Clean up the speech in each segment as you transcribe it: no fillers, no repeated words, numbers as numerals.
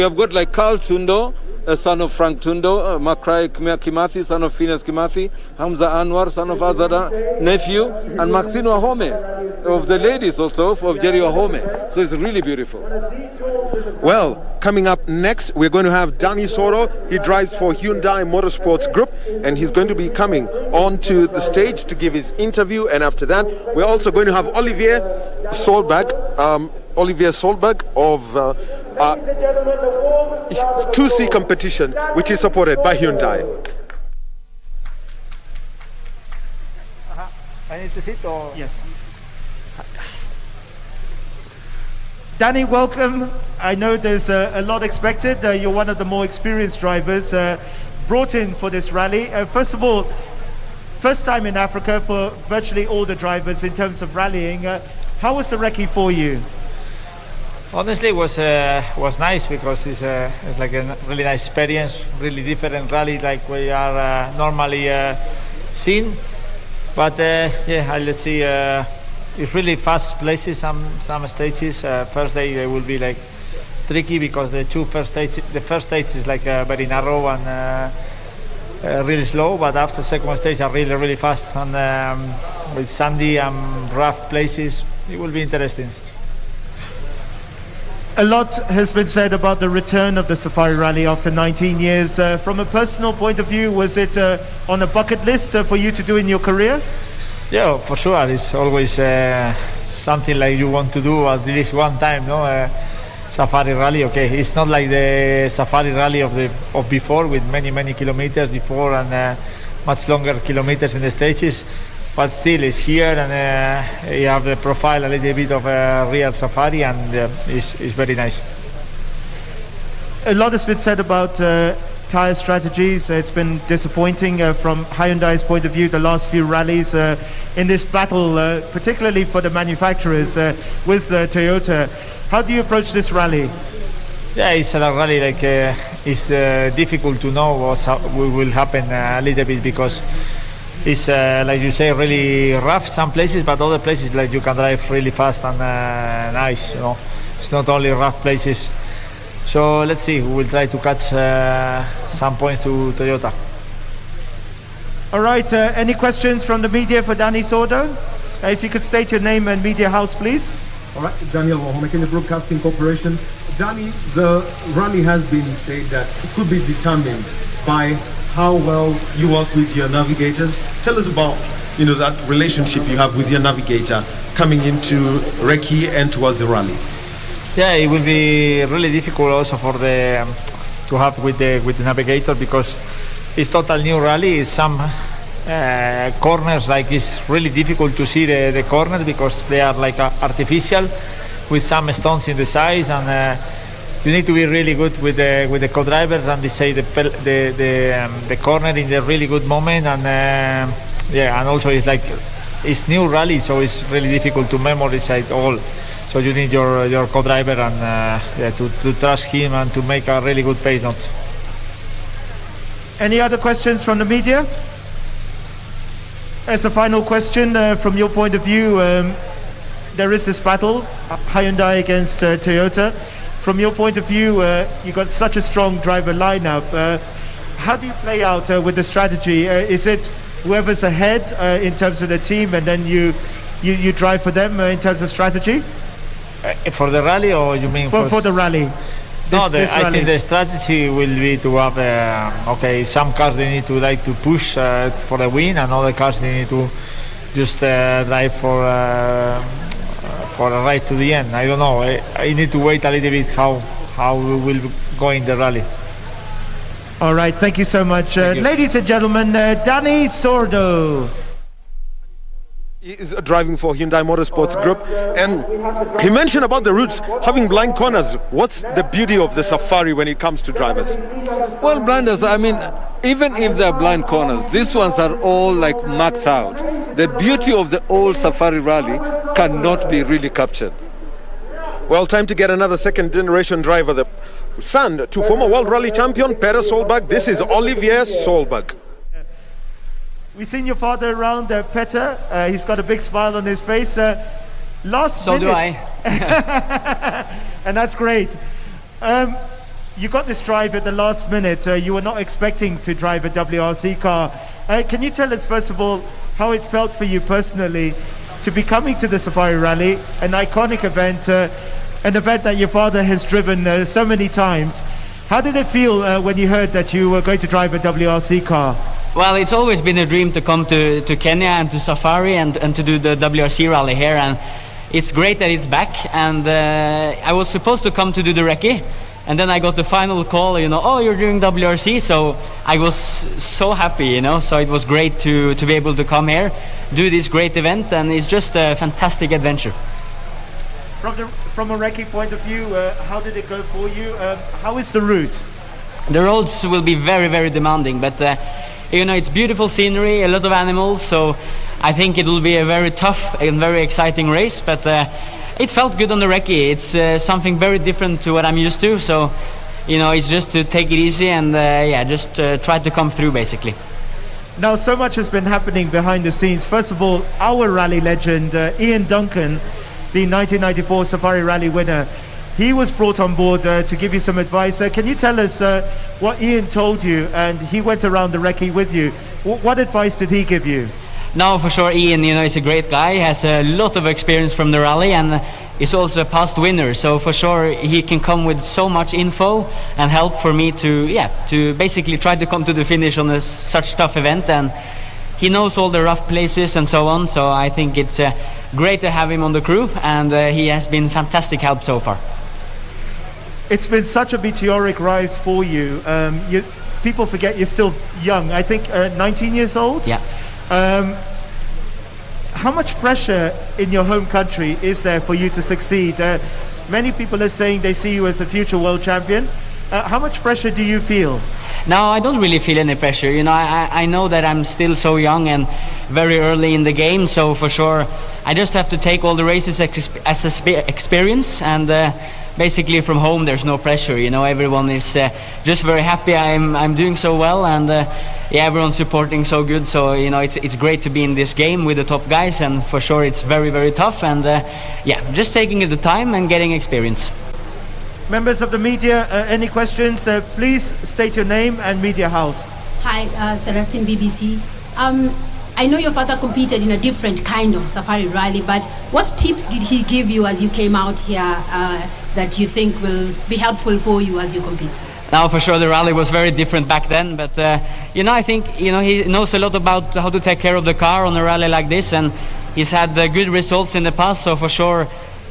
We have got like Carl Tundo, a son of Frank Tundo, Makrai Kimathi, son of Phineas Kimathi, Hamza Anwar, son of Azada, nephew, and Maxine Wahome, of the ladies also, of Jerry Wahome. So it's really beautiful. Well, coming up next, we're going to have Danny Soro. He drives for Hyundai Motorsports Group, and he's going to be coming onto the stage to give his interview. And after that, we're also going to have Olivier Solberg of 2C competition, which is supported by Hyundai. I need to sit or? Yes. Danny, welcome. I know there's a lot expected. You're one of the more experienced drivers brought in for this rally. First of all, first time in Africa for virtually all the drivers in terms of rallying. How was the recce for you? Honestly, it was nice because it's like a really nice experience, really different rally like we are normally seen. But yeah, let's see. It's really fast places. Some stages. First day they will be like tricky because the first stage is like very narrow and really slow. But after second stage are really fast and with sandy and rough places, it will be interesting. A lot has been said about the return of the Safari Rally after 19 years. From a personal point of view, was it on a bucket list for you to do in your career? Yeah, for sure. It's always something like you want to do at least one time, no? Safari Rally. Okay, it's not like the Safari Rally of before with many kilometers before and much longer kilometers in the stages. But still, it's here, and you have the profile a little bit of a real safari, and it's very nice. A lot has been said about tyre strategies. It's been disappointing from Hyundai's point of view, the last few rallies in this battle, particularly for the manufacturers with Toyota. How do you approach this rally? Yeah, it's a rally like it's difficult to know what will happen a little bit because it's like you say, really rough some places, but other places like you can drive really fast and nice. You know, it's not only rough places. So let's see. We will try to catch some points to Toyota. All right. Any questions from the media for Danny Sordo? If you could state your name and media house, please. All right, Daniel Wahomekenya Broadcasting Corporation. Danny, the rally has been said that it could be determined by how well you work with your navigators. Tell us about, that relationship you have with your navigator coming into recce and towards the rally. Yeah, it will be really difficult also for to have with the navigator because it's total new rally. It's some corners like it's really difficult to see the corners because they are like artificial with some stones in the sides and. You need to be really good with the co-drivers and they say the corner in the really good moment and and also it's new rally, so it's really difficult to memorize it all. So you need your co-driver and to trust him and to make a really good pace notes. Any other questions from the media? As a final question, from your point of view, there is this battle, Hyundai against Toyota. From your point of view, you got such a strong driver lineup. How do you play out with the strategy? Is it whoever's ahead in terms of the team, and then you drive for them in terms of strategy? For the rally, or you mean for the rally? I think the strategy will be to have some cars they need to push for the win, and other cars they need to just drive for a ride to the end. I don't know. I need to wait a little bit how we will go in the rally. All right, thank you so much. Ladies and gentlemen, Danny Sordo. He is driving for Hyundai Motorsports Group, and he mentioned about the routes having blind corners. What's the beauty of the Safari when it comes to drivers? Well, blinders, I mean, even if they're blind corners, these ones are all like marked out. The beauty of the old Safari Rally cannot be really captured. Well, time to get another second generation driver, the son to former World Rally champion Peter Solberg. This is Olivier Solberg. We've seen your father around, Peter. He's got a big smile on his face. Last so minute. do I. And that's great. you got this drive at the last minute. You were not expecting to drive a WRC car. Can you tell us, first of all, how it felt for you personally to be coming to the Safari Rally, an iconic event, an event that your father has driven so many times? How did it feel when you heard that you were going to drive a WRC car? Well, it's always been a dream to come to Kenya and to Safari and to do the WRC rally here, and it's great that it's back. And I was supposed to come to do the recce, and then I got the final call, oh, you're doing WRC, so I was so happy, so it was great to be able to come here, do this great event, and it's just a fantastic adventure. From a recce point of view, how did it go for you? How is the route? The roads will be very, very demanding, but it's beautiful scenery, a lot of animals, so I think it will be a very tough and very exciting race, but it felt good on the recce. It's something very different to what I'm used to, so it's just to take it easy and just try to come through basically. Now, so much has been happening behind the scenes. First of all, our rally legend, Ian Duncan, the 1994 Safari Rally winner, he was brought on board to give you some advice. Can you tell us what Ian told you? And he went around the recce with you. What advice did he give you? No, for sure, Ian, is a great guy. He has a lot of experience from the rally and is also a past winner. So for sure, he can come with so much info and help for me to basically try to come to the finish on such tough event. And he knows all the rough places and so on. So I think it's great to have him on the crew, and he has been fantastic help so far. It's been such a meteoric rise for you. People forget you're still young. I think 19 years old? Yeah. How much pressure in your home country is there for you to succeed? Many people are saying they see you as a future world champion. How much pressure do you feel? No, I don't really feel any pressure. I know that I'm still so young and very early in the game, so for sure I just have to take all the races as experience, and basically from home there's no pressure. Everyone is just very happy I'm doing so well, and everyone's supporting so good, so it's great to be in this game with the top guys, and for sure it's very, very tough, and just taking the time and getting experience. Members of the media, any questions? Please state your name and media house. Hi, Celestine, BBC. I know your father competed in a different kind of safari rally, but what tips did he give you as you came out here that you think will be helpful for you as you compete? Now, for sure, the rally was very different back then, but I think he knows a lot about how to take care of the car on a rally like this, and he's had good results in the past, so for sure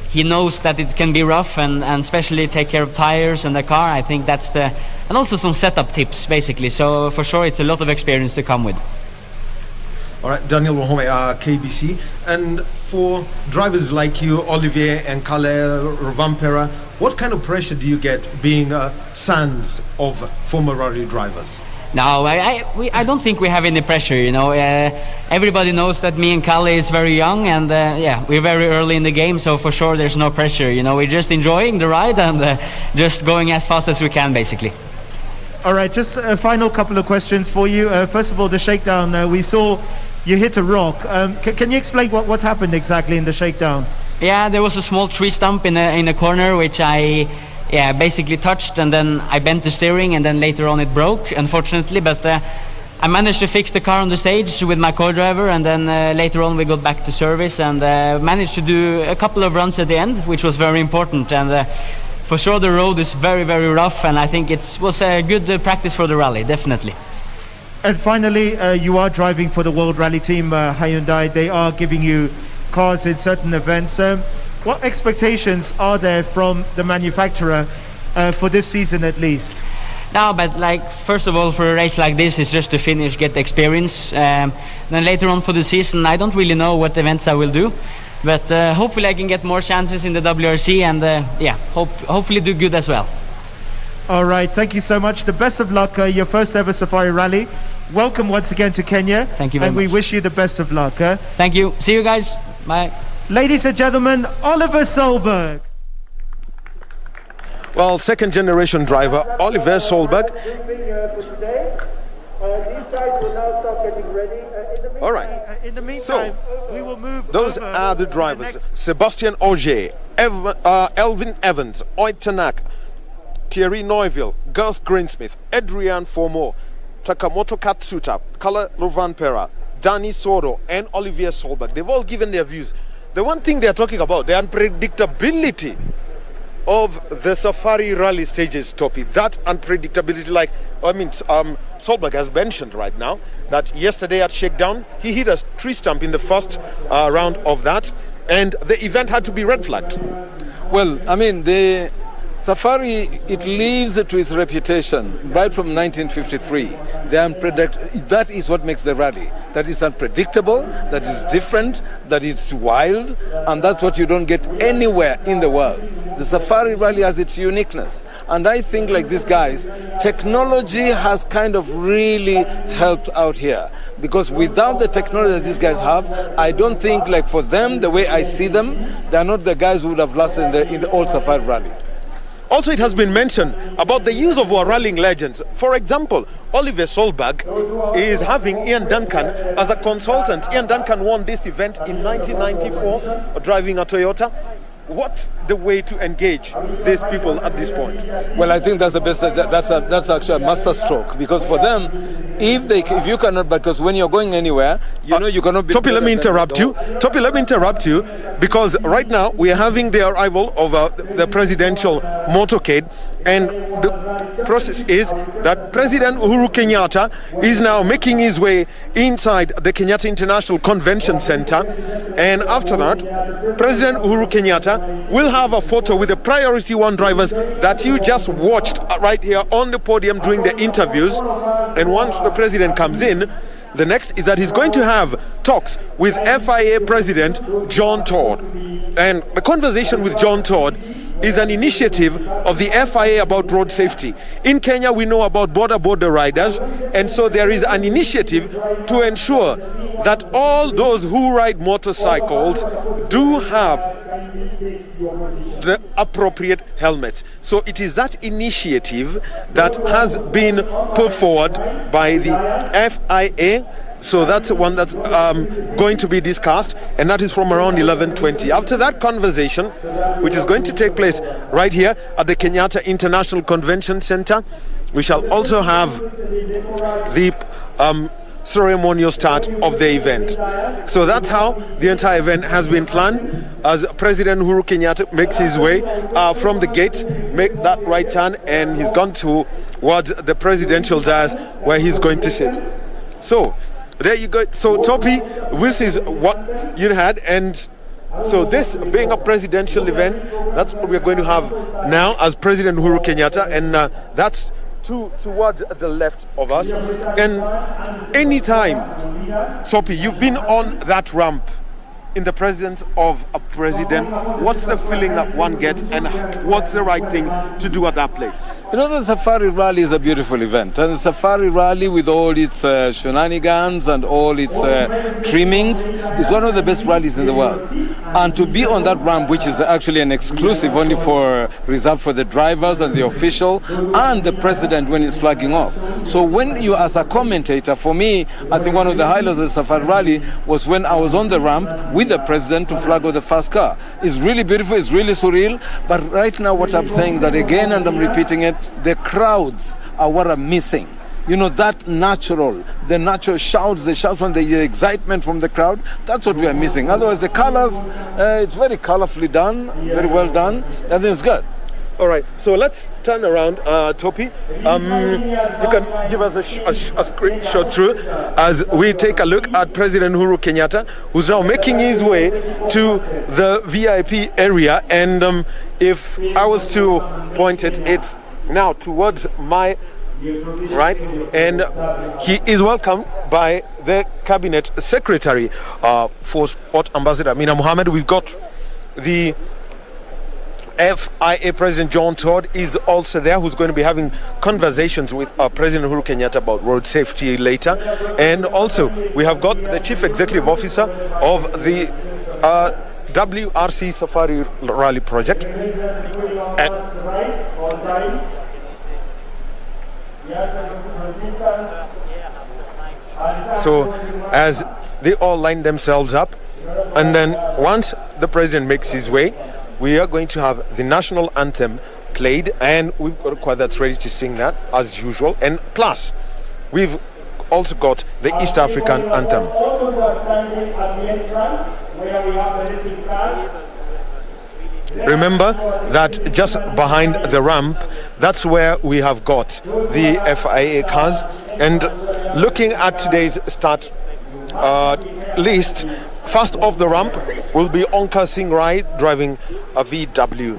he knows that it can be rough, and especially take care of tires and the car. I think that's and also some setup tips basically, so for sure it's a lot of experience to come with. All right, Daniel Wahome, KBC. And for drivers like you, Olivier and Kale Ravampera, what kind of pressure do you get being sons of former rally drivers? No, I don't think we have any pressure, everybody knows that me and Kale is very young, and we're very early in the game, so for sure there's no pressure, we're just enjoying the ride and just going as fast as we can basically. All right, just a final couple of questions for you. First of all, the shakedown, we saw you hit a rock. Can you explain what happened exactly in the shakedown? Yeah, there was a small tree stump in a corner which I basically touched, and then I bent the steering, and then later on it broke, unfortunately, but I managed to fix the car on the stage with my co-driver, and then later on we got back to service and managed to do a couple of runs at the end, which was very important, and for sure the road is very, very rough, and I think it was a good practice for the rally, definitely. And finally, you are driving for the World Rally Team, Hyundai. They are giving you cars in certain events. What expectations are there from the manufacturer for this season at least? No, but first of all, for a race like this, it's just to finish, get the experience. Then later on for the season, I don't really know what events I will do, but hopefully I can get more chances in the WRC, and hopefully do good as well. All right, thank you so much. The best of luck, your first ever Safari Rally. Welcome once again to Kenya. Thank you very much. And we wish you the best of luck. Thank you. See you guys. Bye. Ladies and gentlemen, Oliver Solberg. Well, second generation driver Oliver Solberg. All right. In the meantime, we will move. Those are the drivers: Sebastian Ogier, Elvin Evans, Oitanak, Thierry Neuville, Gus Greensmith, Adrian Formour, Takamoto Katsuta, Kala Lovanpera, Danny Soro, and Olivier Solberg. They've all given their views. The one thing they're talking about, the unpredictability of the safari rally stages, Topi. That unpredictability, Solberg has mentioned right now that yesterday at Shakedown, he hit a tree stump in the first round of that, and the event had to be red flagged. Well, the safari, it lives to its reputation right from 1953. That is what makes the rally. That is unpredictable, that is different, that is wild, and that's what you don't get anywhere in the world. The safari rally has its uniqueness. And I think, like these guys, technology has kind of really helped out here. Because without the technology that these guys have, I don't think, like for them, the way I see them, they're not the guys who would have lost in the old safari rally. Also, it has been mentioned about the use of our rallying legends. For example, Oliver Solberg is having Ian Duncan as a consultant. Ian Duncan won this event in 1994, driving a Toyota. What's the way to engage these people at this point? Well, I think that's the best. That's actually a master stroke, because for them, if you cannot, because when you're going anywhere, you cannot be. Topi, let me interrupt you. Because right now we are having the arrival of the presidential motorcade, and the process is that President Uhuru Kenyatta is now making his way inside the Kenyatta International Convention Center, and after that, President Uhuru Kenyatta will have a photo with the Priority 1 drivers that you just watched right here on the podium during the interviews. And once the president comes in, the next is that he's going to have talks with FIA President John Todd. And the conversation with John Todd is an initiative of the FIA about road safety. In Kenya, we know about border riders, and so there is an initiative to ensure that all those who ride motorcycles do have the appropriate helmets. So it is that initiative that has been put forward by the FIA. So that's one that's going to be discussed, and that is from around 11:20. After that conversation, which is going to take place right here at the Kenyatta International Convention Center, we shall also have the ceremonial start of the event. So that's how the entire event has been planned, as President Uhuru Kenyatta makes his way from the gate, make that right turn, and he's gone towards the presidential dais where he's going to sit. So there you go. So Topi, this is what you had, and so this being a presidential event, that's what we're going to have now as President Uhuru Kenyatta, and that's towards the left of us. And anytime, Topi, you've been on that ramp in the presence of a president, what's the feeling that one gets, and what's the right thing to do at that place? The Safari Rally is a beautiful event, and the Safari Rally, with all its shenanigans and all its trimmings, is one of the best rallies in the world. And to be on that ramp, which is actually an exclusive only reserved for the drivers and the official and the president when he's flagging off. So when you, as a commentator, for me, I think one of the highlights of the Safari Rally was when I was on the ramp with the president to flag off the first car. It's really beautiful, it's really surreal, but right now what I'm saying that again, and I'm repeating it, the crowds are what I'm missing. That natural shouts, the shouts from the excitement from the crowd, that's what we are missing. Otherwise, the colors, it's very colorfully done, very well done, I think it's good. All right, so let's turn around, Topi. You can give us a screenshot through as we take a look at President Uhuru Kenyatta, who's now making his way to the VIP area. And if I was to point it, it's now towards my right, and he is welcomed by the Cabinet Secretary for Sport, Ambassador Amina Mohammed. We've got the FIA President John Todd is also there, who's going to be having conversations with President Uhuru Kenyatta about road safety later. And also we have got the Chief Executive Officer of the WRC Safari Rally Project. So as they all line themselves up, and then once the president makes his way, we are going to have the national anthem played, and we've got a choir that's ready to sing that as usual. And plus, we've also got the East African anthem. Remember that just behind the ramp, that's where we have got the FIA cars. And looking at today's start list, first off the ramp will be Onka Singh Rai driving a VW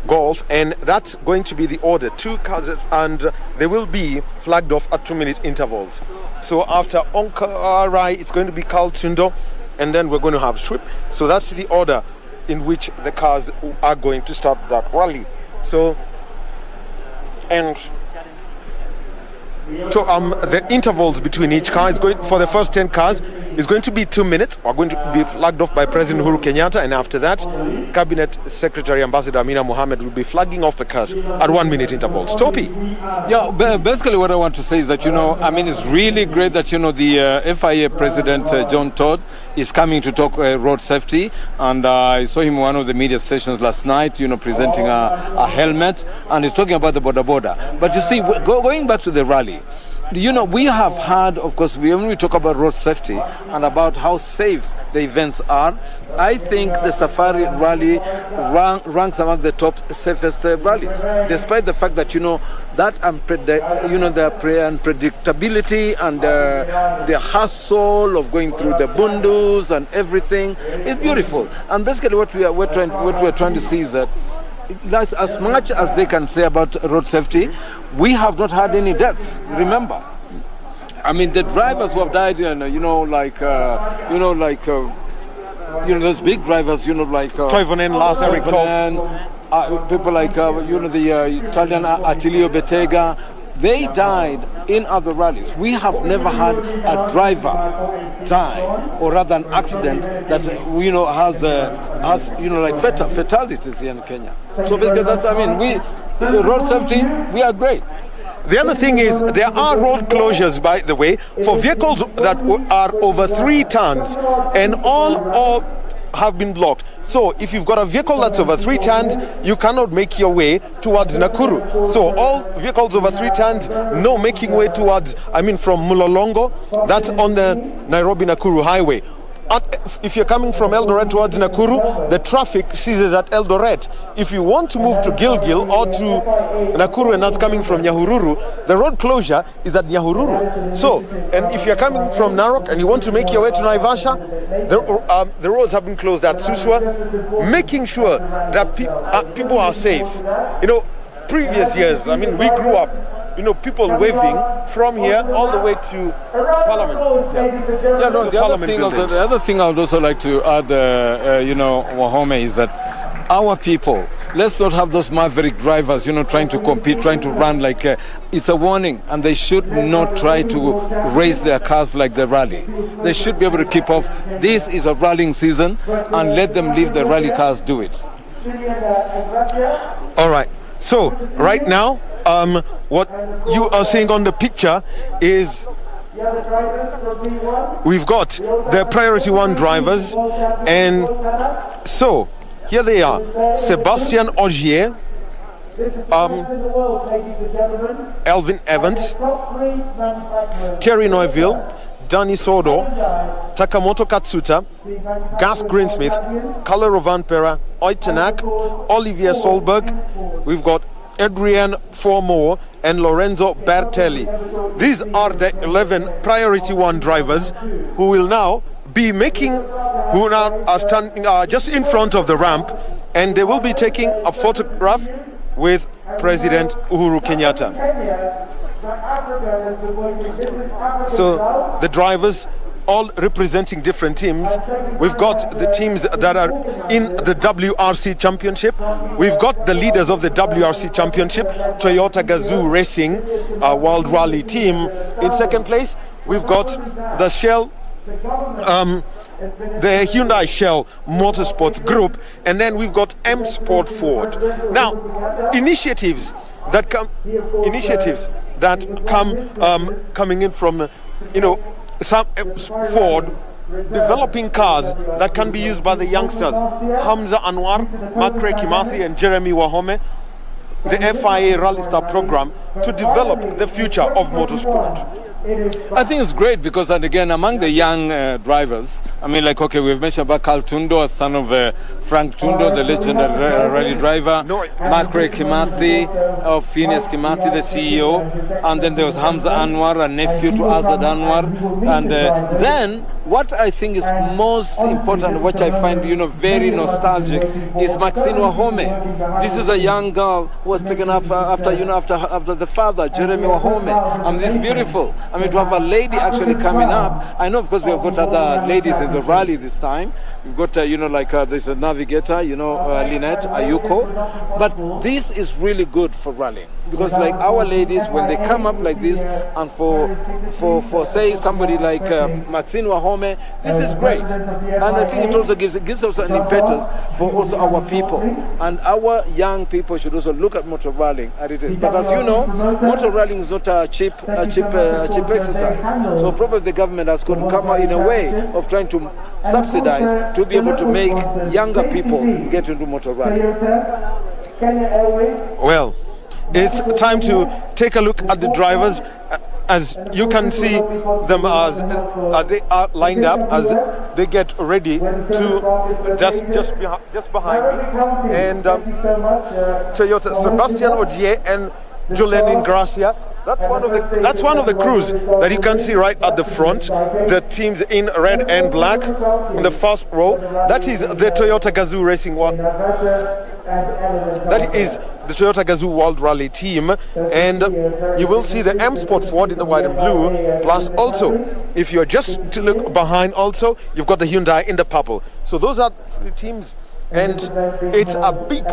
Golf, and that's going to be the order. 2 cars, and they will be flagged off at 2-minute intervals. So after Onka Rai, it's going to be Carl Tundo, and then we're going to have Shrip. So that's the order in which the cars are going to start that rally. So, and so the intervals between each car is going, for the first 10 cars, is going to be 2 minutes. We're going to be flagged off by President Uhuru Kenyatta, and after that, Cabinet Secretary Ambassador Amina Mohammed will be flagging off the cars at 1-minute intervals. Topi. Yeah, basically what I want to say is that, it's really great that, the FIA President John Todd is coming to talk road safety, and I saw him in one of the media stations last night, presenting a helmet, and he's talking about the border. But you see, going back to the rally, we have had, of course, when we talk about road safety and about how safe the events are, I think the Safari Rally ranks among the top safest rallies, despite the fact that, that the unpredictability and the hassle of going through the bundus and everything is beautiful. And basically what we're trying to see is that as much as they can say about road safety, we have not had any deaths. Remember, the drivers who have died, those big drivers, Toivonen, last Eric people like the Italian Attilio Bettega, they died in other rallies. We have never had a driver die, or rather an accident that has fatalities here in Kenya. So basically, that's road safety, we are great. The other thing is there are road closures, by the way, for vehicles that are over 3 tons, and all have been blocked. So if you've got a vehicle that's over 3 tons, you cannot make your way towards Nakuru. So all vehicles over 3 tons, no making way towards, from Mulolongo, that's on the Nairobi-Nakuru highway. If you're coming from Eldoret towards Nakuru, the traffic ceases at Eldoret. If you want to move to Gilgil or to Nakuru, and that's coming from Nyahururu, the road closure is at Nyahururu. So, and if you're coming from Narok and you want to make your way to Naivasha, the roads have been closed at Suswa, making sure that people are safe. Previous years, we grew up, people waving from here all the way to Parliament. The other thing I would also like to add, Wahome, is that our people, let's not have those maverick drivers, trying to compete, trying to run like it's a warning, and they should not try to race their cars like the rally. They should be able to keep off. This is a rallying season, and let them leave the rally cars do it. All right. So right now, what you are seeing on the picture is we've got the priority 1 drivers, and so here they are: Sebastian Ogier, Elvin Evans, Terry Neuville, Danny Sodo, Takamoto Katsuta, Gas Greensmith, Kalle Rovanpera, Oitenak, Olivier Solberg. We've got Adrian Formore and Lorenzo Bertelli. These are the 11 priority 1 drivers who will now be who now are standing just in front of the ramp, and they will be taking a photograph with President Uhuru Kenyatta. So the drivers all representing different teams. We've got the teams that are in the WRC Championship. We've got the leaders of the WRC Championship, Toyota Gazoo Racing World Rally Team in second place. We've got the Shell, the Hyundai Shell Motorsports Group, and then we've got M Sport Ford. Now, initiatives that come coming in from some Ford developing cars that can be used by the youngsters. Hamza Anwar, Makre Kimathi, and Jeremy Wahome the FIA Rally Star program to develop the future of motorsport? I think it's great because, and again, among the young drivers, I mean, like, okay, we've mentioned about Carl Tundo, a son of Frank Tundo, the legendary rally driver, Marakwet Kimathi, of Phineas Kimathi, the CEO, and then there was Hamza Anwar, a nephew to Azad Anwar, and then what I think is most important, which I find, very nostalgic, is Maxine Wahome. This is a young girl who was taken up after the father, Jeremy Wahome. And this is beautiful. I mean, to have a lady actually coming up. I know, of course, we have got other ladies in the rally this time. We've got, there's a navigator, Lynette Ayuko. But this is really good for rallying. Because, like, our ladies, when they come up like this, and for say, somebody like Maxine Wahome, this is great. And I think it also gives us an impetus for also our people. And our young people should also look at motor rallying as it is. But as you know, motor rallying is not a cheap exercise. So probably the government has got to come out in a way of trying to subsidize to be able to make younger people get into motor rallying. Well, it's time to take a look at the drivers. As you can see them as they are lined up as they get ready to just behind me. And Toyota Sebastian Ogier and Jolene Gracia. That's one of the crews that you can see right at the front. The teams in red and black in the first row. That is the Toyota Gazoo Racing One. That is the Toyota Gazoo World Rally team, and you will see the M Sport Ford in the white and blue. Plus, also, if you're just to look behind, also you've got the Hyundai in the purple. So those are three teams. And it's a big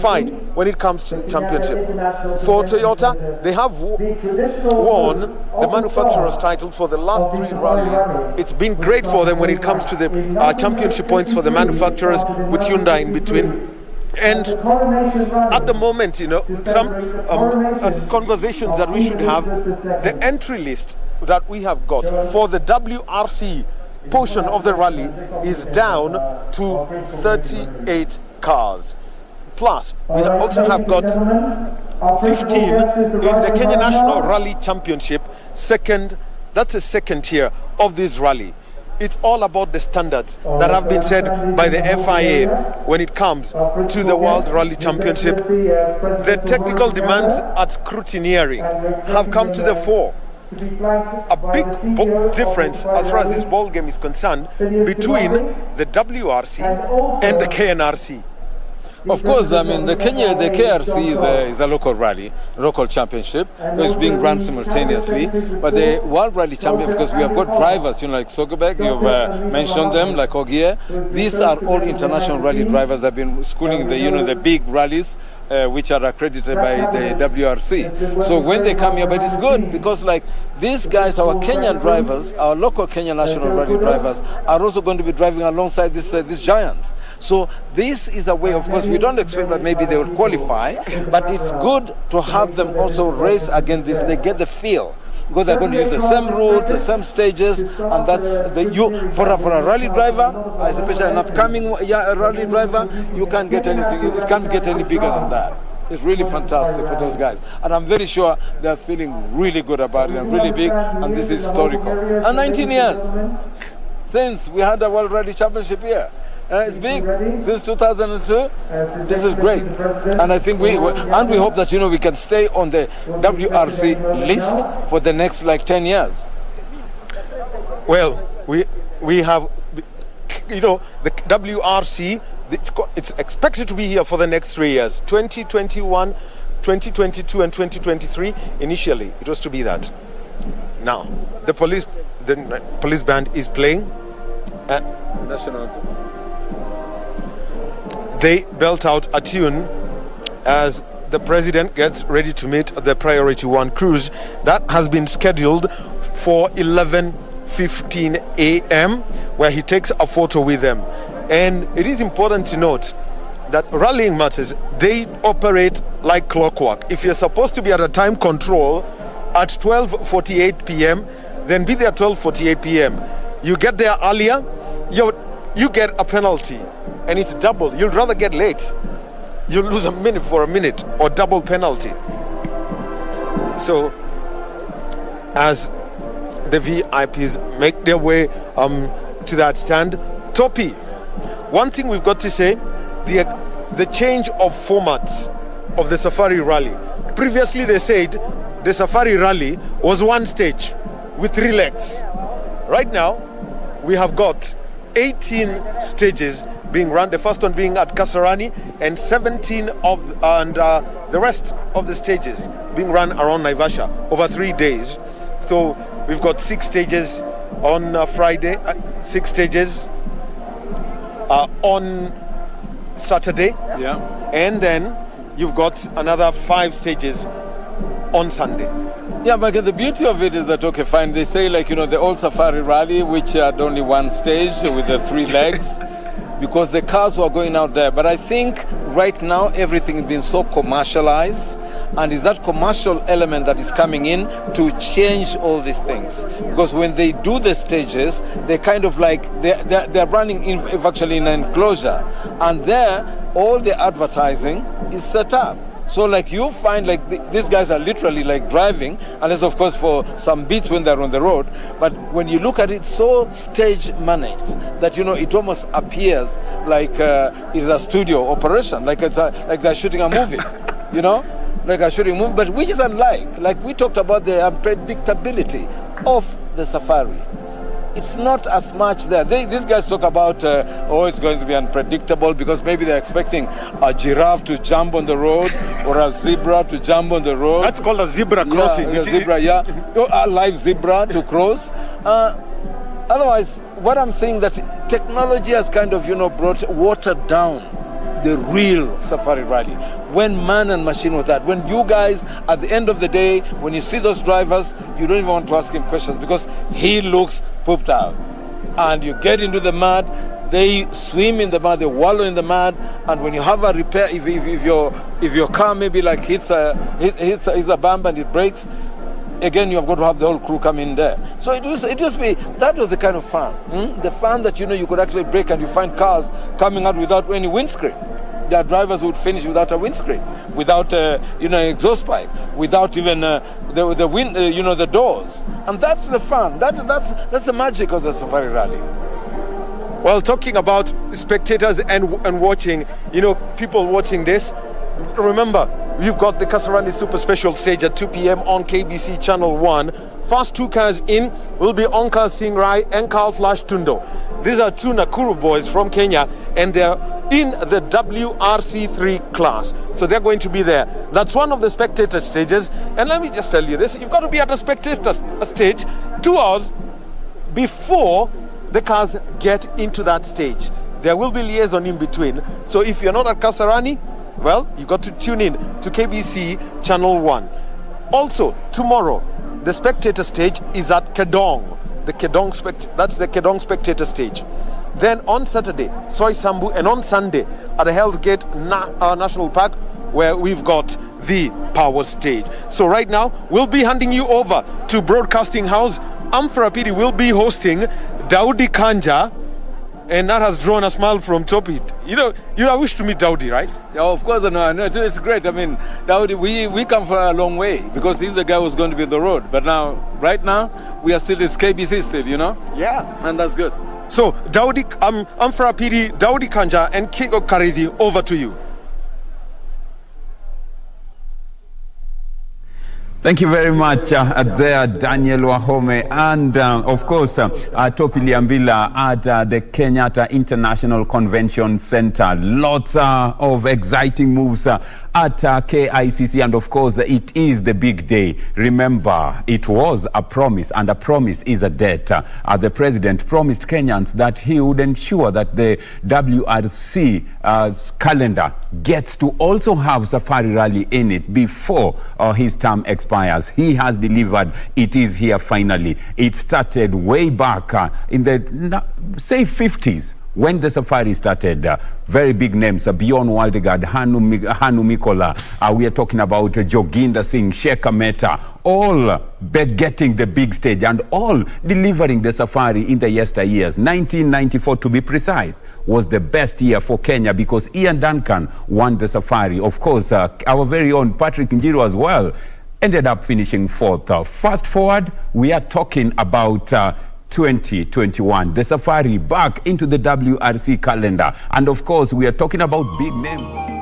fight when it comes to the championship. For Toyota, they have won the manufacturer's title for the last 3 rallies. It's been great for them when it comes to the championship points for the manufacturers, with Hyundai in between. And at the moment, some conversations that we should have, the entry list that we have got for the WRC portion of the rally is down to 38 cars. Plus, we also have got 15 in the Kenya National Rally Championship, that's the second tier of this rally. It's all about the standards that have been set by the FIA when it comes to the World Rally Championship. The technical demands at scrutineering have come to the fore. A big difference as far as this ball game is concerned between the WRC and the KNRC. Of course, I mean, the KRC is a local rally, local championship. It's being run simultaneously. But the World Rally Champion, because we have got drivers, like Sogobek, you've mentioned them, like Ogier. These are all international rally drivers that have been schooling the big rallies, which are accredited by the WRC. So when they come here, but it's good because, like, these guys, our Kenyan drivers, our local Kenyan national rally drivers, are also going to be driving alongside these giants. So this is a way, of course, we don't expect that maybe they will qualify, but it's good to have them also race against this. They get the feel, because they're going to use the same route, the same stages, and that's for a rally driver, especially an upcoming rally driver, you can't get anything. It can't get any bigger than that. It's really fantastic for those guys, and I'm very sure they're feeling really good about it and really big, and this is historical. And 19 years since we had the World Rally Championship here. It's big since 2002. This is great, and I think we hope that we can stay on the WRC list for the next 10 years. Well, we have the WRC. It's expected to be here for the next 3 years: 2021, 2022, and 2023. Initially, it was to be that. Now, the police band is playing. National anthem. They belt out a tune as the president gets ready to meet the Priority 1 cruise that has been scheduled for 11:15 a.m. where he takes a photo with them. And it is important to note that rallying matters, they operate like clockwork. If you're supposed to be at a time control at 12:48 p.m., then be there at 12:48 p.m. You get there earlier, you get a penalty. And it's double. You'd rather get late. You lose a minute for a minute, or double penalty. So as the VIPs make their way to that stand, Topi, one thing we've got to say, the change of formats of the Safari Rally. Previously they said the Safari Rally was one stage with 3 legs. Right now we have got 18 stages being run, the first one being at Kasarani, and 17 and the rest of the stages being run around Naivasha over 3 days. So we've got 6 stages on Friday, 6 stages on Saturday, and then you've got another 5 stages on Sunday. Yeah, but the beauty of it is that, okay, fine, they say, like, the old Safari Rally, which had only one stage with the 3 legs, because the cars were going out there. But I think right now everything has been so commercialized, and it's that commercial element that is coming in to change all these things. Because when they do the stages, they kind of like, they're running actually in an enclosure, and there all the advertising is set up. So like you find like these guys are literally like driving, unless of course for some beats when they're on the road. But when you look at it, so stage managed that it almost appears like it's a studio operation, like like they're shooting a movie, like a shooting movie. But which is unlike, like we talked about the unpredictability of the safari. It's not as much there. These guys talk about, it's going to be unpredictable because maybe they're expecting a giraffe to jump on the road or a zebra to jump on the road. That's called a zebra crossing. A zebra, a live zebra to cross. Otherwise, what I'm saying that technology has kind of, watered down the real safari rally. When man and machine was that. When you guys, at the end of the day, when you see those drivers, you don't even want to ask him questions because he looks pooped out. And you get into the mud, they swim in the mud, they wallow in the mud, and when you have a repair, if your car maybe like hits a bump and it breaks, again, you have got to have the whole crew come in there. So that was the kind of fun. The fun that, you could actually break and you find cars coming out without any windscreen. There are drivers would finish without a windscreen, without exhaust pipe, without even the wind, the doors. And that's the fun. That's the magic of the Safari Rally. Well, talking about spectators and watching, people watching this, remember, we've got the Kasarani Super Special stage at 2 p.m. on KBC Channel 1. First 2 cars in will be Onkar Singh Rai and Carl Flash Tundo. These are 2 Nakuru boys from Kenya, and they're in the WRC 3 class. So they're going to be there. That's one of the spectator stages. And let me just tell you this, you've got to be at a spectator stage 2 hours before the cars get into that stage. There will be liaison in between. So if you're not at Kasarani, well, you got to tune in to KBC Channel 1. Also, tomorrow, the spectator stage is at Kedong. That's the Kedong spectator stage. Then on Saturday, Soi Sambu, and on Sunday at the Hell's Gate National Park, where we've got the power stage. So right now, we'll be handing you over to Broadcasting House. Amfarapidi will be hosting Daudi Kanja, and that has drawn a smile from Topi. I wish to meet Daudi, right? Yeah, of course, no, it's great. I mean, Daudi, we come for a long way because he's the guy who's going to be on the road. But right now, we are still in KBC still, Yeah. And that's good. So, Daudi, Amfarapidi, Daudi Kanja, and Kiko Karidhi, over to you. Thank you very much there, Daniel Wahome, and of course, Topi Liambila at the Kenyatta International Convention Center. Lots of exciting moves at KICC, and of course, it is the big day. Remember, it was a promise, and a promise is a debt. The president promised Kenyans that he would ensure that the WRC calendar gets to also have Safari Rally in it before his term expires. He has delivered. It is here finally. It started way back in the, say, 50s when the safari started, very big names, beyond Waldegard, Hanu Mikola, we are talking about Joginda Singh, Sheikh Mehta, all getting the big stage and all delivering the safari in the yesteryears. 1994, to be precise, was the best year for Kenya because Ian Duncan won the safari. Of course, our very own Patrick Njiru as well ended up finishing fourth. Fast forward, we are talking about 2021, the safari back into the WRC calendar. And of course, we are talking about big names.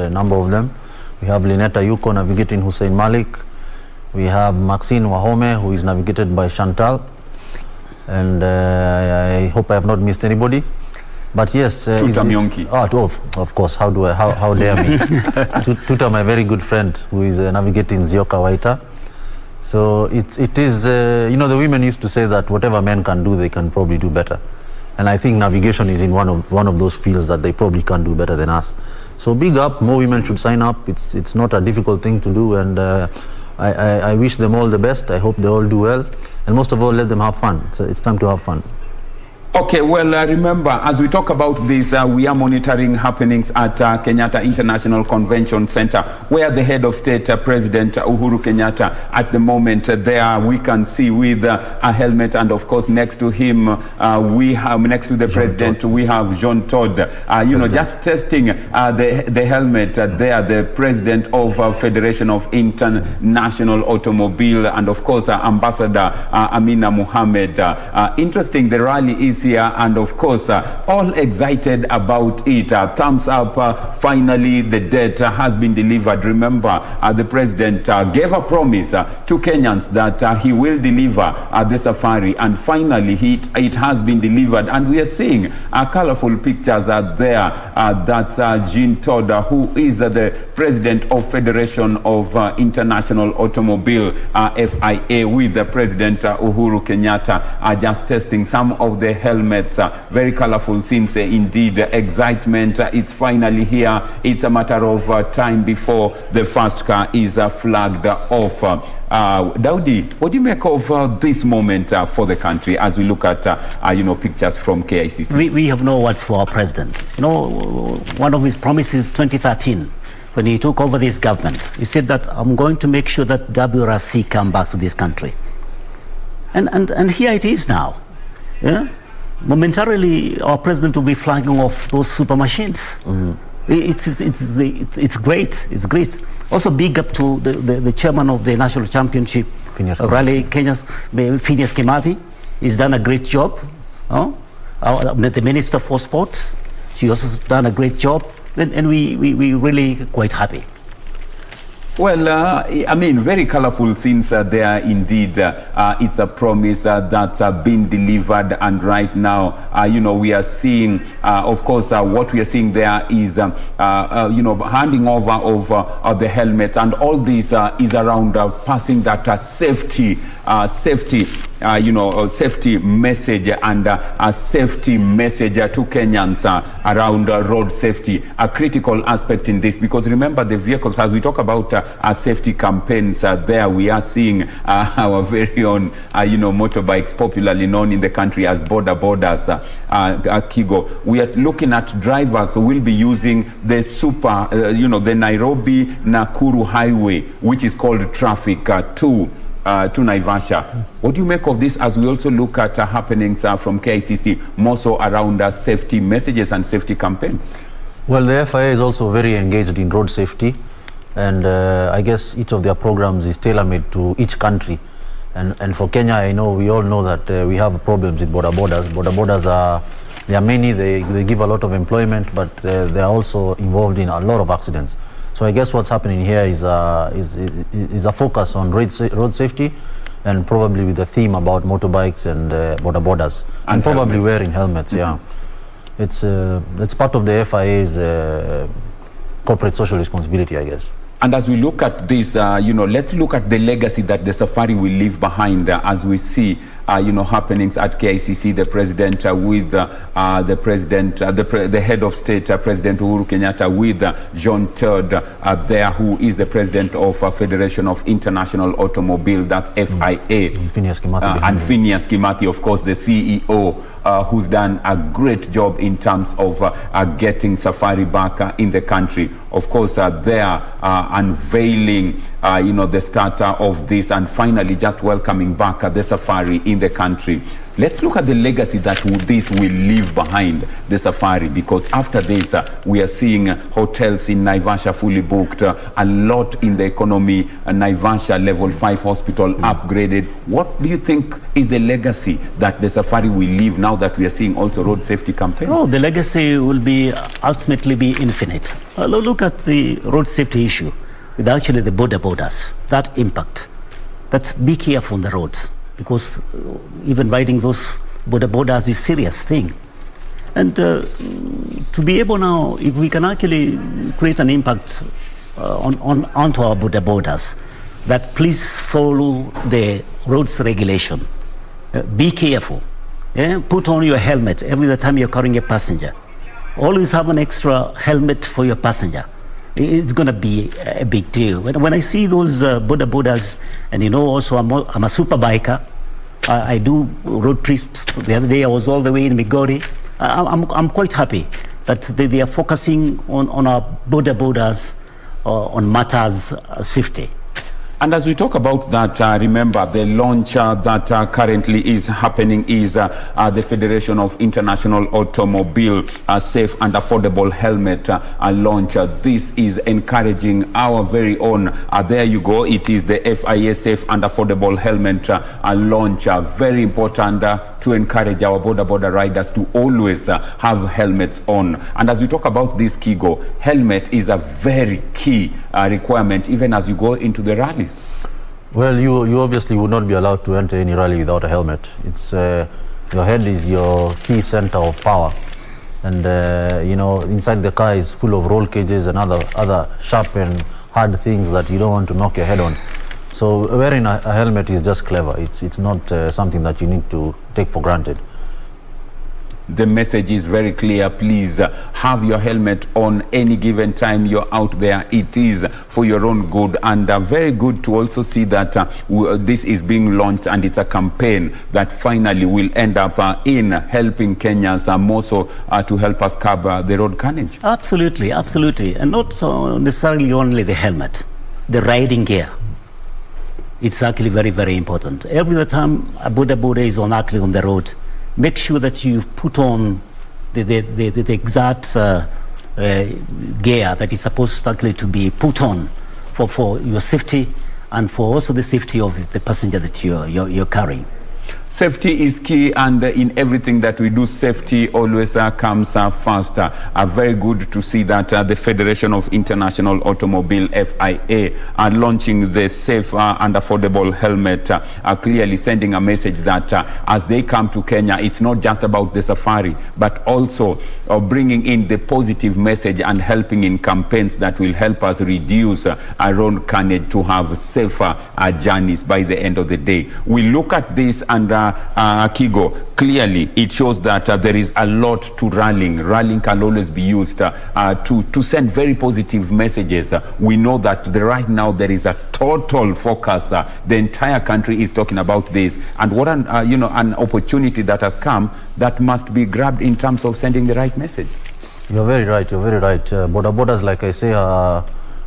Number of them. We have Linetta Yuko navigating Hussein Malik. We have Maxine Wahome, who is navigated by Chantal. And I hope I have not missed anybody. But yes, Tuta Myonki. Of course. How dare me? Tuta, my very good friend, who is navigating Zioka Waita. So it is, you know, the women used to say that whatever men can do, they can probably do better. And I think navigation is in one of those fields that they probably can do better than us. So big up, more women should sign up. It's not a difficult thing to do, and I wish them all the best. I hope they all do well, and most of all, let them have fun. So it's time to have fun. Okay, well, remember, as we talk about this, we are monitoring happenings at Kenyatta International Convention Center, where the head of state, President Uhuru Kenyatta, at the moment there we can see with a helmet, and of course next to him, we have, next to the president, we have John Todd, you know, just testing the helmet there, the president of Federation of International Automobile, and of course Ambassador Amina Mohammed. Interesting, the rally is here, and of course all excited about it. Thumbs up, finally the date has been delivered. Remember, the president gave a promise to Kenyans that he will deliver the safari, and finally it has been delivered, and we are seeing colorful pictures there. That's Jean Todd, who is the president of Federation of International Automobile, FIA, with the President Uhuru Kenyatta, just testing some of the helmets. Very colorful scenes indeed. Excitement, it's finally here. It's a matter of time before the first car is flagged off. Daudi, what do you make of this moment for the country as we look at you know, pictures from KICC? We have no words for our president. You know, one of his promises 2013, when he took over this government, he said that I'm going to make sure that WRC come back to this country. And here it is now. Yeah? Momentarily, our president will be flagging off those super machines. It's great. It's great. Also, big up to the chairman of the national championship rally, Kenya's Phineas Kimathi. He's done a great job. The minister for sports, she also done a great job, and we really quite happy. Well, I mean, very colorful scenes there indeed. It's a promise that's been delivered, and right now, you know, we are seeing, of course, what we are seeing there is, you know, handing over of the helmet, and all this is around passing that safety, you know, safety message, and a safety message to Kenyans around road safety, a critical aspect in this, because remember the vehicles, as we talk about safety campaigns, there we are seeing our very own, you know, motorbikes, popularly known in the country as borders, Kigo. We are looking at drivers who will be using the you know, the Nairobi Nakuru highway, which is called traffic to Naivasha. What do you make of this as we also look at happenings from KICC, more so around safety messages and safety campaigns? Well, the FIA is also very engaged in road safety. And I guess each of their programs is tailor-made to each country. And for Kenya, I know we all know that we have problems with border borders. Border borders are many, they give a lot of employment, but they are also involved in a lot of accidents. So I guess what's happening here is a focus on road safety, and probably with a theme about motorbikes and border borders, and probably helmets. Wearing helmets. Yeah, it's part of the FIA's corporate social responsibility, I guess. And as we look at this, let's look at the legacy that the safari will leave behind as we see, happenings at KICC, the president with the head of state, President Uhuru Kenyatta, with John Todd there, who is the president of Federation of International Automobile, that's FIA. And Phineas Kimathi, of course, the CEO, who's done a great job in terms of getting safari back in the country. Of course, they are unveiling, the starter of this, and finally just welcoming back the safari in the country. Let's look at the legacy that this will leave behind the safari, because after this, we are seeing hotels in Naivasha fully booked, a lot in the economy, Naivasha level 5 hospital upgraded. What do you think is the legacy that the safari will leave now that we are seeing also road safety campaigns? Oh, the legacy will ultimately be infinite. Look at the road safety issue with actually the borders, that impact. That's be careful on the roads, because even riding those borders is a serious thing. And to be able now, if we can actually create an impact onto our borders, that please follow the roads regulation. Be careful. Put on your helmet every time you're carrying a passenger. Always have an extra helmet for your passenger. It's going to be a big deal. When I see those borders, and also I'm a super biker. I do road trips. The other day I was all the way in Migori. I'm quite happy that they are focusing on our borders on matters safety. And as we talk about that, remember the launch that currently is happening is the Federation of International Automobile Safe and Affordable Helmet launch. This is encouraging our very own, there you go, it is the FIA Safe and Affordable Helmet launch. Very important to encourage our border riders to always have helmets on. And as we talk about this, Kigo, helmet is a very key requirement even as you go into the rallies. Well, you obviously would not be allowed to enter any rally without a helmet. It's your head is your key center of power, and inside the car is full of roll cages and other sharp and hard things that you don't want to knock your head on. So wearing a helmet is just clever. It's not something that you need to take for granted. The message is very clear. Please have your helmet on any given time you're out there. It is for your own good, and very good to also see that this is being launched, and it's a campaign that finally will end up in helping Kenyans more so to help us curb the road carnage. Absolutely, absolutely. And not so necessarily only the helmet, the riding gear. It's actually very, very important. Every time a border is actually on the road, make sure that you put on the exact gear that is supposed actually to be put on for your safety, and for also the safety of the passenger that you're carrying. Safety is key, and in everything that we do, safety always comes first. Very good to see that the Federation of International Automobile, FIA, are launching the safe and affordable helmet, clearly sending a message that as they come to Kenya, it's not just about the safari, but also bringing in the positive message and helping in campaigns that will help us reduce our road carnage to have safer journeys by the end of the day. We look at this, and Kigo, clearly it shows that there is a lot to rallying. Rallying can always be used to send very positive messages. We know that right now there is a total focus. The entire country is talking about this, and what an opportunity that has come that must be grabbed in terms of sending the right message. You're very right. Borders, like I say,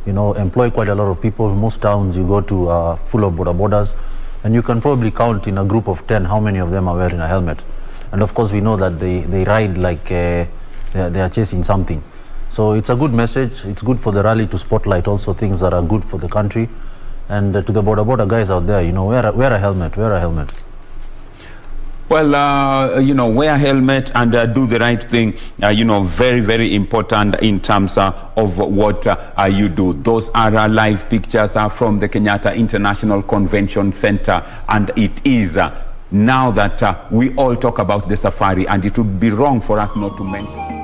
employ quite a lot of people. Most towns you go to full of borders. And you can probably count in a group of 10 how many of them are wearing a helmet. And of course we know that they ride like they are chasing something. So it's a good message. It's good for the rally to spotlight also things that are good for the country. And to the border guys out there, wear a helmet, wear a helmet. Well, wear a helmet and do the right thing, very, very important in terms of what you do. Those are live pictures from the Kenyatta International Convention Center, and it is now that we all talk about the safari, and it would be wrong for us not to mention.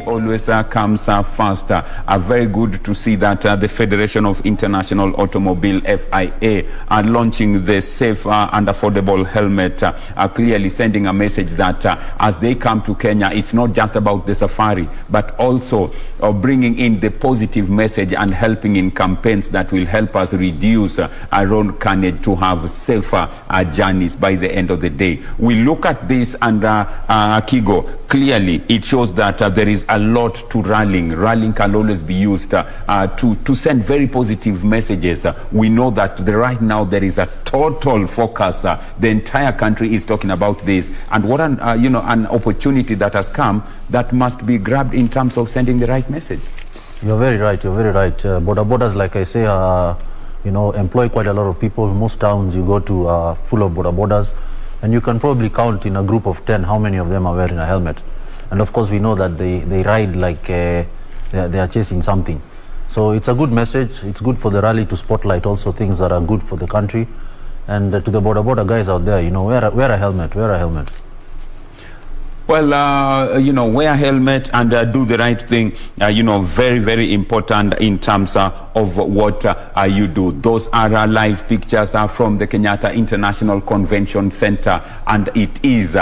Always comes first. Very good to see that the Federation of International Automobile, FIA, are launching the safe and affordable helmet, clearly sending a message that as they come to Kenya, it's not just about the safari, but also bringing in the positive message and helping in campaigns that will help us reduce road carnage to have safer journeys by the end of the day. We look at this and Kigo, clearly it shows that there is a lot to rallying. Rallying can always be used to send very positive messages. We know that right now there is a total focus. The entire country is talking about this, and what an opportunity that has come that must be grabbed in terms of sending the right message. You're very right. You're very right. Borders, like I say, employ quite a lot of people. Most towns you go to full of borders, and you can probably count in a group of 10 how many of them are wearing a helmet. And of course we know that they ride like they are chasing something. So it's a good message. It's good for the rally to spotlight also things that are good for the country. And to the border guys out there, wear a helmet, wear a helmet. Well, wear a helmet and do the right thing, very, very important in terms of what you do. Those are live pictures from the Kenyatta International Convention Center, and it is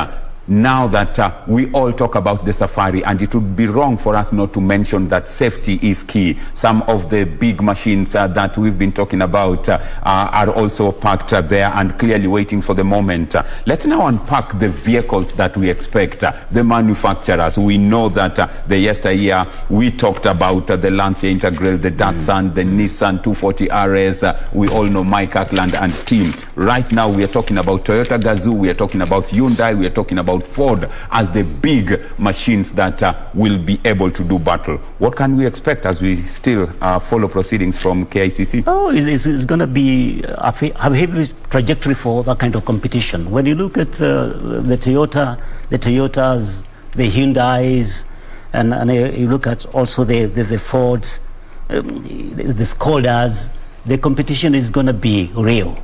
now that we all talk about the safari, and it would be wrong for us not to mention that safety is key. Some of the big machines that we've been talking about are also parked there and clearly waiting for the moment. Let's now unpack the vehicles that we expect. The manufacturers, we know that the yesteryear we talked about the Lancia Integral, the Datsun, the Nissan 240 RS. We all know Mike Ackland and team. Right now we are talking about Toyota Gazoo, we are talking about Hyundai, we are talking about Ford as the big machines that will be able to do battle. What can we expect as we still follow proceedings from KICC? Oh, it's going to be a heavy trajectory for that kind of competition. When you look at the Toyotas, the Hyundais, and you look at also the Fords, the Skodas, the competition is going to be real.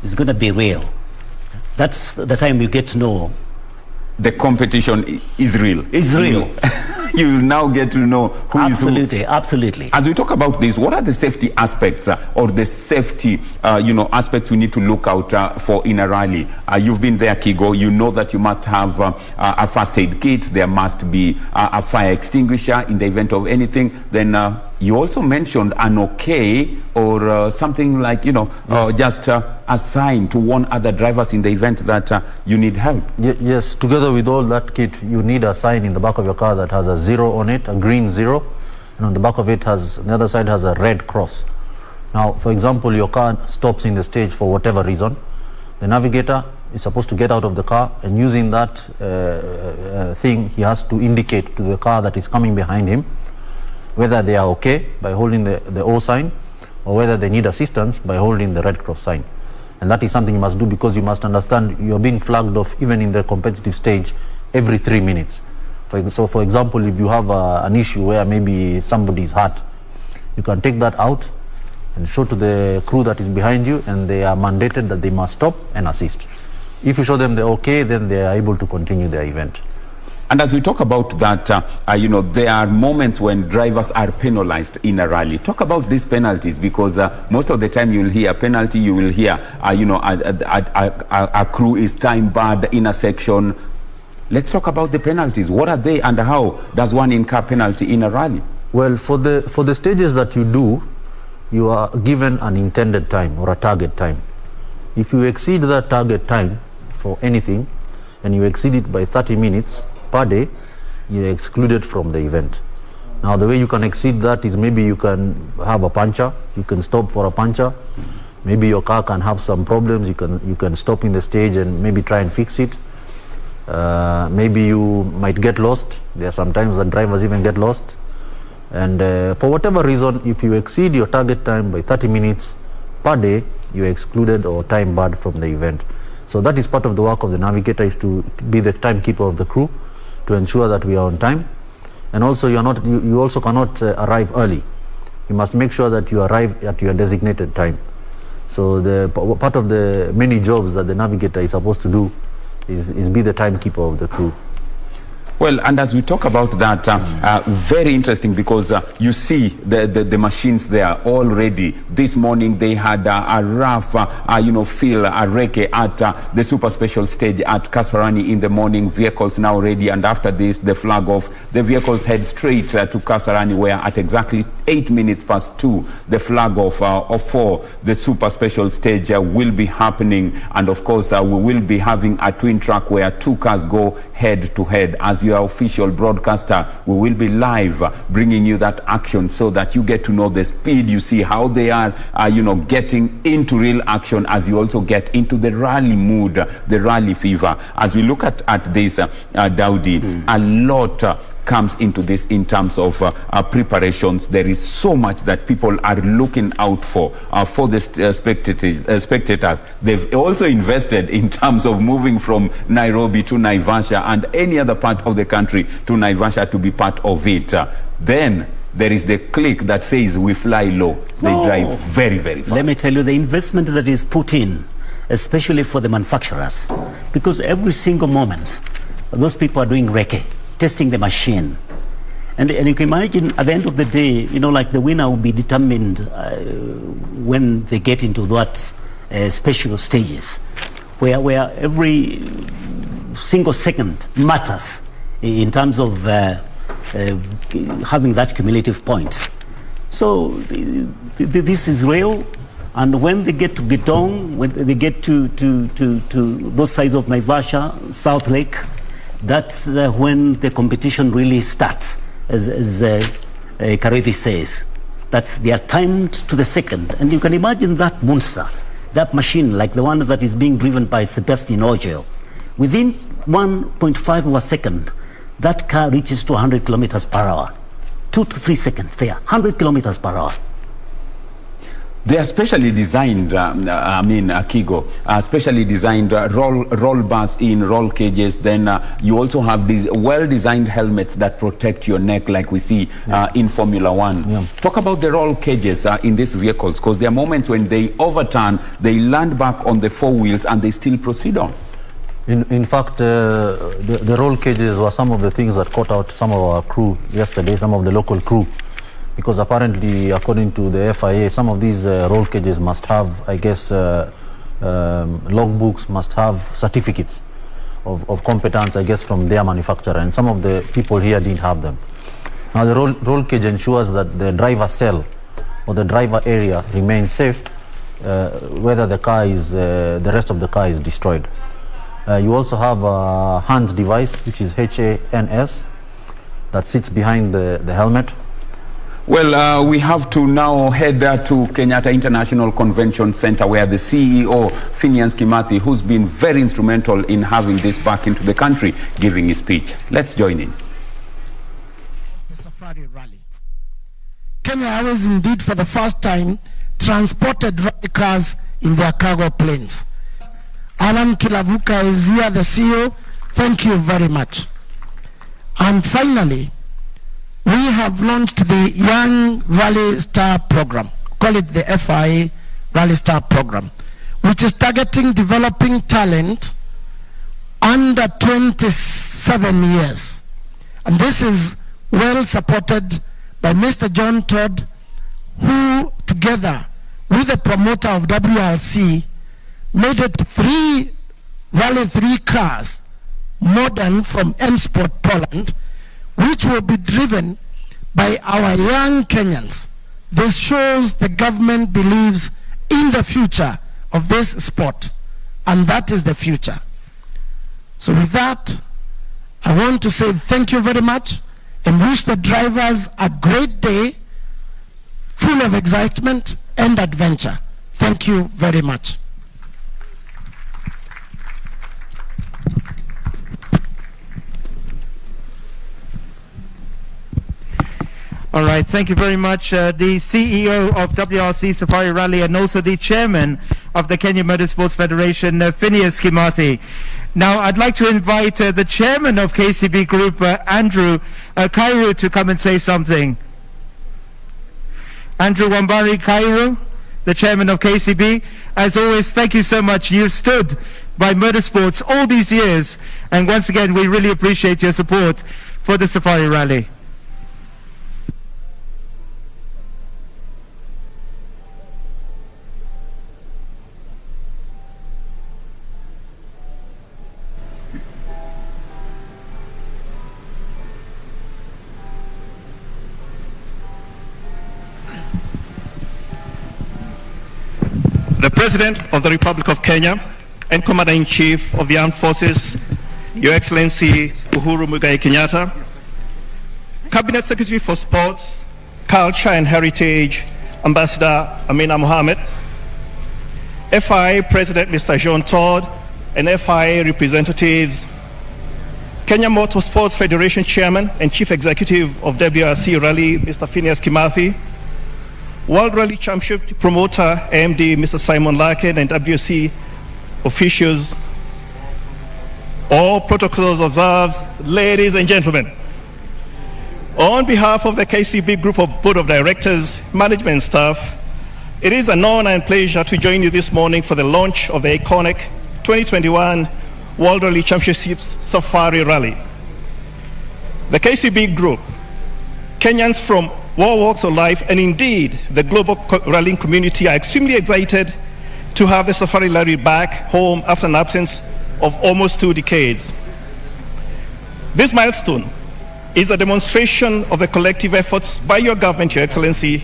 It's going to be real. That's the time you get to know. The competition is real. It's real. You will now get to know who absolutely, is who. Absolutely. As we talk about this, what are the safety aspects or the safety aspects we need to look out for in a rally? You've been there, Kigo. You know that you must have a first aid kit. There must be a fire extinguisher in the event of anything. Then you also mentioned an okay or something like, yes. Just a sign to warn other drivers in the event that you need help. Yes, together with all that kit, you need a sign in the back of your car that has a 0 on it, a green 0, and on the back of it the other side has a red cross. Now, for example, your car stops in the stage for whatever reason. The navigator is supposed to get out of the car, and using that thing, he has to indicate to the car that is coming behind him whether they are okay by holding the O sign, or whether they need assistance by holding the red cross sign. And that is something you must do, because you must understand you're being flagged off even in the competitive stage every 3 minutes. So for example, if you have an issue where maybe somebody is hurt, you can take that out and show to the crew that is behind you, and they are mandated that they must stop and assist. If you show them they're okay, then they are able to continue their event. And as we talk about that, there are moments when drivers are penalized in a rally. Talk about these penalties, because most of the time you will hear penalty, you will hear, a crew is time barred in a section. Let's talk about the penalties. What are they and how does one incur penalty in a rally? Well, for the stages that you do, you are given an intended time or a target time. If you exceed that target time for anything, and you exceed it by 30 minutes per day, you're excluded from the event. Now, the way you can exceed that is maybe you can have a puncture, you can stop for a puncture, maybe your car can have some problems, you can stop in the stage and maybe try and fix it. Maybe you might get lost. There are sometimes that drivers even get lost. And for whatever reason, if you exceed your target time by 30 minutes per day, you're excluded or time barred from the event. So that is part of the work of the navigator, is to be the timekeeper of the crew, to ensure that we are on time. And also you also cannot arrive early. You must make sure that you arrive at your designated time. So the part of the many jobs that the navigator is supposed to do is be the timekeeper of the crew. Well, and as we talk about that, very interesting, because you see the machines there already. This morning they had a rough, fill, a recce at the super special stage at Kasarani in the morning. Vehicles now ready, and after this, the flag off. The vehicles head straight to Kasarani, where at exactly 8 minutes past 2, the flag off for the super special stage will be happening. And of course, we will be having a twin track where 2 cars go head to head. As your official broadcaster, we will be live bringing you that action so that you get to know the speed. You see how they are, getting into real action, as you also get into the rally mood, the rally fever. As we look at this, Daudi, a lot comes into this in terms of preparations. There is so much that people are looking out for the spectators. They've also invested in terms of moving from Nairobi to Naivasha and any other part of the country to Naivasha to be part of it. Then there is the clique that says we fly low. They drive very, very fast. Let me tell you, the investment that is put in, especially for the manufacturers, because every single moment those people are doing recce, testing the machine. And you can imagine at the end of the day, like the winner will be determined when they get into that special stages, where every single second matters in terms of having that cumulative points. So this is real. And when they get to Gedong, when they get to those sides of Naivasha, South Lake, that's when the competition really starts, as Rigathi says, that they are timed to the second. And you can imagine that monster, that machine, like the one that is being driven by Sebastian Elgeyo. Within 1.5 of a second, that car reaches to 100 kilometers per hour. 2 to 3 seconds there, 100 kilometers per hour. They are specially designed, Kigo, specially designed roll bars in roll cages. Then you also have these well-designed helmets that protect your neck, like we see in Formula One. Yeah. Talk about the roll cages in these vehicles, because there are moments when they overturn, they land back on the 4 wheels, and they still proceed on. In fact, the roll cages were some of the things that caught out some of our crew yesterday, some of the local crew. Because apparently, according to the FIA, some of these roll cages must have, I guess, logbooks, must have certificates of competence, I guess, from their manufacturer. And some of the people here didn't have them. Now, the roll cage ensures that the driver cell or the driver area remains safe, whether the car is, the rest of the car is destroyed. You also have a HANS device, which is HANS, that sits behind the helmet. Well, we have to now head to Kenyatta International Convention Center, where the CEO, Phineas Kimathi, who's been very instrumental in having this back into the country, giving his speech. Let's join in. The Safari Rally. Kenya Airways indeed for the first time transported rally cars in their cargo planes. Alan Kilavuka is here, the CEO. Thank you very much. And finally, we have launched the Young Rally Star Program, call it the FIA Rally Star Program, which is targeting developing talent under 27 years. And this is well supported by Mr. John Todd, who together with the promoter of WRC made it 3 cars modern from M Sport Poland, which will be driven by our young Kenyans. This shows the government believes in the future of this sport, and that is the future. So with that, I want to say thank you very much and wish the drivers a great day, full of excitement and adventure. Thank you very much. All right, thank you very much. The CEO of WRC Safari Rally and also the chairman of the Kenya Motorsports Federation, Phineas Kimathi. Now, I'd like to invite the chairman of KCB Group, Andrew Kairu, to come and say something. Andrew Wambari Kairu, the chairman of KCB. As always, thank you so much. You've stood by motorsports all these years, and once again, we really appreciate your support for the Safari Rally. The President of the Republic of Kenya and Commander-in-Chief of the Armed Forces, Your Excellency Uhuru Muigai Kenyatta, Cabinet Secretary for Sports, Culture and Heritage, Ambassador Amina Mohammed, FIA President Mr. Jean Todd, and FIA representatives, Kenya Motorsports Federation Chairman and Chief Executive of WRC Rally, Mr. Phineas Kimathi, World Rally Championship promoter, AMD, Mr. Simon Larkin, and WRC officials, all protocols observed, ladies and gentlemen. On behalf of the KCB Group of Board of Directors, management staff, it is an honor and pleasure to join you this morning for the launch of the iconic 2021 World Rally Championships Safari Rally. The KCB Group, Kenyans from all walks of life, and indeed the global rallying community are extremely excited to have the Safari Rally back home after an absence of almost 2 decades. This milestone is a demonstration of the collective efforts by your government, Your Excellency,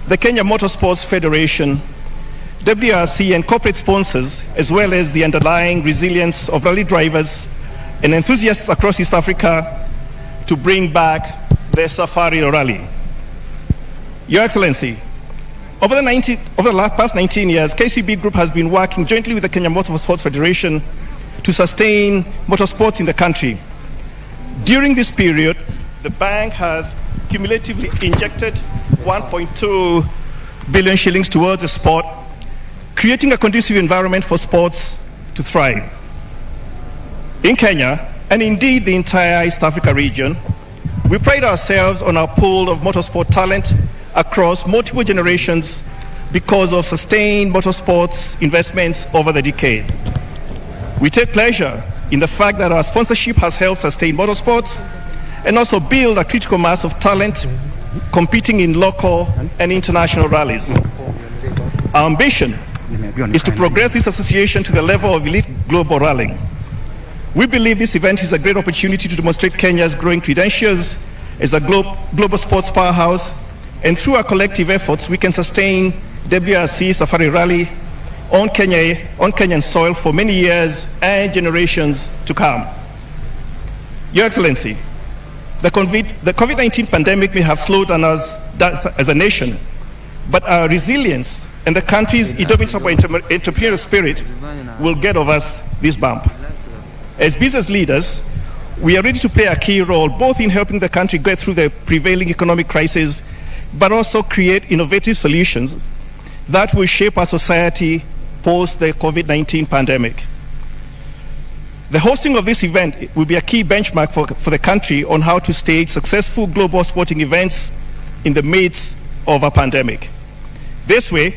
the Kenya Motorsports Federation, WRC and corporate sponsors, as well as the underlying resilience of rally drivers and enthusiasts across East Africa to bring back the Safari Rally. Your Excellency, over the past 19 years, KCB Group has been working jointly with the Kenya Motorsports Federation to sustain motorsports in the country. During this period, the bank has cumulatively injected 1.2 billion shillings towards the sport, creating a conducive environment for sports to thrive. In Kenya, and indeed the entire East Africa region, we pride ourselves on our pool of motorsport talent across multiple generations because of sustained motorsports investments over the decade. We take pleasure in the fact that our sponsorship has helped sustain motorsports and also build a critical mass of talent competing in local and international rallies. Our ambition is to progress this association to the level of elite global rallying. We believe this event is a great opportunity to demonstrate Kenya's growing credentials as a global sports powerhouse, and through our collective efforts, we can sustain WRC Safari Rally on Kenyan soil for many years and generations to come. Your Excellency, the COVID-19 pandemic may have slowed down us as a nation, but our resilience and the country's indomitable entrepreneurial spirit will get over us this bump. As business leaders, we are ready to play a key role both in helping the country get through the prevailing economic crisis, but also create innovative solutions that will shape our society post the COVID-19 pandemic. The hosting of this event will be a key benchmark for the country on how to stage successful global sporting events in the midst of a pandemic. This way,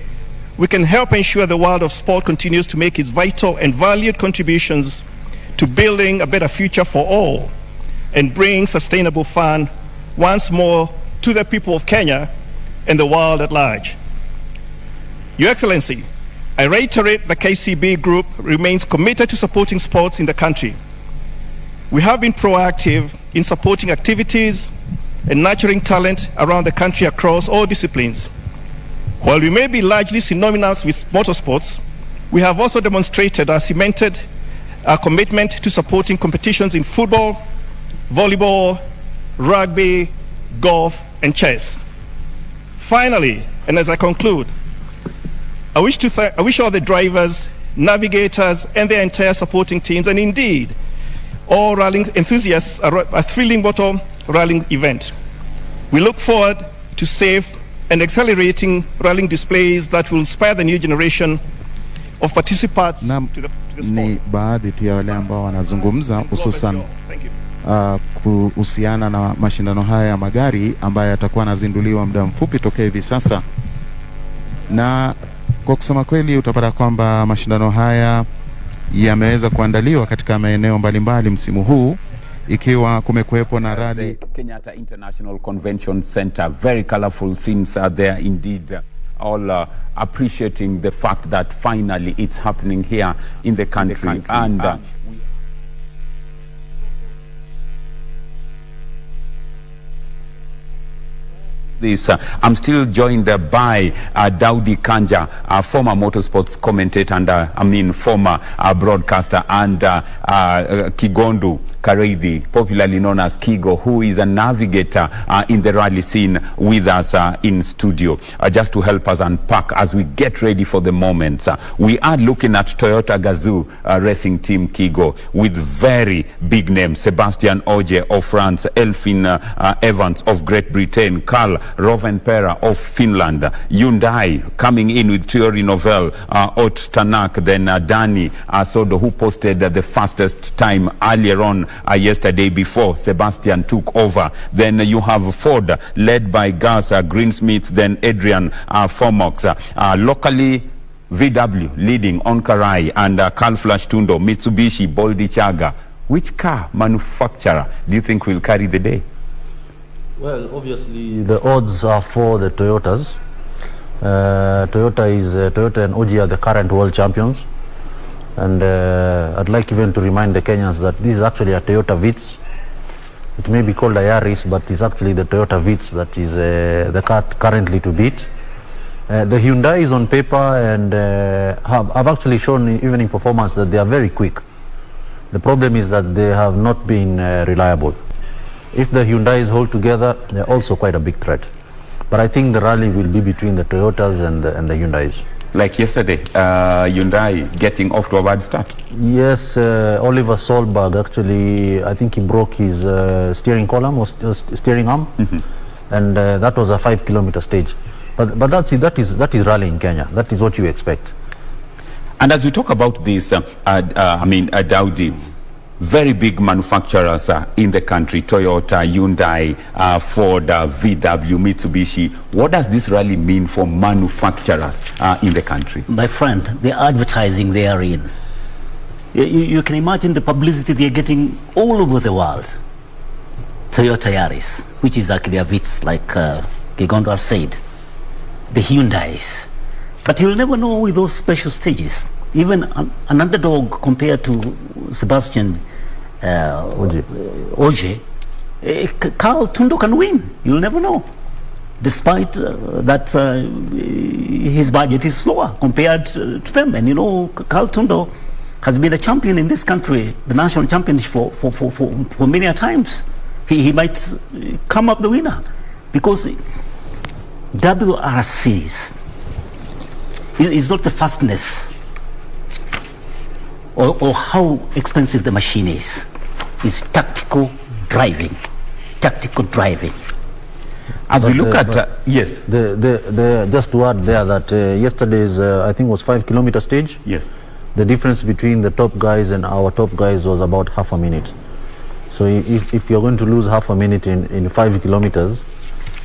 we can help ensure the world of sport continues to make its vital and valued contributions to building a better future for all and bring sustainable fun once more to the people of Kenya and the world at large. Your Excellency, I reiterate the KCB Group remains committed to supporting sports in the country. We have been proactive in supporting activities and nurturing talent around the country across all disciplines. While we may be largely synonymous with motorsports, we have also demonstrated or cemented our commitment to supporting competitions in football, volleyball, rugby, golf, and chess. Finally, and as I conclude, I wish all the drivers, navigators, and their entire supporting teams, and indeed all rallying enthusiasts, a thrilling motor rallying event. We look forward to safe and accelerating rallying displays that will inspire the new generation of participants to the sport. Ni baadhi tu ya wale ambao wanazungumza hususan kuhusiana na mashindano haya ya magari ambayo yatakuwa yanazinduliwa muda mfupi tokea hivi sasa. Na kwa kusema kweli utapata kwamba mashindano haya yameweza kuandaliwa katika maeneo mbalimbali msimu huu, ikiwa kumekuwepo na rally Kenyatta International Convention Center. Very colorful scenes are there indeed. All appreciating the fact that finally it's happening here in the country. And this, I'm still joined by Daudi Kanja, former motorsports commentator and former broadcaster, and Kigondu Kareithi, popularly known as Kigo, who is a navigator in the rally scene with us in studio, just to help us unpack as we get ready for the moment. We are looking at Toyota Gazoo racing team Kigo with very big names: Sebastian Ogier of France, Elfin Evans of Great Britain, Karl Rovanperä of Finland, Hyundai coming in with Thierry Neuville, Ott Tanak, then Dani Sodo, who posted the fastest time earlier on yesterday before Sebastian took over. Then you have Ford led by Gus Greensmith, then Adrian Formox. Locally, VW leading on Karai, and Carl Flash Tundo, Mitsubishi, Boldi Chaga. Which car manufacturer do you think will carry the day? Well, obviously the odds are for the Toyotas. Toyota and OG are the current world champions, and I'd like even to remind the Kenyans that this is actually a Toyota Vitz. It may be called a Yaris, but it's actually the Toyota Vitz that is the car currently to beat. The Hyundai is on paper and have actually shown even in performance that they are very quick. The problem is that they have not been reliable. If the Hyundais hold together, they're also quite a big threat. But I think the rally will be between the Toyotas and the Hyundais. Like yesterday, Hyundai getting off to a bad start. Yes, Oliver Solberg actually, I think he broke his steering column or steering arm, and that was a 5-kilometer stage. But that's it. That is rally in Kenya. That is what you expect. And as we talk about this, Daudi, very big manufacturers in the country: Toyota, Hyundai, Ford, VW, Mitsubishi. What does this rally mean for manufacturers in the country? My friend, the advertising they are in. You can imagine the publicity they're getting all over the world. Toyota Yaris, which is actually a Vitz, like Gigondo has said. The Hyundais. But you'll never know with those special stages. Even an underdog compared to Sebastian Ogier, Carl Tundo can win. You'll never know. Despite that his budget is slower compared to them. And you know, Carl Tundo has been a champion in this country, the national champion for many a times. He might come up the winner, because WRCs is not the fastness or how expensive the machine is. It's tactical driving. Tactical driving. As we look at yes, just to add there that yesterday's I think was 5-kilometer stage. Yes, the difference between the top guys and our top guys was about half a minute. So if you're going to lose half a minute in 5 kilometers,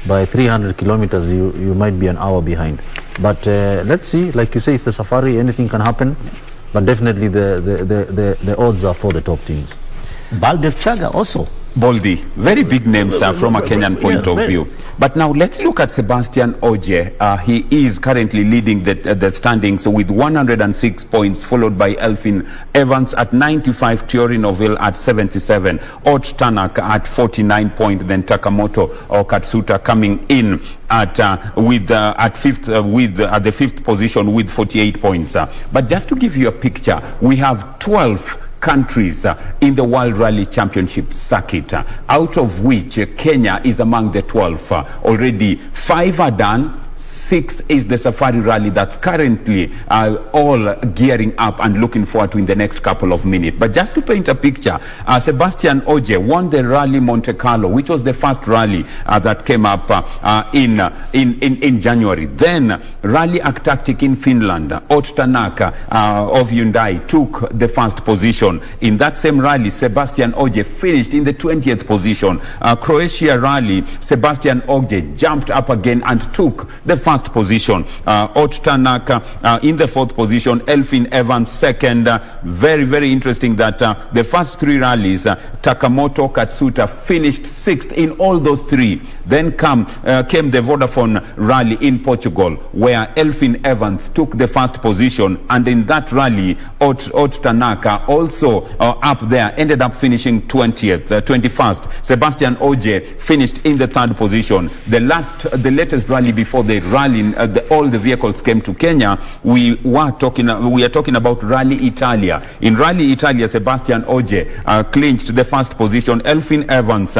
by 300 kilometers you might be an hour behind. But let's see. Like you say, it's the safari, anything can happen, but definitely the odds are for the top teams. Baldev Chaga also Baldy, very big names from a Kenyan point of view. But now let's look at Sebastian Oje. He is currently leading the standings with 106 points, followed by Elfin Evans at 95, Thierry Neuville at 77, Ot Tanak at 49 points, then Takamoto or Katsuta coming in at the fifth position with 48 points. But just to give you a picture, we have 12 countries in the World Rally Championship circuit, out of which Kenya is among the 12. Already 5 are done. 6 is the Safari Rally that's currently all gearing up and looking forward to in the next couple of minutes. But just to paint a picture, Sebastian Oje won the Rally Monte Carlo, which was the first rally that came up in January. Then Rally Arctic in Finland, Ot Tanaka of Hyundai took the first position. In that same rally, Sebastian Oje finished in the 20th position. Croatia Rally, Sebastian Oje jumped up again and took the first position. Ot Tanaka in the 4th position, Elfin Evans 2nd. Very, very interesting that the first 3 rallies, Takamoto, Katsuta finished 6th in all those 3. Then came the Vodafone Rally in Portugal, where Elfin Evans took the first position, and in that rally, Ot Tanaka also up there ended up finishing 21st. Sebastian Oje finished in the 3rd position. The latest rally before the rally, all the vehicles came to Kenya. We are talking about Rally Italia. In Rally Italia, Sebastian Oje clinched the first position. Elfin Evans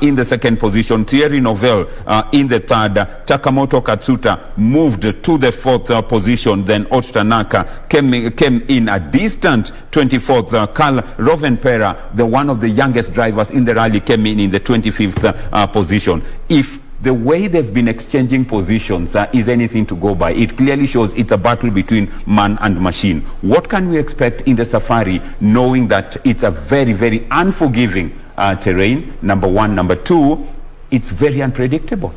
in the 2nd position. Thierry Neuville in the 3rd. Takamoto Katsuta moved to the 4th position. Then Ot Tanaka came in a distant 24th. Karl Rovenpera, one of the youngest drivers in the rally, came in the 25th position. If the way they've been exchanging positions is anything to go by, it clearly shows it's a battle between man and machine. What can we expect in the Safari, knowing that it's a very, very unforgiving terrain, number one. Number two, it's very unpredictable.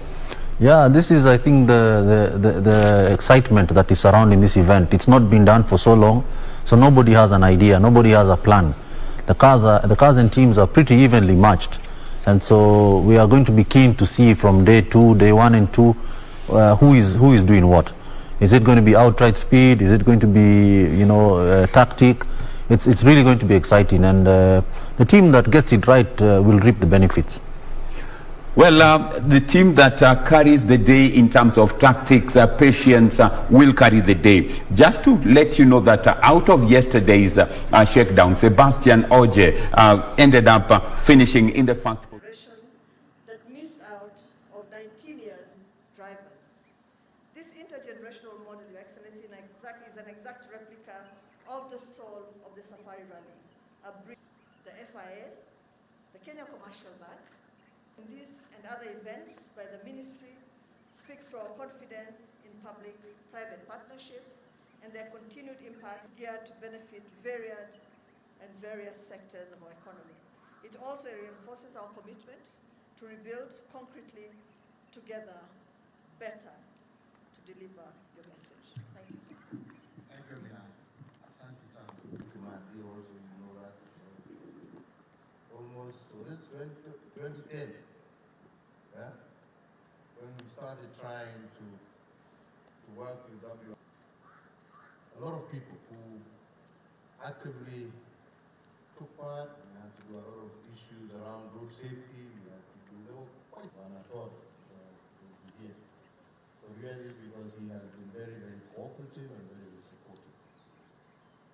Yeah, this is, I think, the excitement that is surrounding this event. It's not been done for so long, so nobody has an idea, nobody has a plan. The cars and teams are pretty evenly matched. And so we are going to be keen to see from day 1 and 2, who is doing what. Is it going to be outright speed? Is it going to be, tactic? It's really going to be exciting, and the team that gets it right will reap the benefits. Well, the team that carries the day in terms of tactics, patience, will carry the day. Just to let you know that out of yesterday's shakedown, Sebastian Oje ended up finishing in the first position. That missed out of 19 years drivers. This intergenerational model, Your Excellency, is an exact replica of the soul of the Safari Rally. The FIA, the Kenya Commercial Bank, this and other events by the ministry speaks to our confidence in public-private partnerships and their continued impact geared to benefit various sectors of our economy. It also reinforces our commitment to rebuild concretely together better to deliver your message. Thank you, sir. Thank you, Mina. Asante sana. Kumadi also, you know that almost, was it 2010? Yeah? When we started trying to work with WRC. A lot of people who actively took part. We had to do a lot of issues around road safety. We had to do, they were quite one at all to be here. So really, because he has been very, very cooperative and very, very supportive.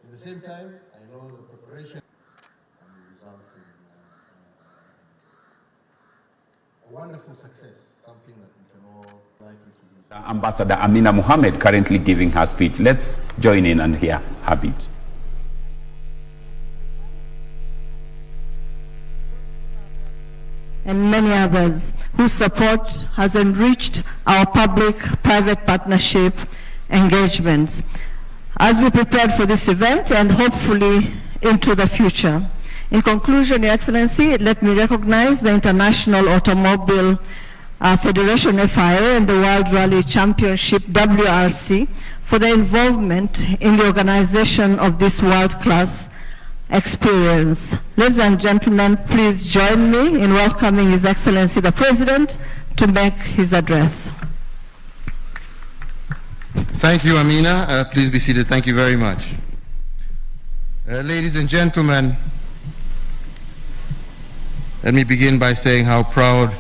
At the same time, I know the preparation and the result in a wonderful success, something that we can all likely to use. Ambassador Amina Mohammed currently giving her speech. Let's join in and hear her bit. And many others whose support has enriched our public-private partnership engagements as we prepared for this event and hopefully into the future. In conclusion, Your Excellency, let me recognize the International Automobile Federation FIA and the World Rally Championship WRC for their involvement in the organization of this world-class experience. Ladies and gentlemen, please join me in welcoming His Excellency the President to make his address. Thank you, Amina. Please be seated. Thank you very much. Ladies and gentlemen, let me begin by saying how proud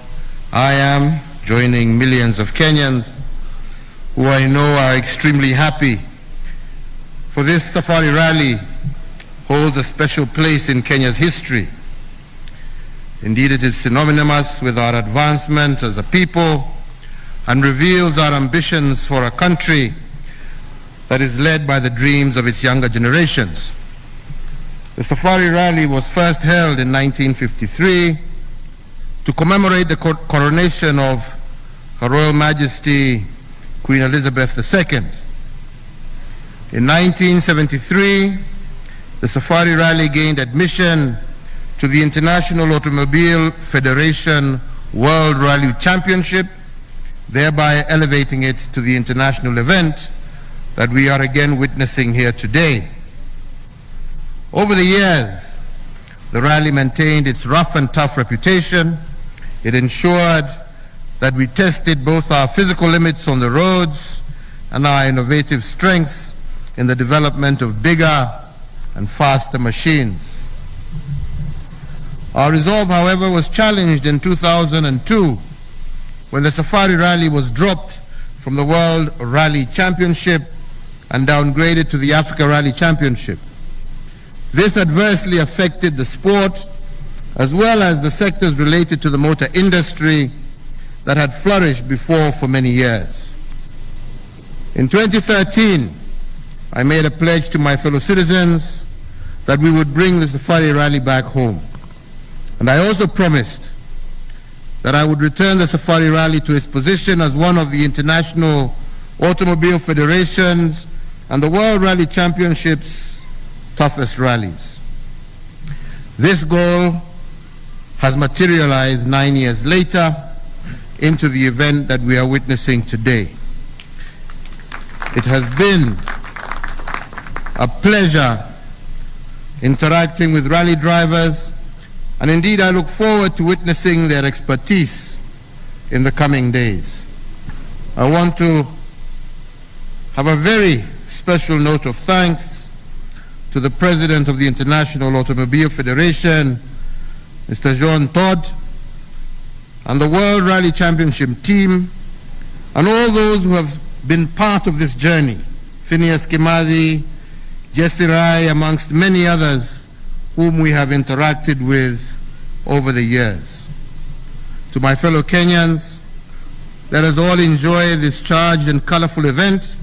I am, joining millions of Kenyans who I know are extremely happy. For this safari rally holds a special place in Kenya's history. Indeed, it is synonymous with our advancement as a people and reveals our ambitions for a country that is led by the dreams of its younger generations. The safari rally was first held in 1953 to commemorate the coronation of Her Royal Majesty Queen Elizabeth II. In 1973, the safari rally gained admission to the International Automobile Federation World Rally Championship, thereby elevating it to the international event that we are again witnessing here today. Over the years, the rally maintained its rough and tough reputation. It ensured that we tested both our physical limits on the roads and our innovative strengths in the development of bigger and faster machines. Our resolve, however, was challenged in 2002 when the Safari Rally was dropped from the World Rally Championship and downgraded to the Africa Rally Championship. This adversely affected the sport as well as the sectors related to the motor industry that had flourished before for many years. In 2013, I made a pledge to my fellow citizens that we would bring the Safari Rally back home. And I also promised that I would return the Safari Rally to its position as one of the International Automobile Federation's and the World Rally Championship's toughest rallies. This goal has materialized 9 years later into the event that we are witnessing today. It has been a pleasure interacting with rally drivers, and indeed I look forward to witnessing their expertise in the coming days. I want to have a very special note of thanks to the President of the International Automobile Federation, Mr. John Todd, and the World Rally Championship team, and all those who have been part of this journey, Phineas Kimathi, Jesse Rai, amongst many others whom we have interacted with over the years. To my fellow Kenyans, let us all enjoy this charged and colorful event,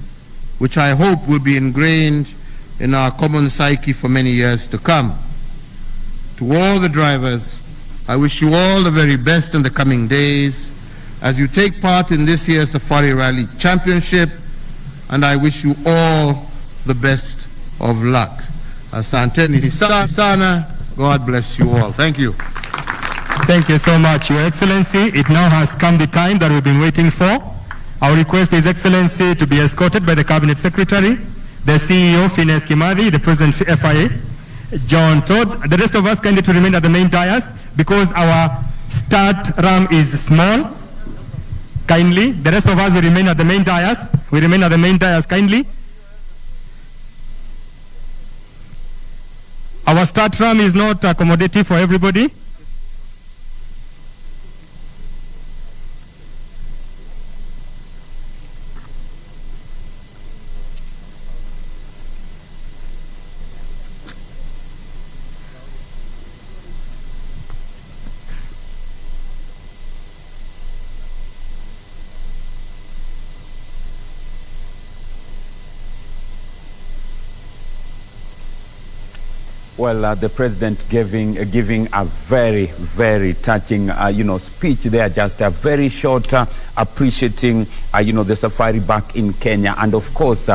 which I hope will be ingrained in our common psyche for many years to come. To all the drivers, I wish you all the very best in the coming days as you take part in this year's Safari Rally Championship, and I wish you all the best of luck. Asanteni sana. God bless you all. Thank you. Thank you so much, Your Excellency. It now has come the time that we've been waiting for. Our request His Excellency to be escorted by the Cabinet Secretary, the CEO, Phineas Kimathi, the President, FIA, John Todd. The rest of us kindly to remain at the main dais because our start ramp is small. Kindly. The rest of us will remain at the main dais. We remain at the main dais kindly. Our start ramp is not accommodative for everybody. Well, the president giving a very, very touching, speech there, just a very short, appreciating, the safari back in Kenya, and of course,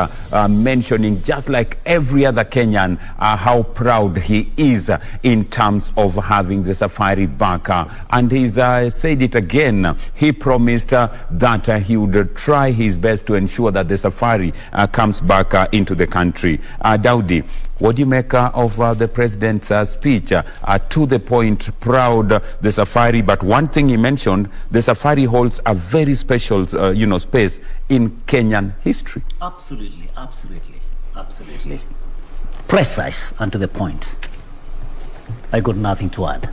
mentioning, just like every other Kenyan, how proud he is in terms of having the safari back. And he's said it again. He promised that he would try his best to ensure that the safari comes back into the country. Daudi, What do you make of the president's speech? To the point, proud, the safari. But one thing he mentioned, the safari holds a very special, space in Kenyan history. Absolutely, absolutely, absolutely. Precise and to the point. I got nothing to add.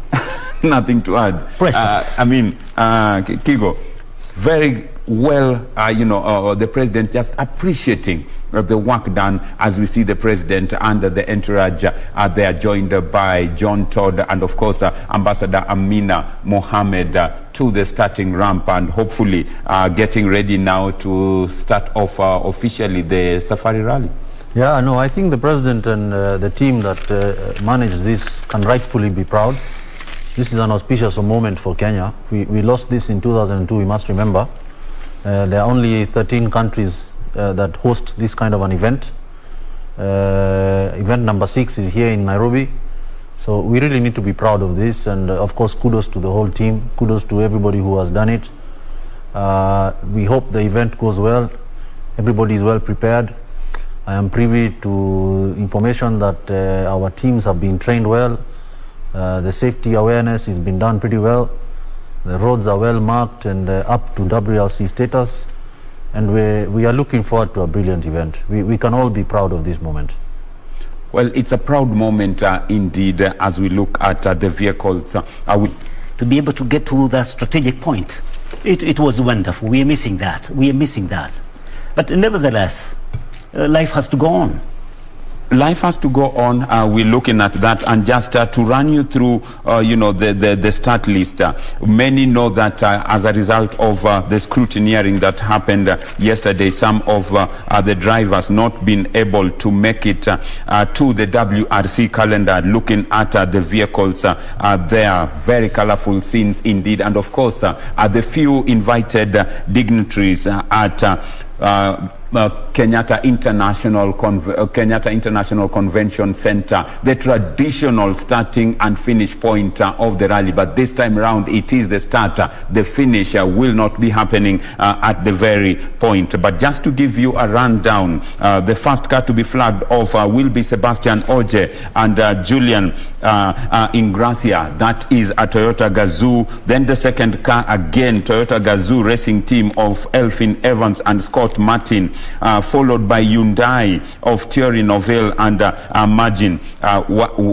Nothing to add. Precise. Kigo, very well, the president just appreciating the work done as we see the president and the entourage. They are joined by John Todd and of course Ambassador Amina Mohammed to the starting ramp and hopefully getting ready now to start off officially the safari rally. Yeah, no, I think the president and the team that managed this can rightfully be proud. This is an auspicious moment for Kenya. We lost this in 2002, we must remember. There are only 13 countries that host this kind of an event. Event number 6 is here in Nairobi. So we really need to be proud of this, and of course kudos to the whole team, kudos to everybody who has done it. We hope the event goes well, everybody is well prepared. I am privy to information that our teams have been trained well, the safety awareness has been done pretty well, the roads are well marked and up to WRC status. And we are looking forward to a brilliant event. We can all be proud of this moment. Well, it's a proud moment indeed as we look at the vehicles. To be able to get to that strategic point, it was wonderful. We are missing that. We are missing that. But nevertheless, life has to go on. Life has to go on. We're looking at that, and just to run you through, the start list. Many know that as a result of the scrutineering that happened yesterday, some of the drivers not been able to make it to the WRC calendar. Looking at the vehicles, there very colorful scenes indeed, and of course, the few invited dignitaries at Kenyatta International Convention Center, the traditional starting and finish point of the rally. But this time around, it is the start. The finish will not be happening at the very point. But just to give you a rundown, the first car to be flagged off will be Sebastian Oje and Julian Ingracia. That is a Toyota Gazoo. Then the second car, again, Toyota Gazoo racing team of Elfin Evans and Scott Martin. Followed by Hyundai of Thierry Novell and Majin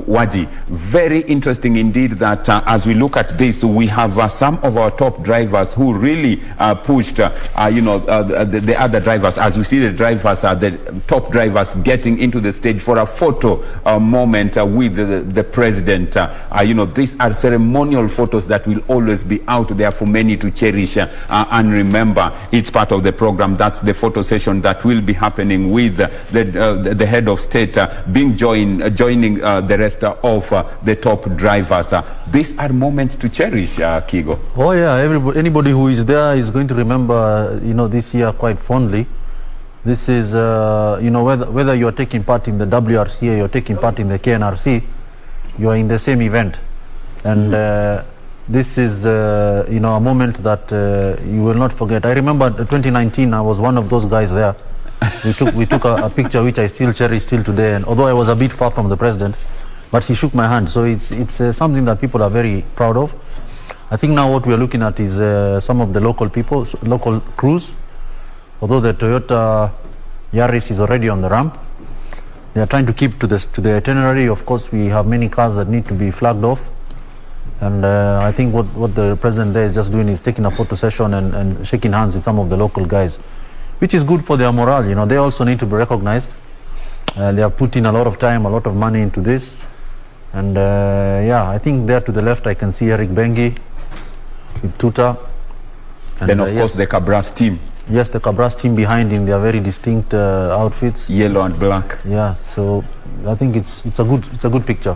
Wadi. Very interesting indeed that as we look at this, we have some of our top drivers who really pushed, the other drivers. As we see the drivers, the top drivers getting into the stage for a photo moment with the president. These are ceremonial photos that will always be out there for many to cherish and remember. It's part of the program. That's the photo session that will be happening with the head of state joining the rest of the top drivers. These are moments to cherish, Kigo. Oh yeah, anybody who is there is going to remember, this year quite fondly. This is, whether you are taking part in the WRC or you are taking part in the KNRC, you are in the same event, and this is, a moment that you will not forget. I remember 2019, I was one of those guys there. We took a picture which I still cherish till today, and although I was a bit far from the president, but he shook my hand. So it's something that people are very proud of. I think now what we are looking at is some of the local people, local crews. Although the Toyota Yaris is already on the ramp, they are trying to keep to the itinerary. Of course, we have many cars that need to be flagged off. And I think what the president there is just doing is taking a photo session and shaking hands with some of the local guys, which is good for their morale. They also need to be recognized. They have put in a lot of time, a lot of money into this. And I think there to the left I can see Eric Bengi with Tuta. And then of course the Cabras team. Yes, the Cabras team behind in their very distinct outfits. Yellow and black. Yeah, so I think it's a good picture.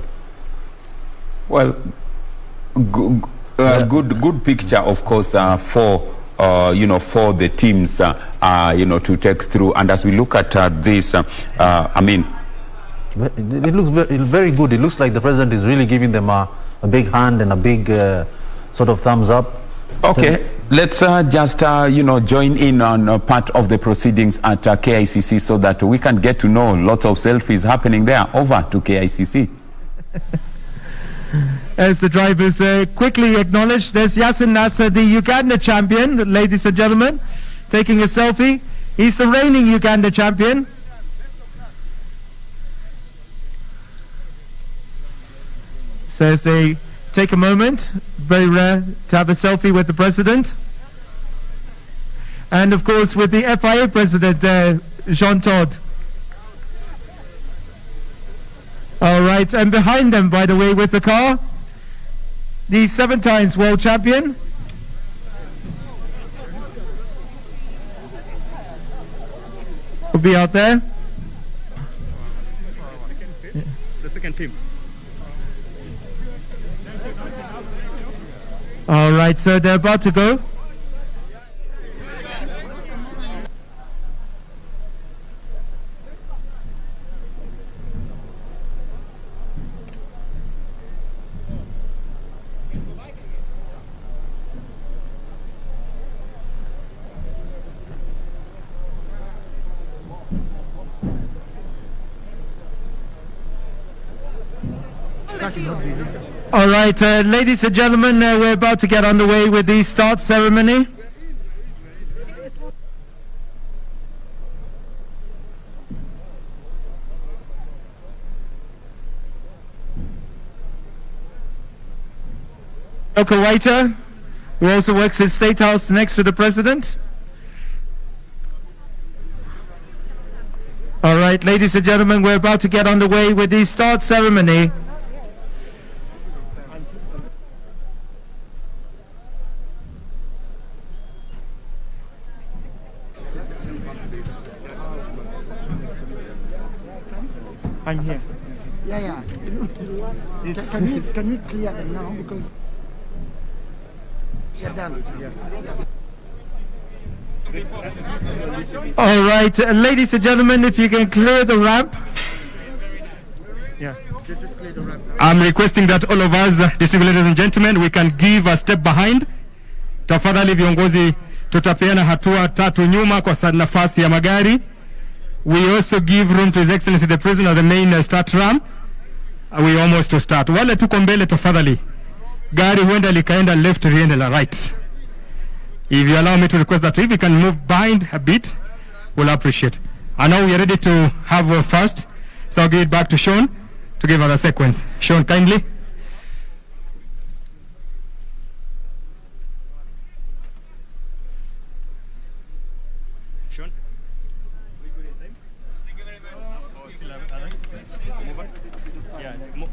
Well, good picture, of course, for the teams, to take through. And as we look at this, it looks very good. It looks like the president is really giving them a big hand and a big sort of thumbs up. Okay, let's just join in on part of the proceedings at KICC so that we can get to know lots of selfies happening there. Over to KICC. As the drivers quickly acknowledge, there's Yasin Nasser, the Uganda champion, ladies and gentlemen, taking a selfie. He's the reigning Uganda champion. So as they take a moment, very rare to have a selfie with the president. And of course with the FIA president there, Jean Todt. All right, and behind them, by the way, with the car, the 7 times world champion. Will be out there. The second team. All right, so they're about to go. All right, ladies and gentlemen, we're about to get underway with the start ceremony. Local waiter, who also works in Statehouse next to the president. All right, ladies and gentlemen, we're about to get underway with the start ceremony. I'm here. Yeah. Can we clear them now because you're done. Yes. All right, ladies and gentlemen, if you can clear the ramp. Yeah. I'm requesting that all of us, distinguished ladies and gentlemen, we can give a step behind. Tafadhali viongozi, tutapeana hatua 3 nyuma kwa nafasi ya magari. We also give room to His Excellency the President of the main start ramp. We almost to start. Wale tuko mbele tafadhali. Gari huenda likaenda left riende la right. If you allow me to request that if we can move behind a bit, we'll appreciate. And now we are ready to have our first. So I'll give it back to Sean to give us a sequence. Sean, kindly. Sean. Thank you very much. Oh, still move on. Yeah, move.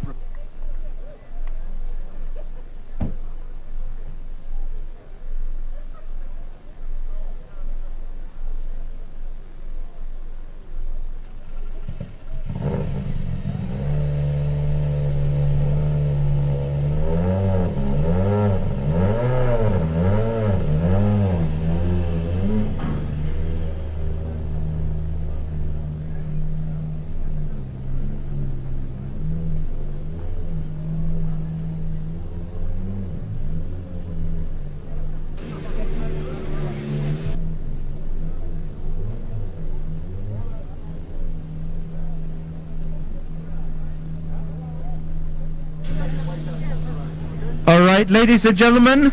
All right, ladies and gentlemen.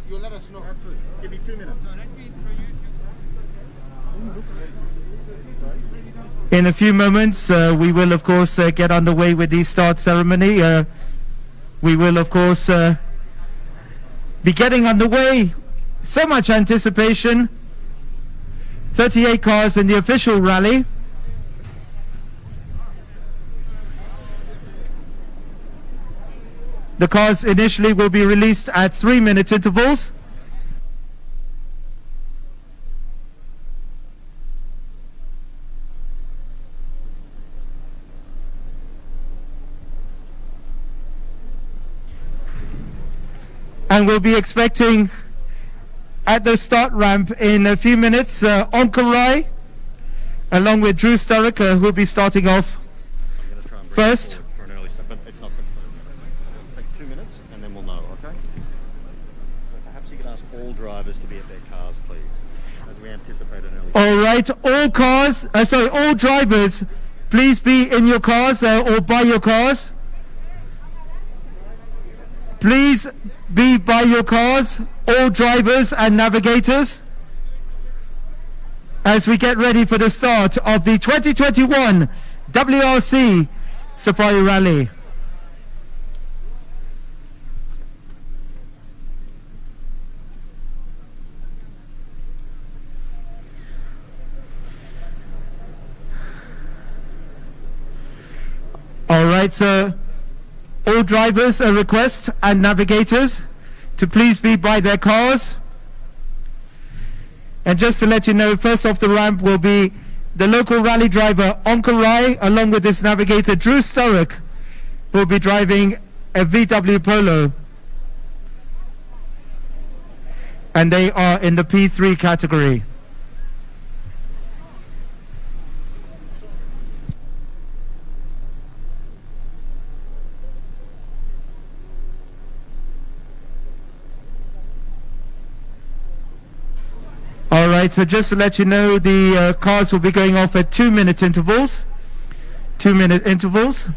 You let us know. Give me 2 minutes. In a few moments, we will, of course, get underway with the start ceremony. We will, of course, be getting underway. So much anticipation. 38 cars in the official rally. The cars initially will be released at 3-minute intervals. And we'll be expecting at the start ramp in a few minutes Onkarai along with Drew Sturrock who will be starting off first. For an early start, but it's not confirmed. Take 2 minutes and then we'll know, okay? So perhaps you could ask all drivers to be at their cars, please, as we anticipate an early start. All right, all drivers, please be in your cars or by your cars. Please be by your cars, all drivers and navigators, as we get ready for the start of the 2021 WRC Safari Rally. All right, so all drivers, a request, and navigators to please be by their cars. And just to let you know, first off the ramp will be the local rally driver Onka Rai, along with his navigator Drew Sturrock, who will be driving a VW Polo. And they are in the P3 category. All right, so just to let you know, the cars will be going off at 2-minute intervals. 2-minute intervals.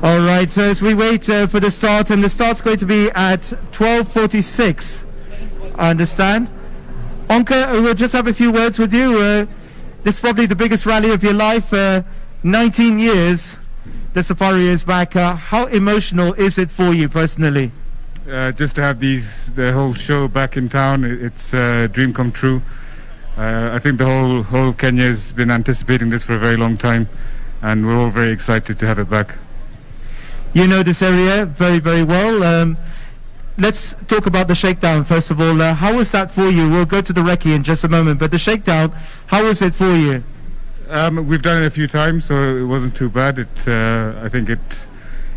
All right, so as we wait for the start, and the start's going to be at 12:46, I understand. Onka, we'll just have a few words with you. This is probably the biggest rally of your life. 19 years, the safari is back. How emotional is it for you personally? Just to have the whole show back in town, it's a dream come true. I think the whole Kenya's been anticipating this for a very long time, and we're all very excited to have it back. You know this area very, very well. Let's talk about the shakedown first of all. How was that for you? We'll go to the recce in just a moment, but the shakedown, how was it for you? We've done it a few times, so it wasn't too bad. I think it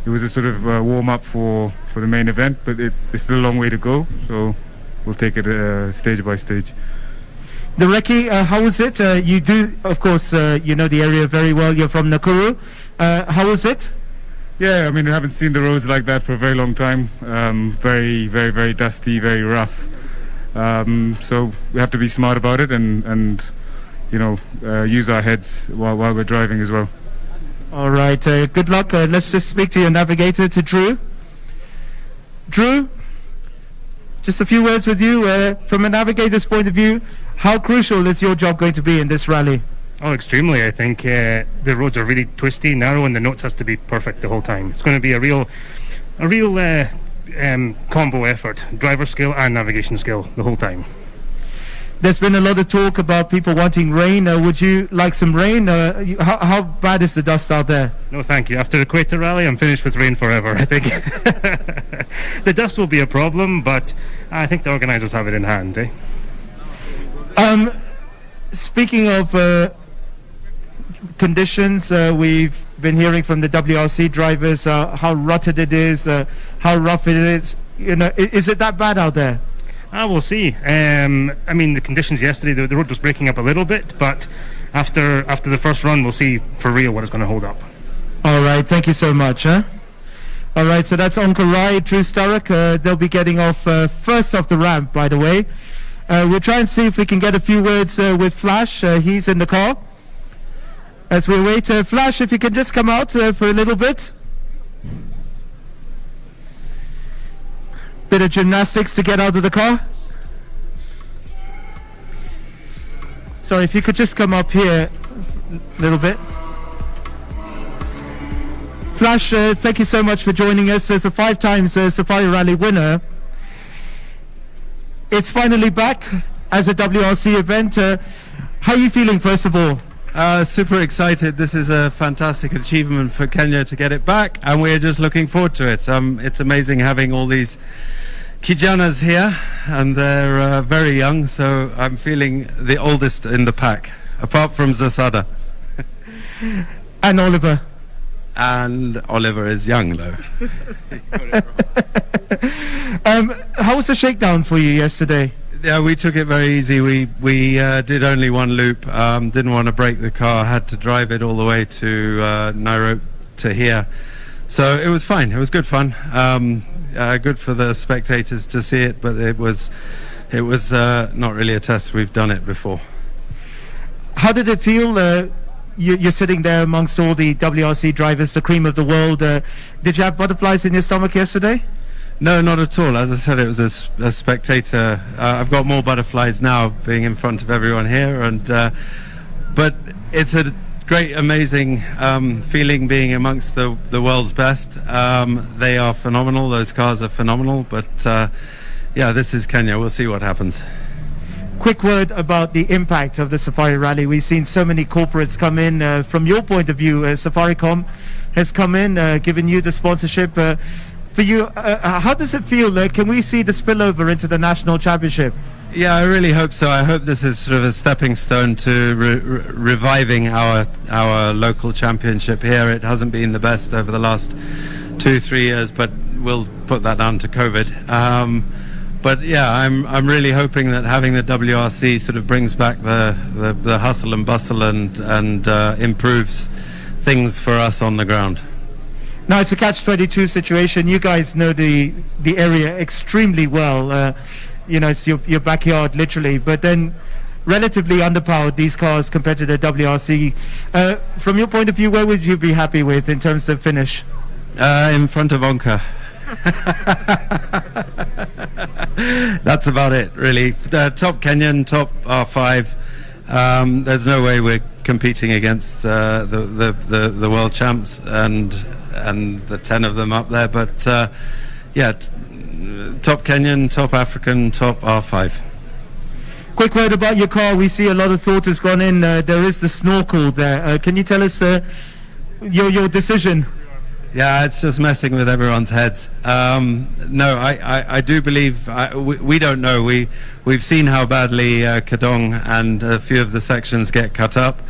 was a sort of warm up for the main event, but it's still a long way to go, so we'll take it stage by stage. The recce, how was it? You do, of course, you know the area very well. You're from Nakuru. How was it? Yeah, I mean, I haven't seen the roads like that for a very long time. Very, very, very dusty, very rough. So we have to be smart about it and you know, use our heads while we're driving as well. All right, good luck. Let's just speak to your navigator, to Drew. Drew, just a few words with you. From a navigator's point of view, how crucial is your job going to be in this rally? Oh, extremely. I think the roads are really twisty, narrow, and the notes has to be perfect the whole time. It's going to be a real a real combo effort, driver skill and navigation skill the whole time. There's been a lot of talk about people wanting rain. Would you like some rain? How bad is the dust out there? No, thank you. After Equator Rally, I'm finished with rain forever, I think. The dust will be a problem, but I think the organisers have it in hand, eh? Speaking of conditions, we've been hearing from the WRC drivers how rutted it is, how rough it is. You know, is it that bad out there? We'll see. I mean, the conditions yesterday, the road was breaking up a little bit, but after the first run, we'll see for real what it's going to hold up. All right, thank you so much. All right, so that's Uncle Rai, Drew Sturrock. They'll be getting off first off the ramp, by the way. We'll try and see if we can get a few words with Flash. He's in the car. As we wait, Flash, if you can just come out for a little bit. Bit of gymnastics to get out of the car. Sorry, if you could just come up here a little bit. Flash, thank you so much for joining us as a 5 times Safari Rally winner. It's finally back as a WRC event. How are you feeling, first of all? Super excited. This is a fantastic achievement for Kenya to get it back, and we're just looking forward to it. It's amazing having all these Kijanas here, and they're very young, so I'm feeling the oldest in the pack, apart from Zasada. And Oliver. And Oliver is young, though. How was the shakedown for you yesterday? Yeah, we took it very easy. We did only one loop. Didn't want to break the car. Had to drive it all the way to Nairobi to here. So it was fine. It was good fun. Good for the spectators to see it, but it was not really a test. We've done it before. How did it feel? You're sitting there amongst all the WRC drivers, the cream of the world. Did you have butterflies in your stomach yesterday? No, not at all. As I said, it was a spectator. I've got more butterflies now being in front of everyone here, and but it's a great, amazing feeling being amongst the world's best. They are phenomenal. Those cars are phenomenal. But yeah, this is Kenya. We'll see what happens. Quick word about the impact of the Safari Rally. We've seen so many corporates come in. From your point of view, Safaricom has come in, given you the sponsorship. For you, how does it feel? Can we see the spillover into the national championship? Yeah, I really hope so. I hope this is sort of a stepping stone to reviving our local championship here. It hasn't been the best over the last 2-3 years, but we'll put that down to COVID. But yeah, I'm really hoping that having the WRC sort of brings back the hustle and bustle and improves things for us on the ground. Now it's a catch-22 situation. You guys know the area extremely well. You know, it's your backyard literally. But then, relatively underpowered these cars compared to the WRC. From your point of view, where would you be happy with in terms of finish? In front of Onka. That's about it, really. Top Kenyan, top R5. There's no way we're competing against the world champs and the 10 of them up there. But yeah, top Kenyan, top African, top R5. Quick word about your car. We see a lot of thought has gone in. There is the snorkel there. Can you tell us your decision? Yeah, it's just messing with everyone's heads. No, I do believe we don't know. We've seen how badly Kadong and a few of the sections get cut up.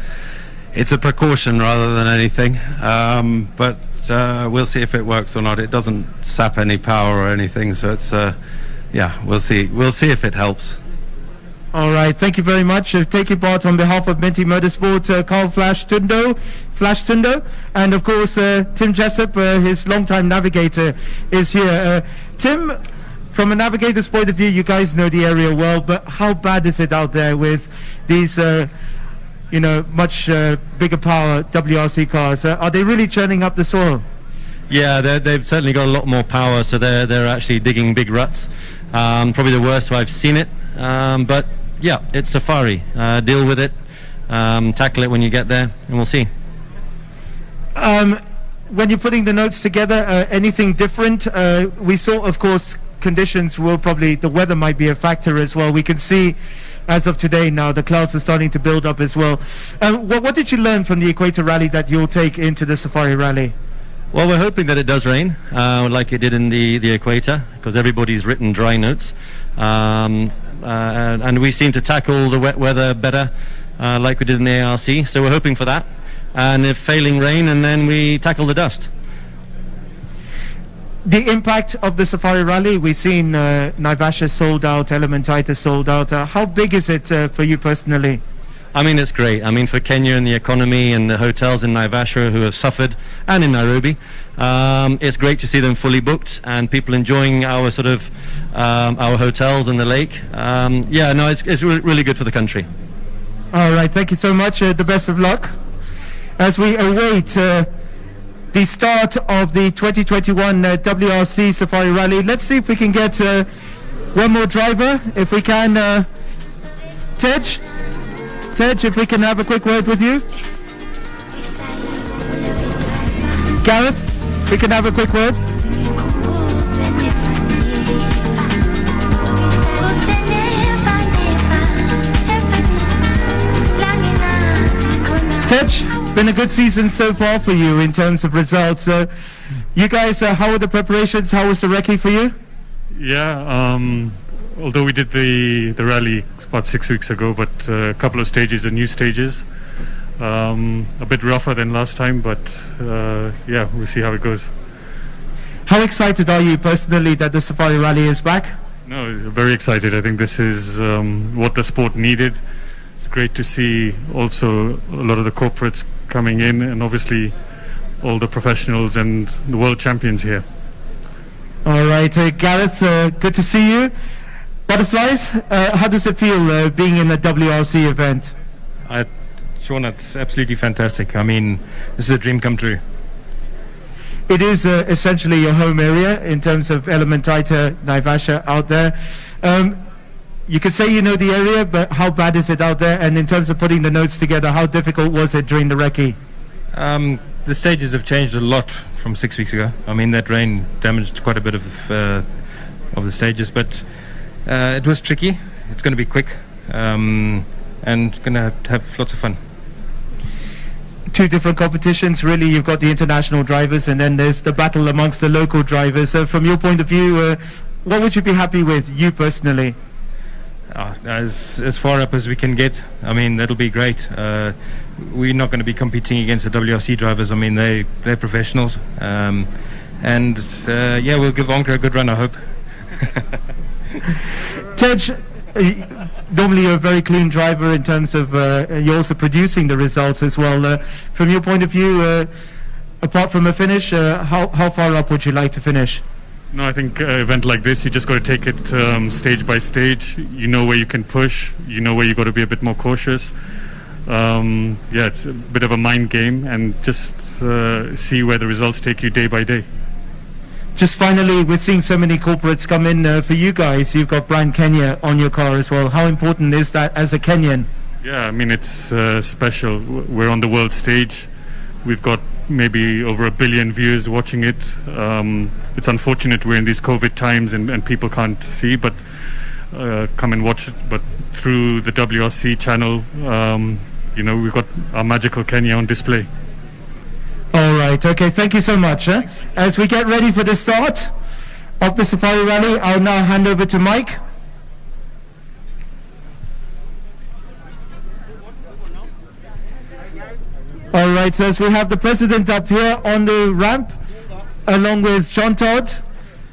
It's a precaution rather than anything. But we'll see if it works or not. It doesn't sap any power or anything, so it's yeah, we'll see. We'll see if it helps. All right, thank you very much. Taking part on behalf of Minty Motorsport, Carl Flash Tundo, and of course Tim Jessup, his longtime navigator, is here. Tim, from a navigator's point of view, you guys know the area well, but how bad is it out there with these, you know, much bigger power WRC cars? Are they really churning up the soil? Yeah, they've certainly got a lot more power, so they're actually digging big ruts. Probably the worst I've seen it, but yeah, it's Safari. Deal with it, tackle it when you get there, and we'll see. when you're putting the notes together, anything different? We saw, of course, conditions will probably, the weather might be a factor as well. We can see, as of today now, the clouds are starting to build up as well. What did you learn from the Equator Rally that you'll take into the Safari Rally? Well, we're hoping that it does rain, like it did in the Equator, because everybody's written dry notes. And we seem to tackle the wet weather better, like we did in the ARC. So we're hoping for that. And if failing rain, and then we tackle the dust. The impact of the Safari Rally, we've seen Naivasha sold out, Elementaita sold out. How big is it for you personally? I mean, it's great. I mean, for Kenya and the economy and the hotels in Naivasha who have suffered, and in Nairobi, it's great to see them fully booked and people enjoying our sort of our hotels and the lake. Yeah, no, it's really good for the country. All right, thank you so much. The best of luck as we await the start of the 2021 WRC Safari Rally. Let's see if we can get one more driver, if we can. Tej, if we can have a quick word with you. Gareth, we can have a quick word. Tej, been a good season so far for you in terms of results. You guys, how were the preparations? How was the recce for you? Yeah, although we did the rally about 6 weeks ago, but a couple of stages are new stages. A bit rougher than last time, but yeah, we'll see how it goes. How excited are you personally that the Safari Rally is back? No, very excited. I think this is what the sport needed. It's great to see also a lot of the corporates coming in, and obviously all the professionals and the world champions here. All right, Gareth, good to see you. Butterflies, how does it feel being in a WRC event? Sean, it's absolutely fantastic. I mean, this is a dream come true. It is essentially your home area in terms of Elementaita, Naivasha out there. You could say you know the area, but how bad is it out there? And in terms of putting the notes together, how difficult was it during the recce? The stages have changed a lot from 6 weeks ago. I mean, that rain damaged quite a bit of the stages, but it was tricky. It's going to be quick and going to have lots of fun. Two different competitions, really. You've got the international drivers, and then there's the battle amongst the local drivers. So from your point of view, what would you be happy with, you personally? As far up as we can get. I mean, that'll be great. We're not going to be competing against the WRC drivers. I mean, they're professionals. Yeah, we'll give Onker a good run, I hope. Tej, normally you're a very clean driver in terms of you're also producing the results as well. From your point of view, apart from a finish, how far up would you like to finish? No, I think an event like this, you just got to take it stage by stage. You know where you can push, you know where you got to be a bit more cautious. Yeah, it's a bit of a mind game, and just see where the results take you day by day. Just finally, we're seeing so many corporates come in for you guys. You've got Brand Kenya on your car as well. How important is that as a Kenyan? Yeah, I mean, it's special. We're on the world stage. We've got maybe over 1 billion viewers watching it. It's unfortunate we're in these COVID times and people can't see, but come and watch it. But through the WRC channel, you know, we've got our magical Kenya on display. All right, okay, thank you so much. As we get ready for the start of the Safari Rally, I'll now hand over to Mike. All right, so as we have the president up here on the ramp, along with Sean Todd,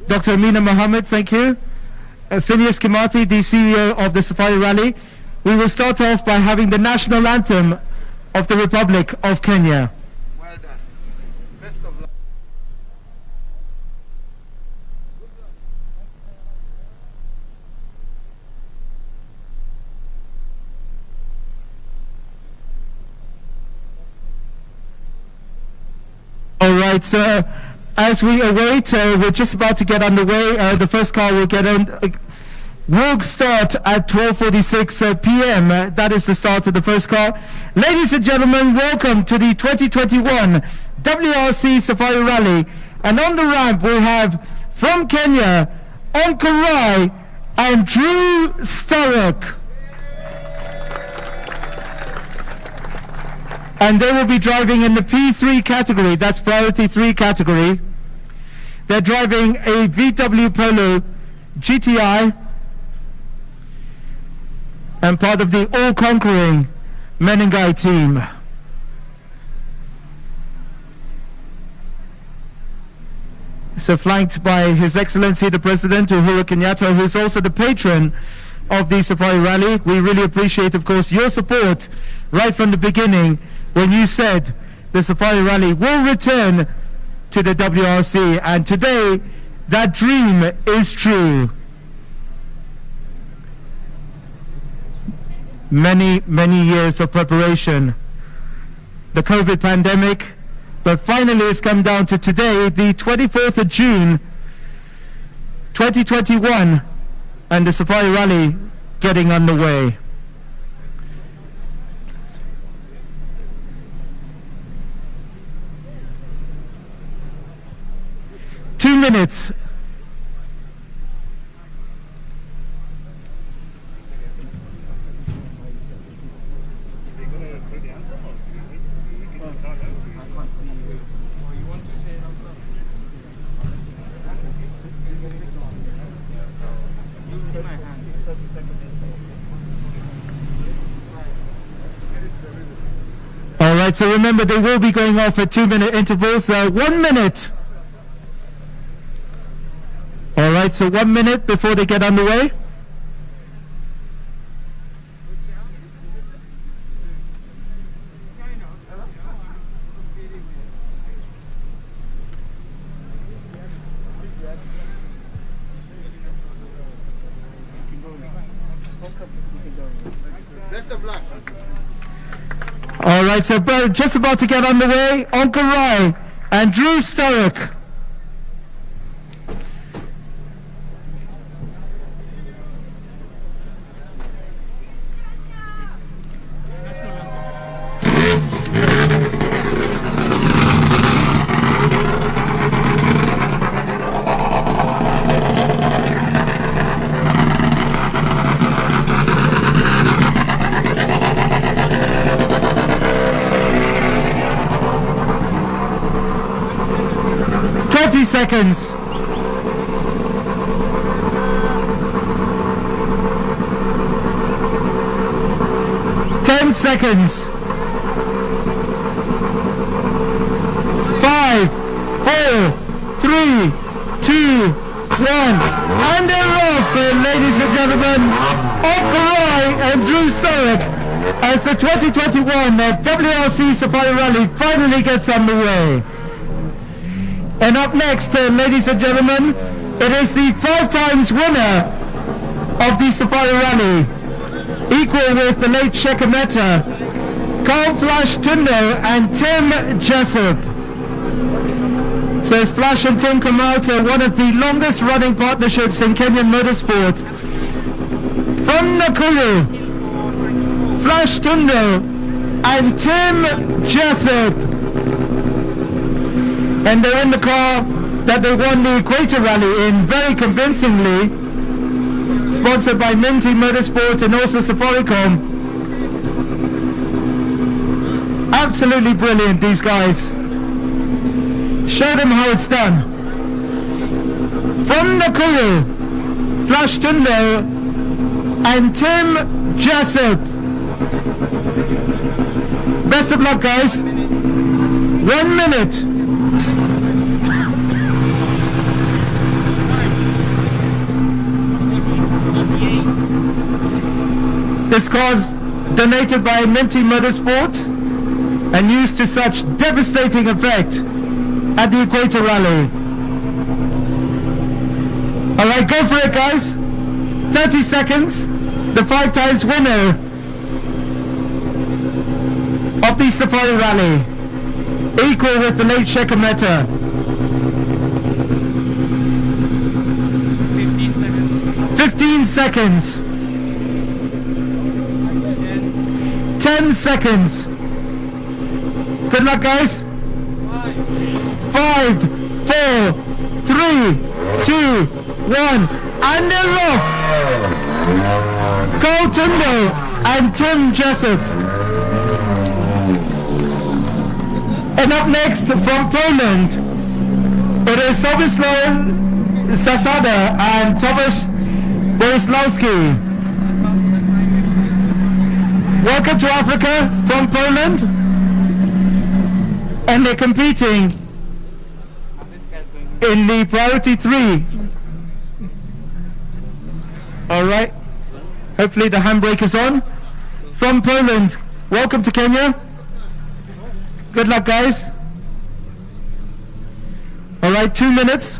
Dr. Amina Mohammed, thank you, Phineas Kimathi, the CEO of the Safari Rally. We will start off by having the national anthem of the Republic of Kenya. All right, so as we await, we're just about to get underway. The first car will get on. Will start at 12:46 p.m. That is the start of the first car. Ladies and gentlemen, welcome to the 2021 WRC Safari Rally. And on the ramp we have from Kenya, Onkarai and Drew Starrock. And they will be driving in the P3 category, that's priority 3 category. They're driving a VW Polo GTI and part of the all-conquering Menengai team. So flanked by His Excellency the President Uhuru Kenyatta, who is also the patron of the Safari Rally. We really appreciate, of course, your support right from the beginning when you said the Safari Rally will return to the WRC, and today that dream is true. Many, many years of preparation, the COVID pandemic, but finally it's come down to today, the 24th of June 2021, and the Safari Rally getting underway. Two minutes. All right, so remember they will be going off at 2-minute intervals. 1 minute. All right, so 1 minute before they get underway. Best of luck. All right, so just about to get underway, Onkarai and Drew Starrock. Seconds. 10 seconds. 5, 4, 3, 2, 1. And they're off, ladies and gentlemen. Onkarai and Drew Starrock as the 2021 WRC Safari Rally finally gets underway. And up next, ladies and gentlemen, it is the 5 times winner of the Safari Rally, equal with the late Shekameta, Carl Flash Tundo and Tim Jessup. So as Flash and Tim come out, one of the longest running partnerships in Kenyan motorsport. From Nakuru, Flash Tundo and Tim Jessup. And they're in the car that they won the Equator Rally in very convincingly, sponsored by Minty Motorsport and also Safaricom. Absolutely brilliant, these guys. Show them how it's done. From Nakuru, Flash Tundo and Tim Jessup. Best of luck, guys. 1 minute. This car's donated by Minty Motorsport and used to such devastating effect at the Equator Rally. All right, go for it, guys. 30 seconds. The 5 times winner of the Safari Rally, equal with the late Shekameta. 15 seconds. 10 seconds. Good luck, guys. 5, 5, 4, 3, 2, 1, and they're off! Cole Tundo and Tim Jessup. And up next from Poland, it is Sobislaw Zasada and Tomasz Boryslawski. Welcome to Africa from Poland. And they're competing in the priority 3. All right. Hopefully the handbrake is on. From Poland, welcome to Kenya. Good luck, guys. All right, 2 minutes.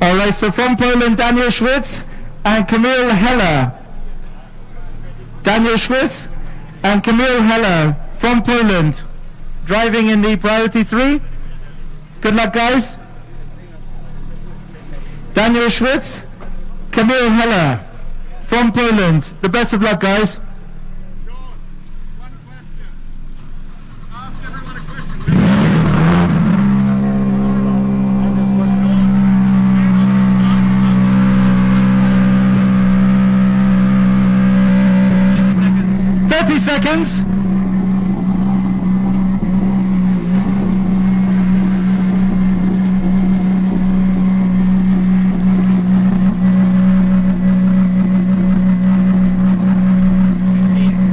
All right, so from Poland, Daniel Schwitz and Camille Heller. Daniel Schwitz and Camille Heller from Poland, driving in the priority 3. Good luck, guys. Daniel Schwitz, Camille Heller from Poland. The best of luck, guys. Seconds.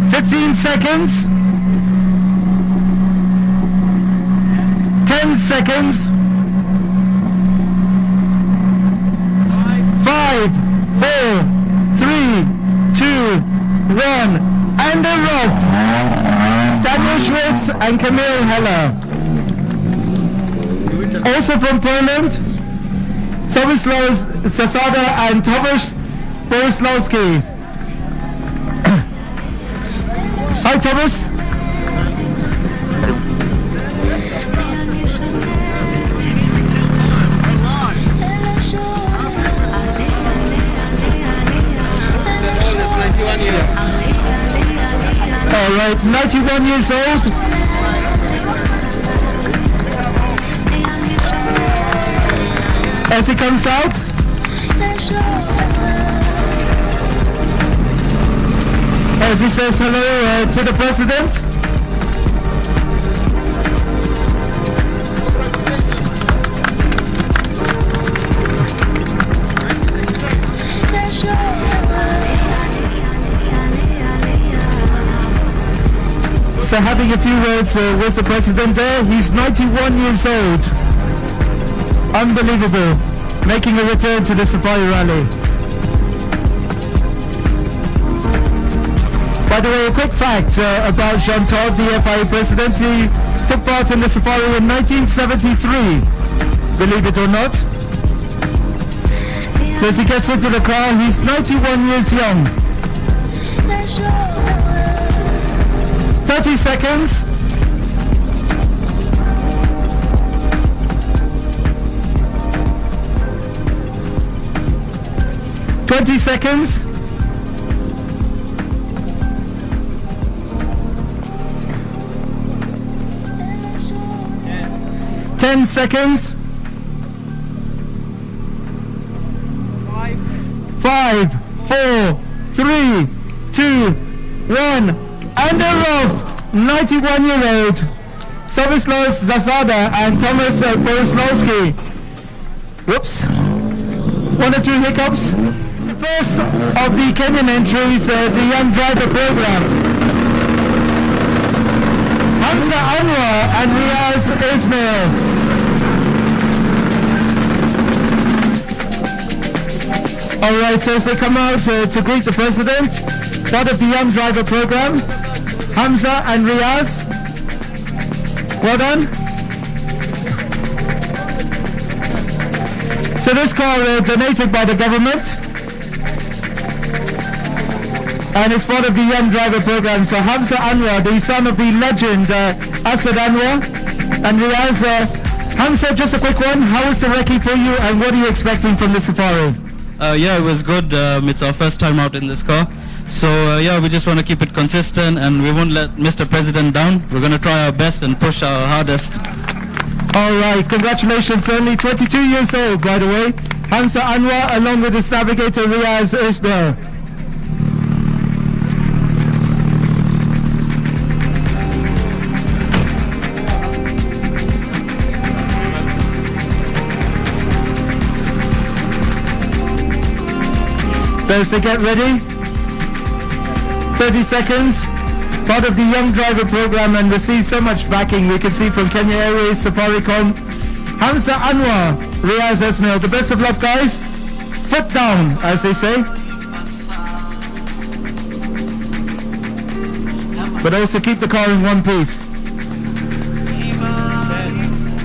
15 seconds. 10 seconds. 5, 4, 3, 2, 1. And they're off. Daniel Schwitz and Camille Heller. Also from Poland, Sobislaw Zasada and Tomasz Boryslawski. Hi, Thomas. All right, 91 years old. As he comes out. As he says hello to the president. So having a few words with the president there. He's 91 years old. Unbelievable. Making a return to the Safari Rally. By the way, a quick fact about Jean Todt, the FIA president. He took part in the Safari in 1973, believe it or not. So as he gets into the car, he's 91 years young. 30 seconds. 20 seconds. 10 seconds. 5, 4, 3, 2, 1. And they're off. 91-year-old Sobislaw Zasada and Tomasz Boryslawski. Whoops. 1 or 2 hiccups. The first of the Kenyan entries, the Young Driver Program. Hamza Anwar and Riaz Ismail. All right, so as they come out to greet the president, part of the Young Driver Program, Hamza and Riaz. Well done. So this car donated by the government, and it's part of the Young Driver Program. So Hamza Anwar, the son of the legend Asad Anwar, and Riaz. Hamza, just a quick one. How was the recce for you, and what are you expecting from the Safari? Yeah, it was good. It's our first time out in this car. So yeah, we just want to keep it consistent and we won't let Mr. President down. We're going to try our best and push our hardest. All right, congratulations. Only 22 years old, by the way. Hamza Anwar along with his navigator Riaz Ismail. So get ready. 30 seconds. Part of the Young Driver program and receive so much backing. We can see from Kenya Airways, Safaricom, Hamza Anwar, Riaz Ismail. The best of luck, guys. Foot down, as they say. But also keep the car in one piece.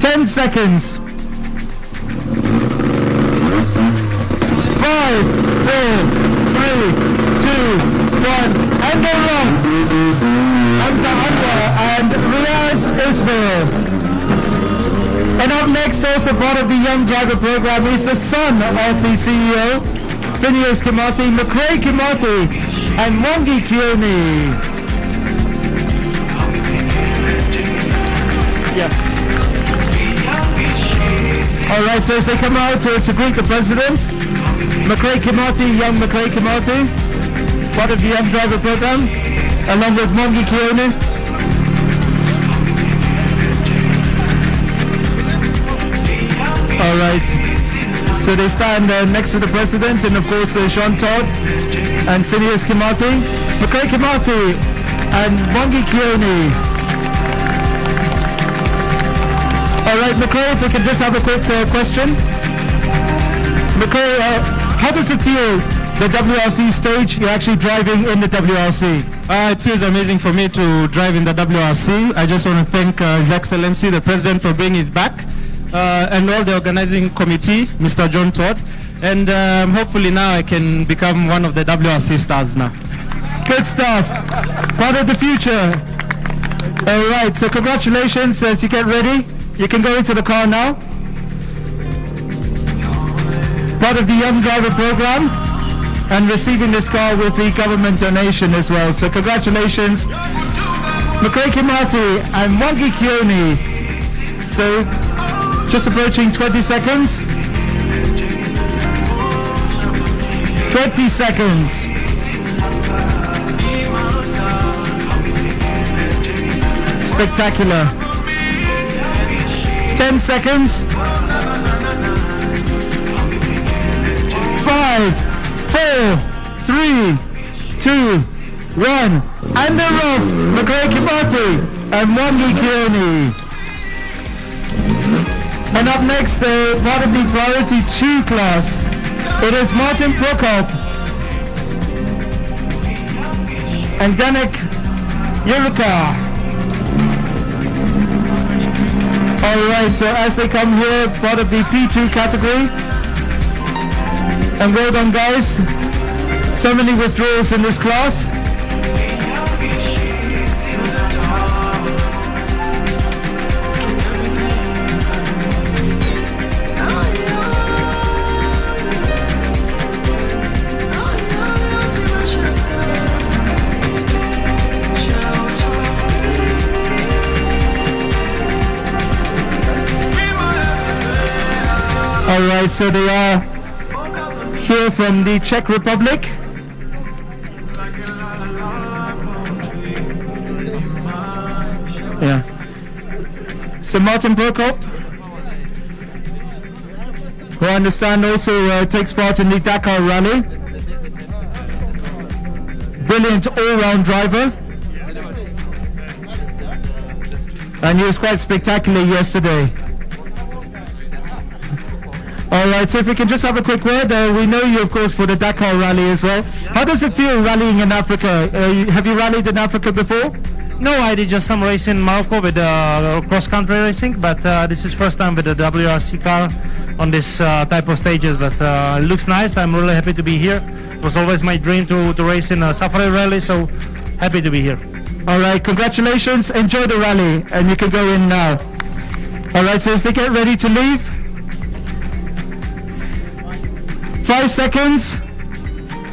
10 seconds. 5, 4, 3, 2, 1, and they're wrong. Hamza Anwar and Riaz Ismail. And up next, also part of the Young Driver program, is the son of the CEO, Phineas Kimathi, McRae Kimathi, and Mwangi Kioni. Yeah. All right, so as they come out to greet the president, McRae Kimathi, young McRae Kimathi, part of the Young Driver program, along with Mwangi Kioni. All right, so they stand next to the president, and of course Sean Todd and Phineas Kimathi, McRae Kimathi, and Mwangi Kioni. All right, McRae, if we can just have a quick question. McRae, how does it feel, the WRC stage? You're actually driving in the WRC. It feels amazing for me to drive in the WRC. I just want to thank His Excellency, the President, for bringing it back, and all the organizing committee, Mr. John Todd. And hopefully now I can become one of the WRC stars now. Good stuff. Part of the future. All right, so congratulations as you get ready. You can go into the car now. Part of the Young Driver program and receiving this car with the government donation as well. So congratulations, McRae Kimathi and Mwangi Kioni. So just approaching 20 seconds. 20 seconds. Spectacular. 10 seconds. 5, 4, 3, 2, 1. And they're off. McRae Kimathi and Mwangi Kioni. And up next, part of the Priority 2 class, it is Martin Pokot and Danik Yurika. All right, so as they come here, part of the P2 category. And well done, guys. So many withdrawals in this class. All right, so they are here from the Czech Republic. Yeah. So Martin Prokop, who I understand also takes part in the Dakar Rally. Brilliant all-round driver. And he was quite spectacular yesterday. All right, so if we can just have a quick word. We know you, of course, for the Dakar Rally as well. How does it feel rallying in Africa? Have you rallied in Africa before? No, I did just some racing in Morocco with cross-country racing, but this is first time with the WRC car on this type of stages, but it looks nice. I'm really happy to be here. It was always my dream to race in a safari rally, so happy to be here. All right, congratulations. Enjoy the rally, and you can go in now. All right, so as they get ready to leave, 5 seconds.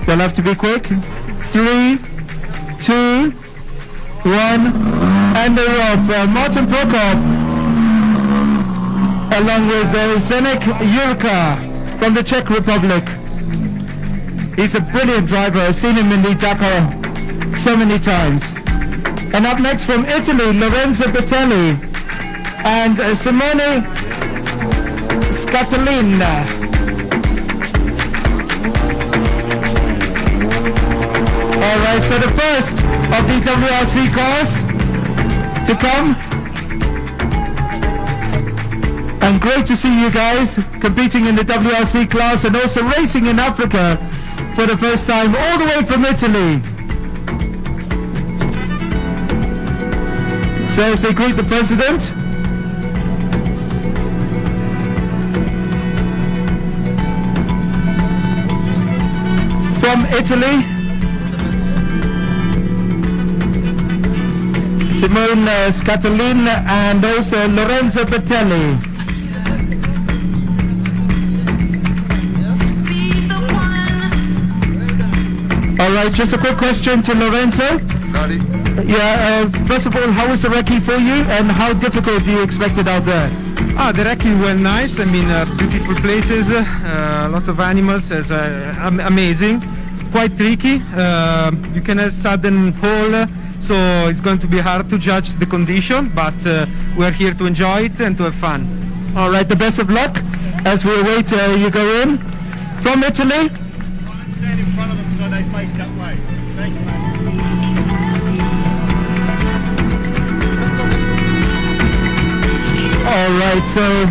You'll have to be quick. 3, 2, 1, and they're off. Martin Pokot, along with Zdeněk Jurka from the Czech Republic. He's a brilliant driver. I've seen him in the Dakar so many times. And up next from Italy, Lorenzo Bertelli and Simone Scatolin. All right, so the first of the WRC cars to come. And great to see you guys competing in the WRC class and also racing in Africa for the first time, all the way from Italy. So as they greet the president. From Italy, Simone Scatolin and also Lorenzo Bertelli. All right, just a quick question to Lorenzo. Yeah, first of all, how was the recce for you and how difficult do you expect it out there? The recce went nice. I mean, beautiful places, a lot of animals, amazing. Quite tricky. You can have sudden hole, so it's going to be hard to judge the condition, but we're here to enjoy it and to have fun. All right, the best of luck as we await you go in. From Italy? Stand in front of them so they face that way. Thanks, mate. All right, so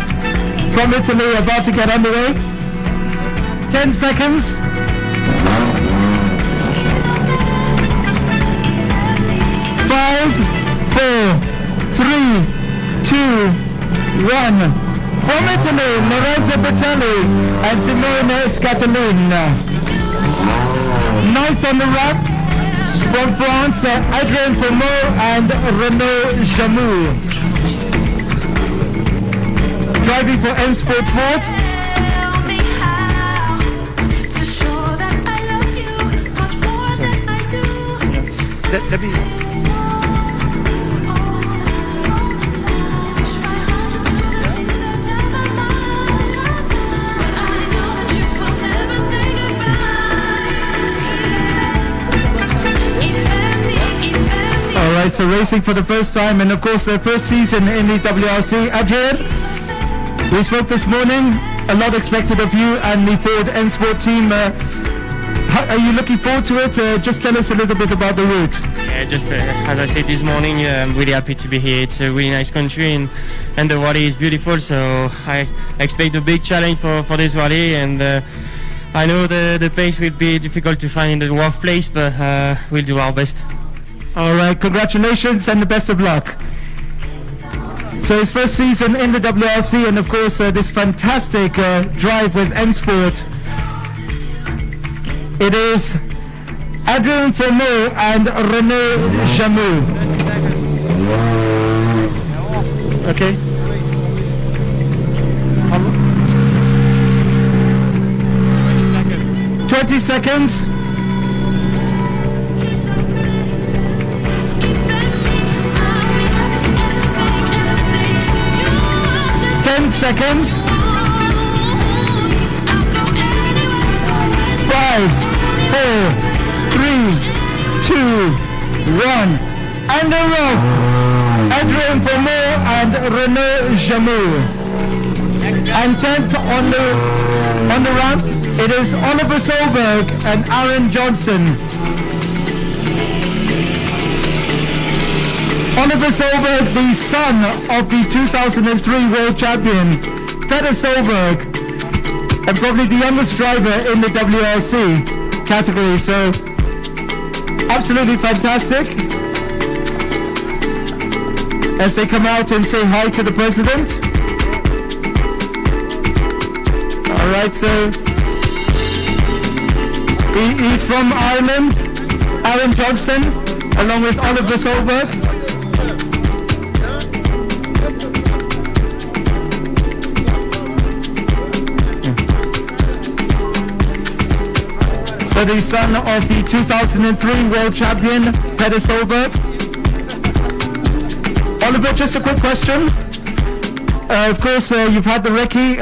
from Italy, about to get underway. 10 seconds. 5, 4, 3, 2, 1. From Italy, Lorenzo Bertelli and Simone Scatolin. 9th on the wrap. From France, Adrien Fourmeau and Renaud Jamou. Driving for M Sport Ford. Alright, so racing for the first time and of course their first season in the WRC. Adrian, we spoke this morning, a lot expected of you and the Ford M Sport team. Are you looking forward to it? Just tell us a little bit about the route. Yeah, just as I said this morning, I'm really happy to be here. It's a really nice country and the rally is beautiful, so I expect a big challenge for this rally, and I know the pace will be difficult to find in the workplace, but we'll do our best. Alright, congratulations and the best of luck. So his first season in the WRC and of course this fantastic drive with M Sport. It is Adrien Fourmeau and Renaud Jamou. Okay. 20 seconds. 10 seconds. 5, 4, 3, 2, 1. And they're off. Adrien Fourmeau and Renaud Jamou. And 10th on the ramp, it is Oliver Solberg and Aaron Johnston. Oliver Solberg, the son of the 2003 world champion, Peter Solberg, and probably the youngest driver in the WRC category, so absolutely fantastic. As they come out and say hi to the president. Alright, so he's from Ireland, Aaron Johnston, along with Oliver Solberg. So the son of the 2003 world champion, Peter Solberg. Oliver, just a quick question. Of course, you've had the recce.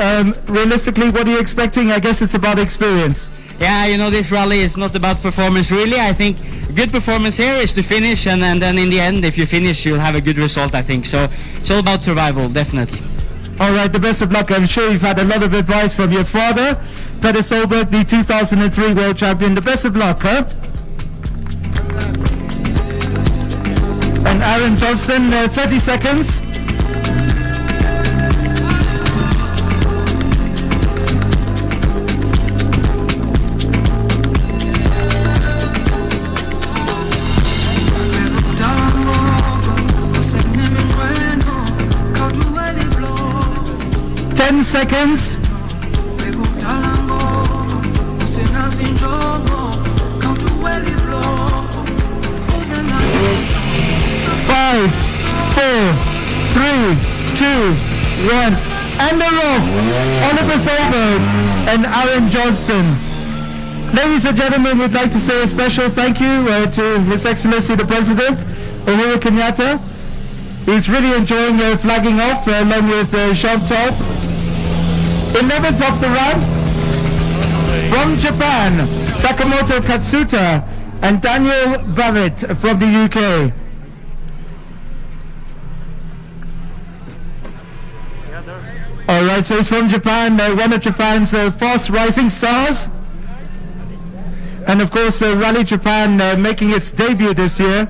Realistically, what are you expecting? I guess it's about experience. Yeah, you know, this rally is not about performance really. I think good performance here is to finish, and then in the end, if you finish, you'll have a good result, I think. So it's all about survival, definitely. All right, the best of luck. I'm sure you've had a lot of advice from your father, Peter Solberg, the 2003 world champion. The best of luck, huh? And Aaron Johnston, 30 seconds. Seconds. 5, 4, 3, 2, 1, and they're off. Oliver Solberg and Aaron Johnston. Ladies and gentlemen, we'd like to say a special thank you to His Excellency the President, Uhuru Kenyatta. He's really enjoying flagging off along with Jean Todt. 11th off the run from Japan, Takamoto Katsuta and Daniel Barrett from the UK. All right, so he's from Japan, one of Japan's fast rising stars. And of course, Rally Japan making its debut this year.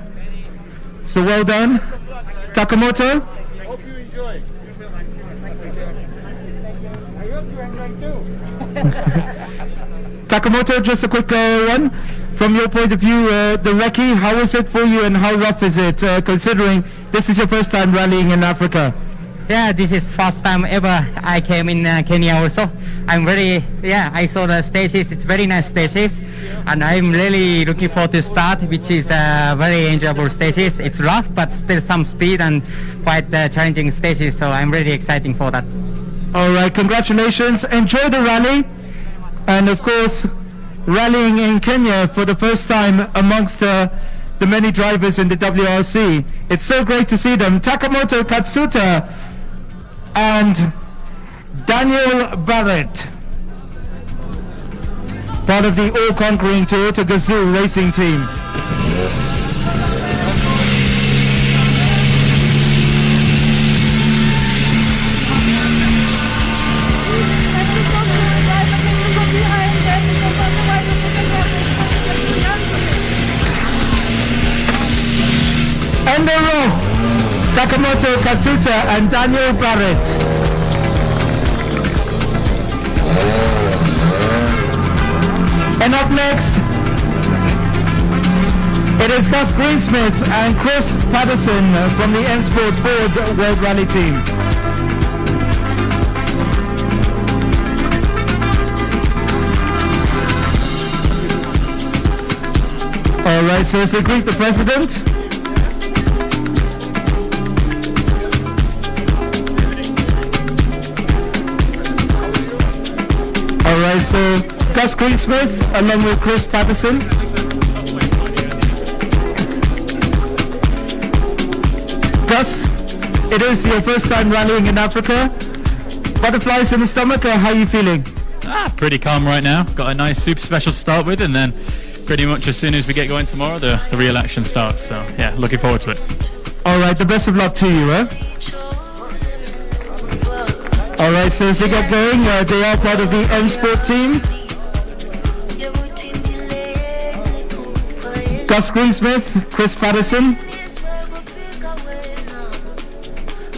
So well done, Takamoto. Hope you enjoy. Takamoto, just a quick one. From your point of view, the recce, how is it for you and how rough is it, considering this is your first time rallying in Africa? Yeah, this is first time ever I came in Kenya also. I'm very, I saw the stages, it's very nice stages. And I'm really looking forward to start, which is very enjoyable stages. It's rough, but still some speed and quite challenging stages. So I'm really excited for that. All right, congratulations. Enjoy the rally. And of course, rallying in Kenya for the first time amongst the many drivers in the WRC. It's so great to see them. Takamoto Katsuta and Daniel Barrett, part of the all-conquering Toyota Gazoo racing team. And they're off. Takamoto Katsuta and Daniel Barrett. And up next, it is Gus Greensmith and Chris Patterson from the M Sport Ford World Rally team. All right, so as they greet the president. All right, so Gus Greensmith along with Chris Patterson. Gus, it is your first time rallying in Africa. Butterflies in the stomach, how are you feeling? Pretty calm right now. Got a nice super special to start with, and then pretty much as soon as we get going tomorrow, the real action starts. So yeah, looking forward to it. All right, the best of luck to you, eh? All right, so as they get going, they are part of the M Sport team. Gus Greensmith, Chris Patterson,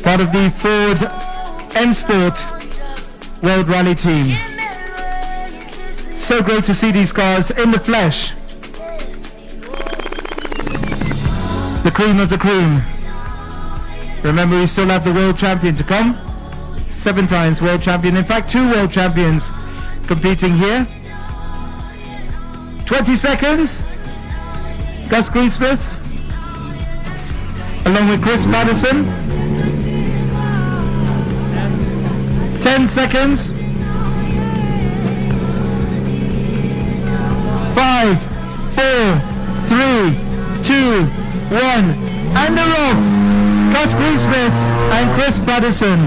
part of the Ford M Sport World Rally team. So great to see these cars in the flesh. The cream of the cream. Remember, we still have the world champion to come. 7 times world champion. In fact, 2 world champions competing here. 20 seconds. Gus Greensmith along with Chris Patterson. 10 seconds. 5, 5, 4, 3, 2, 1. And they're off. Gus Greensmith and Chris Patterson.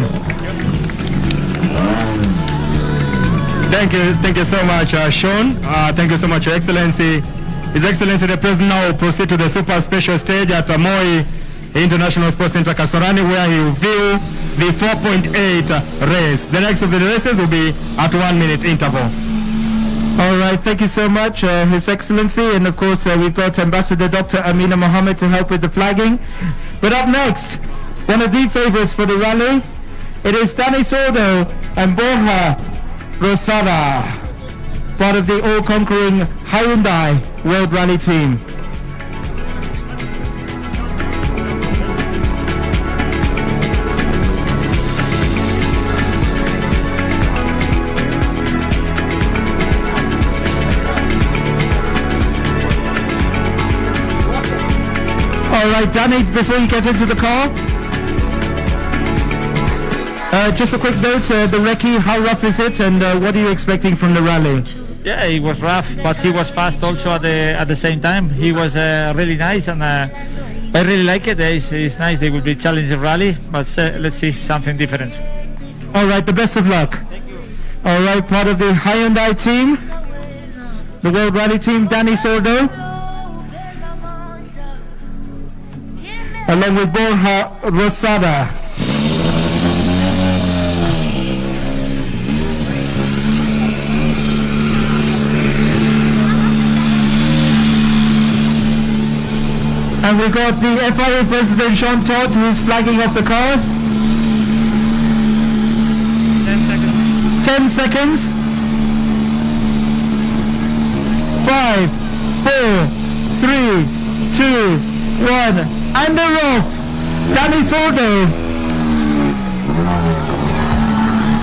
Thank you so much, Sean. Thank you so much, Your Excellency. His Excellency the President now will proceed to the super special stage at Moi International Sports Center Kasarani, where he will view the 4.8 race. The next of the races will be at 1 minute interval. All right, thank you so much, His Excellency. And of course, we've got Ambassador Dr. Amina Mohammed to help with the flagging. But up next, one of the favorites for the rally, it is Danny Sordo and Borja Rosada, part of the all-conquering Hyundai World Rally Team. All right, Danny, before you get into the car, just a quick note, the recce, how rough is it, and what are you expecting from the rally? Yeah, it was rough, but he was fast also at the same time. He was really nice, and I really like it. It's nice. They will be challenging rally, but let's see something different. All right, the best of luck. Thank you. All right, part of the Hyundai team, the World Rally Team, Danny Sordo, along with Borja Rosada. And we got the FIA President Sean Todd, who is flagging off the cars. 10 seconds. 10 seconds. 5, 4, 3, 2, 1. And they're off. Danny Sordo,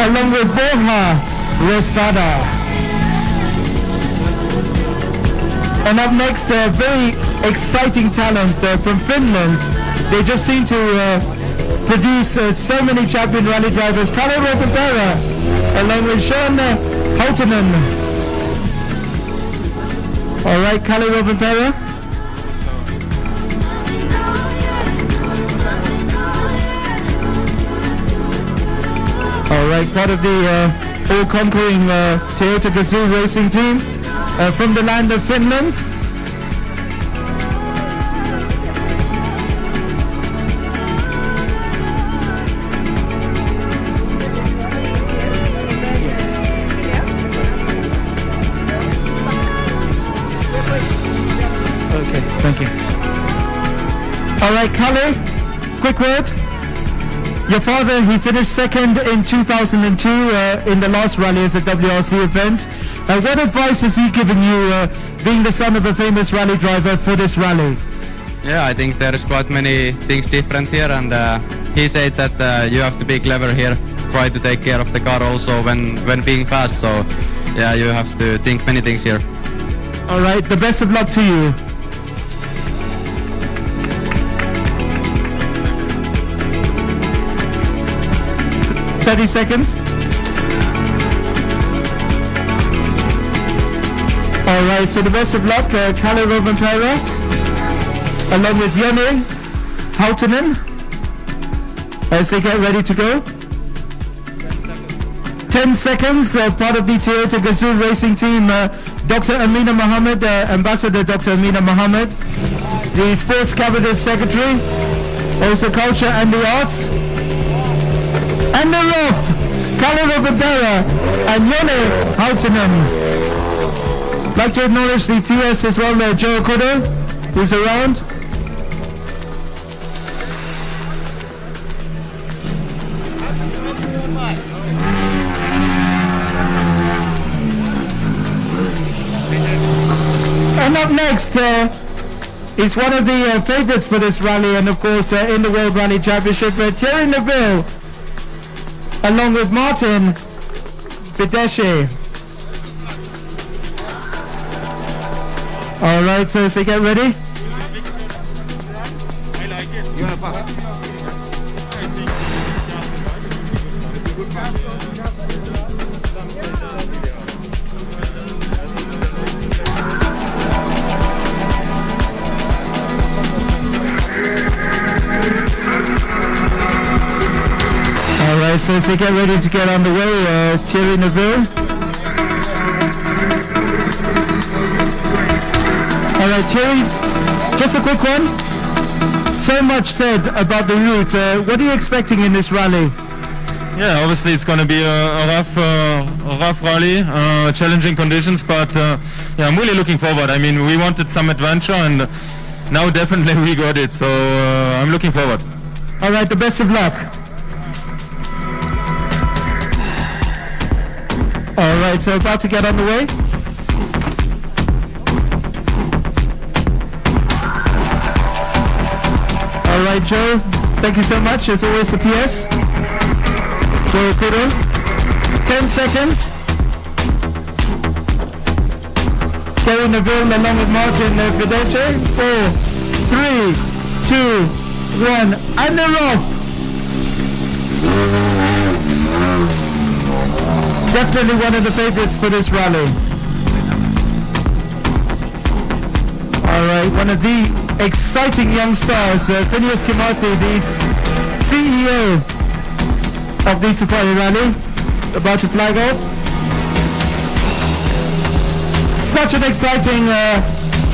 along with Borja Rosada. And up next, a very exciting talent from Finland. They just seem to produce so many champion rally drivers. Kalle Rovanperä, along with Sean Houtanen. All right, Kalle Rovanperä. All right, part of the all-conquering Toyota Gazoo racing team from the land of Finland. Okay, thank you. All right, Kalle, quick word. Your father, he finished second in 2002 in the last rally as a WRC event. What advice has he given you, being the son of a famous rally driver, for this rally? Yeah, I think there's quite many things different here, and he said that you have to be clever here, try to take care of the car also when being fast, so yeah, you have to think many things here. All right, the best of luck to you. $30 seconds. All right, so the best of luck, Kalle Rovanperä, along with Joni Houtanen, as they get ready to go. 10 seconds, part of the Toyota Gazoo racing team, Dr. Amina Mohammed, Ambassador Dr. Amina Mohammed, the Sports Cabinet Secretary, also Culture and the Arts. And they're off! Kalle Rovanperä and Joni Houtanen. I'd like to acknowledge the PS as well, Joe Kudo, who's around. And up next is one of the favorites for this rally, and of course in the World Rally Championship, Thierry Neuville, along with Martin Bideshe. All right, so as they get ready. right, so as they get ready to get on the way, Thierry Neville. All right, Thierry, just a quick one. So much said about the route. What are you expecting in this rally? Yeah, obviously it's going to be a rough rally, challenging conditions, but yeah, I'm really looking forward. I mean, we wanted some adventure, and now definitely we got it, so I'm looking forward. All right, the best of luck. All right, so about to get on the way. All right, Joe, thank you so much. As always, the PS. Joe Kudo. 10 seconds. Thierry Neville along with Martin Videche. 4, 3, 2, 1, and they're off. Definitely one of the favorites for this rally. All right, one of the exciting young stars, Phineas Kimathi, the CEO of the Safari Rally, about to flag off. Such an exciting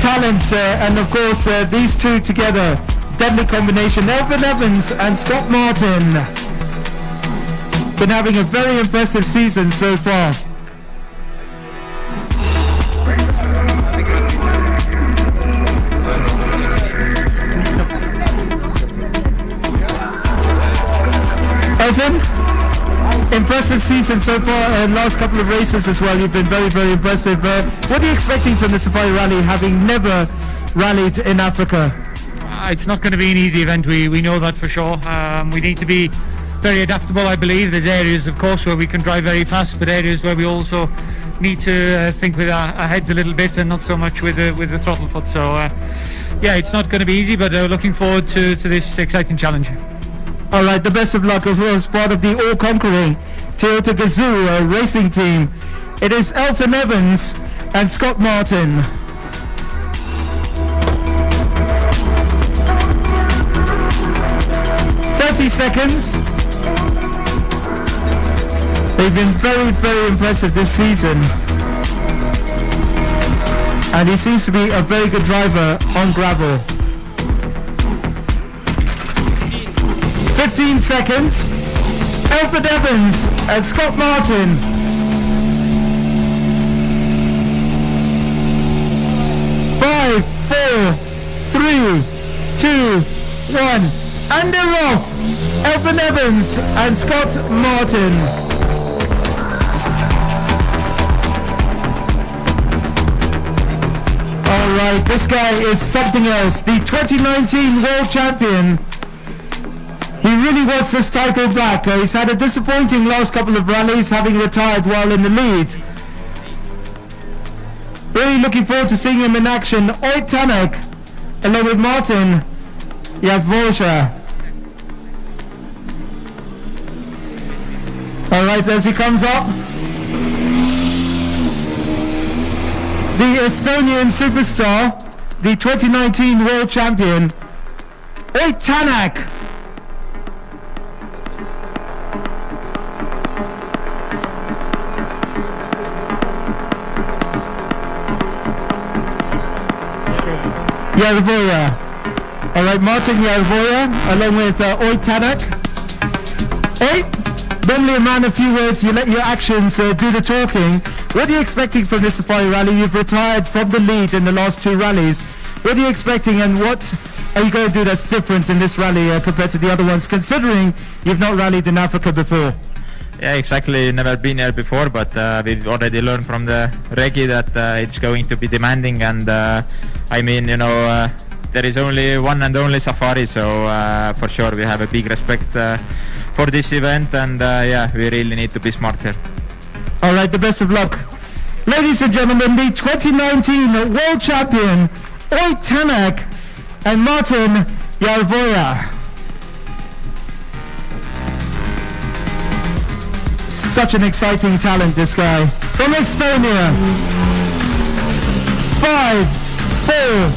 talent, and of course these two together, deadly combination. Elvin Evans and Scott Martin, been having a very impressive season so far. Elvin, impressive season so far, last couple of races as well. You've been very, very impressive. What are you expecting from the Safari Rally, having never rallied in Africa? It's not going to be an easy event, we know that for sure. We need to be very adaptable, I believe. There's areas, of course, where we can drive very fast, but areas where we also need to think with our heads a little bit and not so much with the throttle foot. So, yeah, it's not going to be easy, but looking forward to this exciting challenge. All right, the best of luck, of course, part of the all-conquering Toyota Gazoo racing team. It is Elvin Evans and Scott Martin. Seconds. They've been very, very impressive this season, and he seems to be a very good driver on gravel. 15 seconds. Elfred Evans and Scott Martin. Five, 4, 3, 2, 1. And they're off! Elvin Evans and Scott Martin. Alright, this guy is something else. The 2019 World Champion. He really wants this title back. He's had a disappointing last couple of rallies, having retired while in the lead. Really looking forward to seeing him in action. Oit Tanak, along with Martin Yavosha. Alright, as he comes up, the Estonian superstar, the 2019 World Champion, Oit Tanak. Yarvoya. Alright, Martin Yarvoya, along with Oit Tanak. Oit, normally a man of few words, you let your actions do the talking. What are you expecting from this Safari Rally? You've retired from the lead in the last two rallies. What are you expecting, and what are you going to do that's different in this rally compared to the other ones, considering you've not rallied in Africa before? Yeah, exactly. Never been here before, but we've already learned from the Regi that it's going to be demanding, and I mean, you know, there is only one and only Safari, so for sure we have a big respect for this event, and yeah, we really need to be smart here. All right, the best of luck. Ladies and gentlemen, the 2019 World Champion, Oit Tanak and Martin Yarvoya. Such an exciting talent, this guy. From Estonia. 5, 4,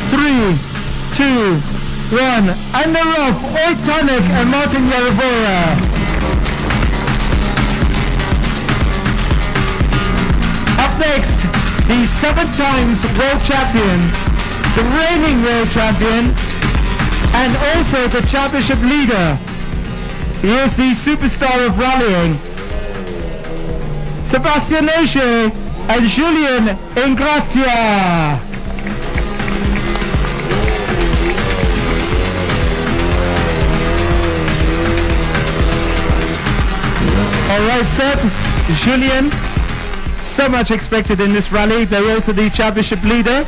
3, 2, 1. And they're off. Oit Tanak and Martin Yarvoya. next, the 7 times world champion, the reigning world champion, and also the championship leader. He is the superstar of rallying, Sebastian Ogier and Julien Ingracia. All right, Seb, Julien, so much expected in this rally. They're also the championship leader.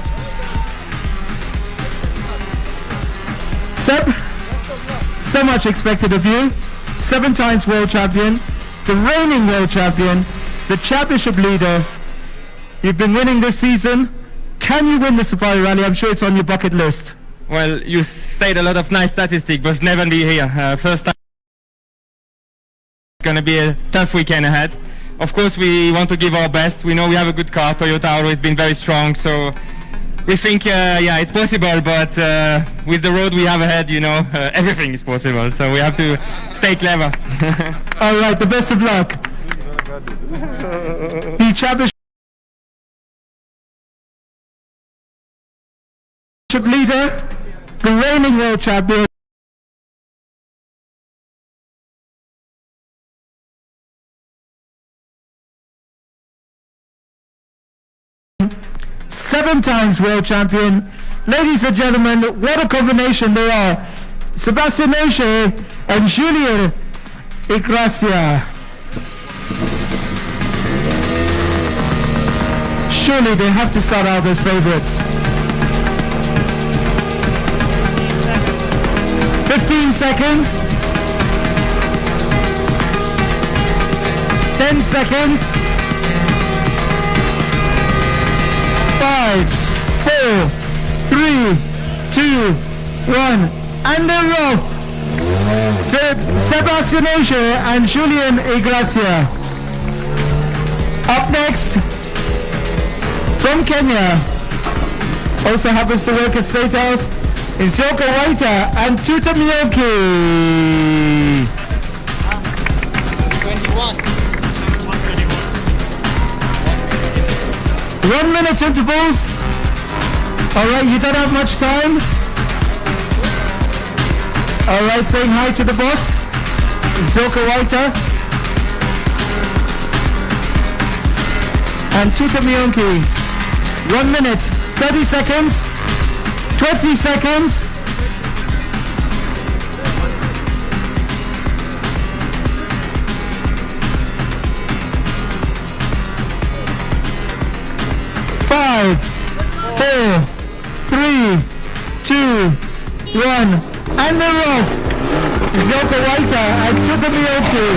Seb, so much expected of you. 7 times world champion, the reigning world champion, the championship leader. You've been winning this season. Can you win the Safari Rally? I'm sure it's on your bucket list. Well, you said a lot of nice statistics, but never be here. First time. It's going to be a tough weekend ahead. Of course, we want to give our best. We know we have a good car. Toyota always been very strong, so we think, yeah, it's possible. But with the road we have ahead, you know, everything is possible. So we have to stay clever. All right, the best of luck. The championship leader, the reigning world champion. Seven times world champion. Ladies and gentlemen, what a combination they are. Sebastian Ogier and Julien Ingracia. Surely they have to start out as favorites. 15 seconds. 10 seconds. 5, 4, 3, 2, 1, and they're off. Sebastian Ogier and Julien Ingracia. Up next, from Kenya, also happens to work at Statehouse, Nzoia Waita and Tuto Miyoki. 1 minute intervals. All right, you don't have much time. All right, saying hi to the boss, Nzoia Waita and Tuto Miyoki. 1 minute, 30 seconds, 20 seconds. Five, 4, 3, 2, 1, and they're off. Nzoia Waita and Tuko Miyoki.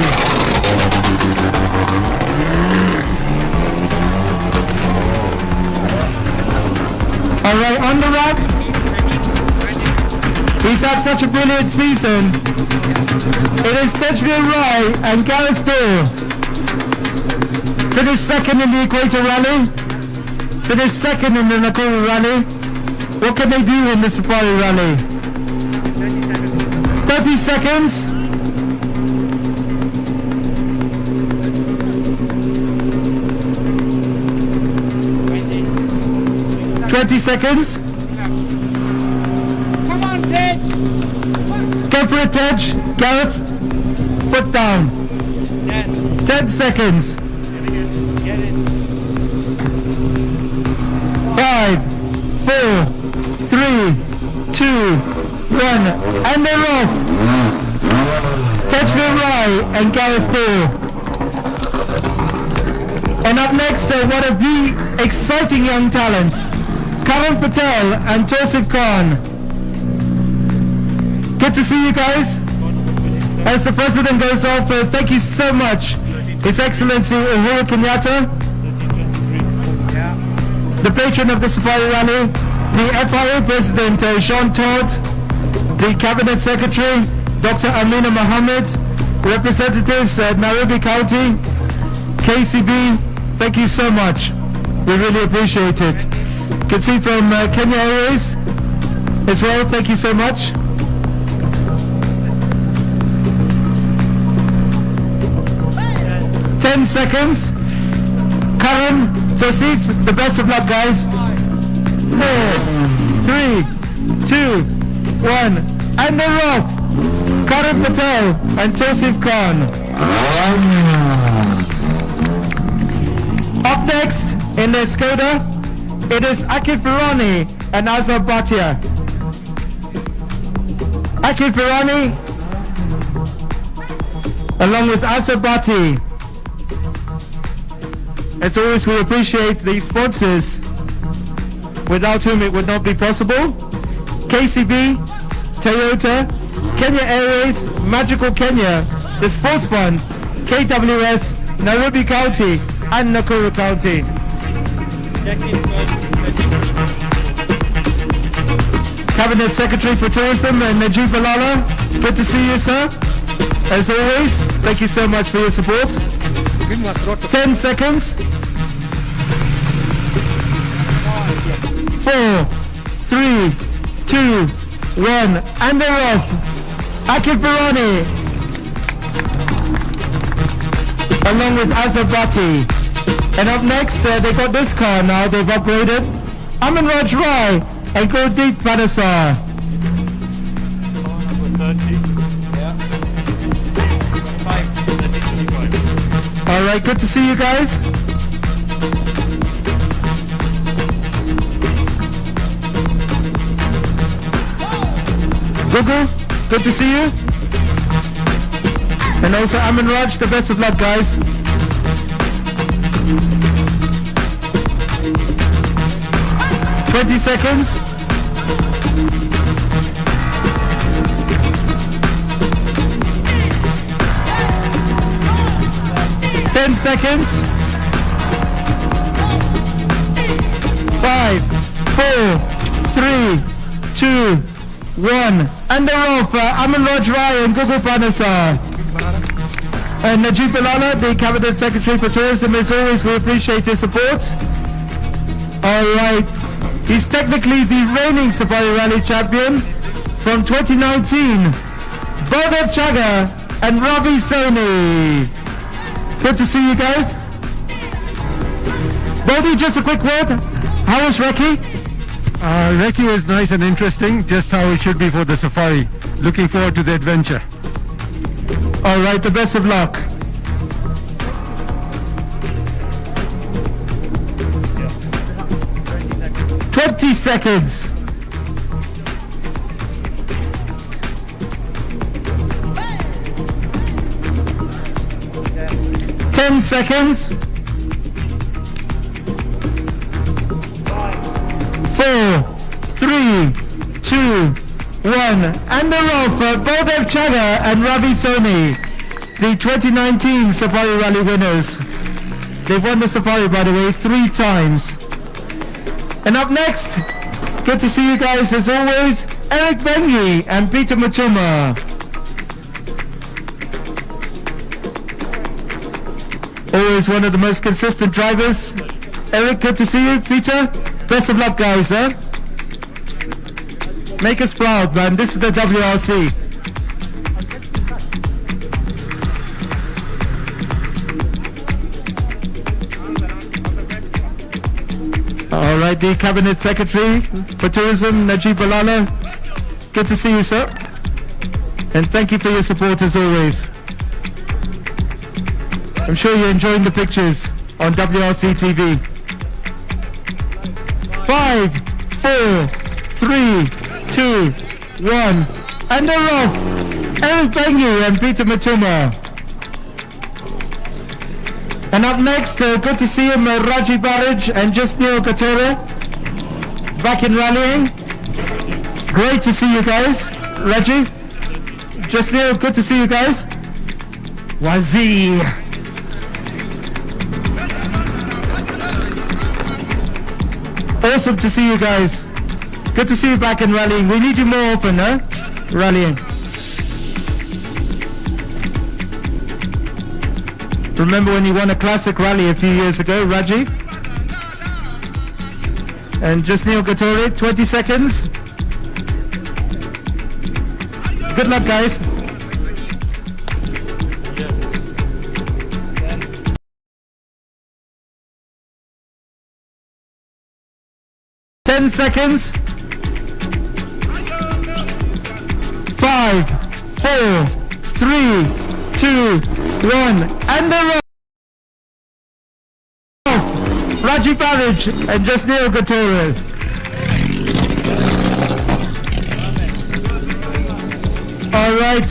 All right, on the ramp. He's had such a brilliant season. It is Tejveer Rai and Gareth Doe. Finished second in the Equator Rally. Finished second in the Nakuru Rally. What can they do in the Safari Rally? 30 seconds. 20 seconds. Come on, Tej. Go for it, Tej. Gareth, foot down. 10 seconds. 5, 4, 3, 2, 1, and they're off. Tejveer Rai and Gareth Doe. And up next, one of the exciting young talents, Karan Patel and Tosif Khan. Good to see you guys. As the president goes off, thank you so much, His Excellency Uhuru Kenyatta, the patron of the Safari Rally, the FIA President Jean Todt, the Cabinet Secretary Dr. Amina Mohammed, representatives at Nairobi County, KCB, thank you so much. We really appreciate it. You can see from Kenya Airways as well, thank you so much. Ten seconds. Karan, Joseph, the best of luck, guys. 4, 3, 2, 1, and they're off. Karan Patel and Joseph Khan. Up next in the Skoda, it is Akif Virani and Azhar Bhatia. Akif Virani along with Azhar Bhati. As always, we appreciate the sponsors without whom it would not be possible. KCB, Toyota, Kenya Airways, Magical Kenya, the Sports Fund, KWS, Nairobi County and Nakuru County. Cabinet Secretary for Tourism and Najib Balala, good to see you, sir. As always, thank you so much for your support. 10 seconds. 4, 3, 2, 1, and they're off. Akif Virani along with Azhar Bhati. And up next, they got this car now, they've upgraded. Aman Raj Rai and Gurdeep Padasar. Alright, good to see you guys. Gugu, good to see you. And also Aman Raj, the best of luck, guys. $20. 10 seconds. 5, 4, 3, 2, 1, and they're off. Aman Raj Rai and Gugu Padasar. And Najib Balala, the Cabinet Secretary for Tourism, as always, we appreciate your support. Alright, he's technically the reigning Safari Rally champion from 2019, Baldev Chaga and Ravi Soni. Good to see you guys. Baldi, just a quick word. How was Recce? Recce was nice and interesting, just how it should be for the safari. Looking forward to the adventure. All right, the best of luck. Yeah. 20 seconds. Ten seconds. 4, 3, 2, 1, and they're off. Baldev Chaga and Ravi Soni, the 2019 Safari Rally winners. They've won the Safari, by the way, 3 times. And up next, good to see you guys as always, Eric Bengi and Peter Machuma. Always one of the most consistent drivers. Eric, good to see you. Peter, best of luck, guys, huh? Make us proud, man. This is the WRC. All right, the Cabinet Secretary for Tourism, Najib Balala. Good to see you, sir. And thank you for your support as always. I'm sure you're enjoying the pictures on WRC TV. 5, 4, 3, 2, 1, and they're off. Eric Bengi and Peter Matuma. And up next, good to see him, Raji Baraj and Jasnil Katore, back in rallying. Great to see you guys. Raji, Jasnil, good to see you guys. Wazir. Awesome to see you guys. Good to see you back in rallying. We need you more often, huh? Rallying. Remember when you won a classic rally a few years ago, Raji? And Jasnil Gatore, 20 seconds. Good luck, guys. 10 seconds. 5, 4, 3, 2, 1, and the run. Raji Parij and Jasneel Gatore. All right.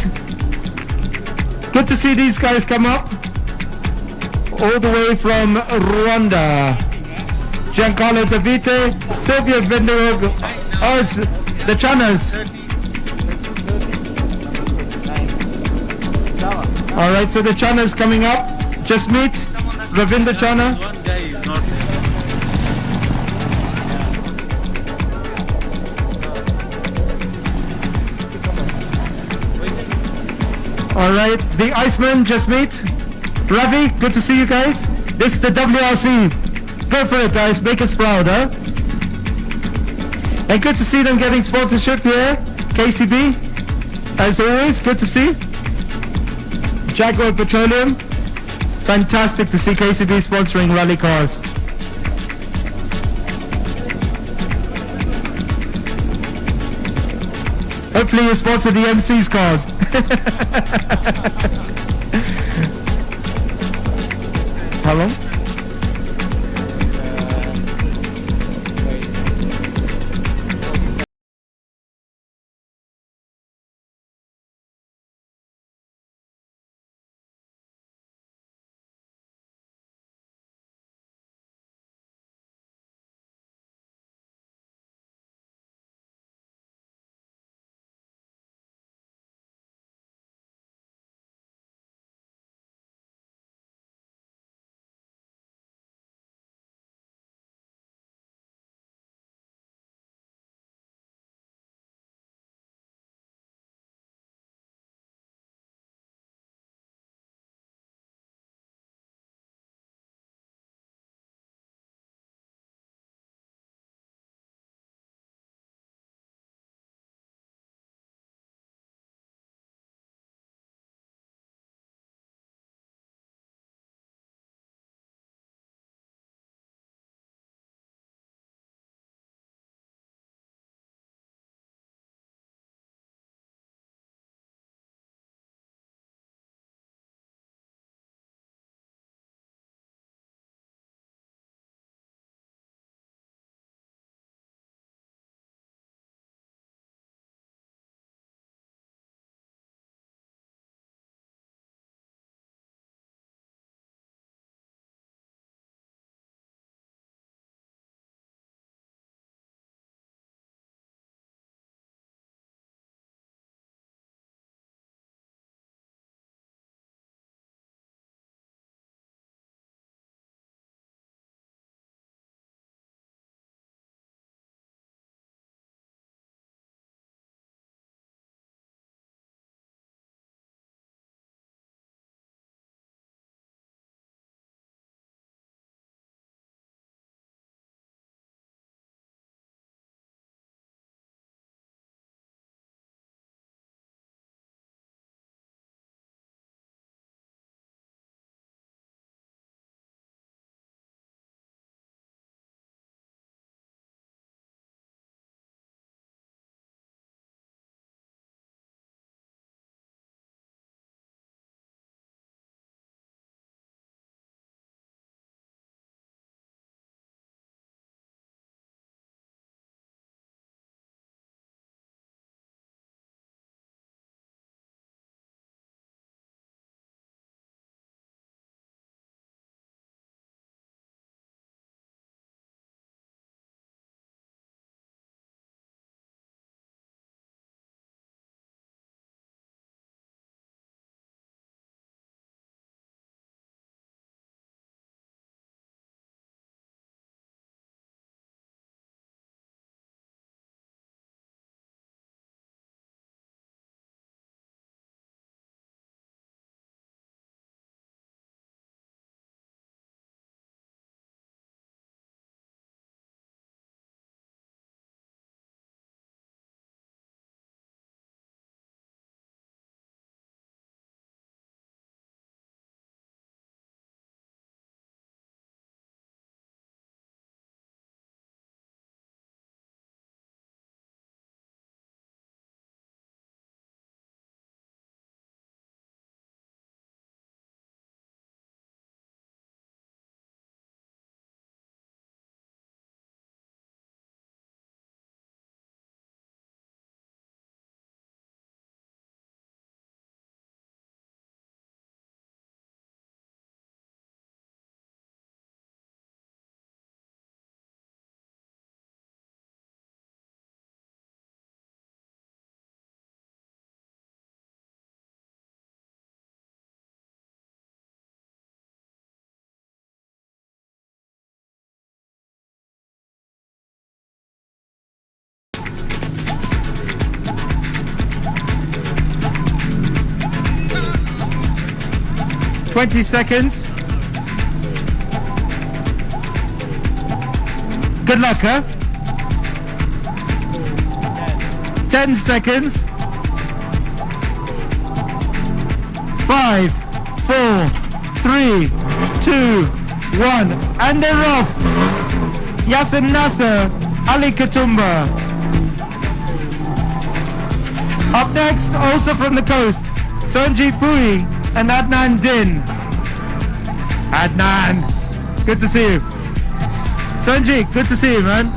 Good to see these guys come up. All the way from Rwanda. Giancarlo Davite, Sylvia Vinderog. Oh, it's the Chanas. All right, so the Chanas coming up. Just meet Ravinder Chana. All right, the Iceman, just meet. Ravi, good to see you guys. This is the WRC. Go for it, guys. Make us proud, huh? And good to see them getting sponsorship here. KCB, as always, good to see. Jaguar Petroleum. Fantastic to see KCB sponsoring rally cars. Hopefully you sponsor the MC's card. How long? 20 seconds. Good luck, huh? 10 seconds. 5, 4, 3, 2, 1, and they're off. Yasin Nasser, Ali Katumba. Up next, also from the coast, Sonji Pui and Adnan Din. Adnan, good to see you. Sonji, good to see you, man.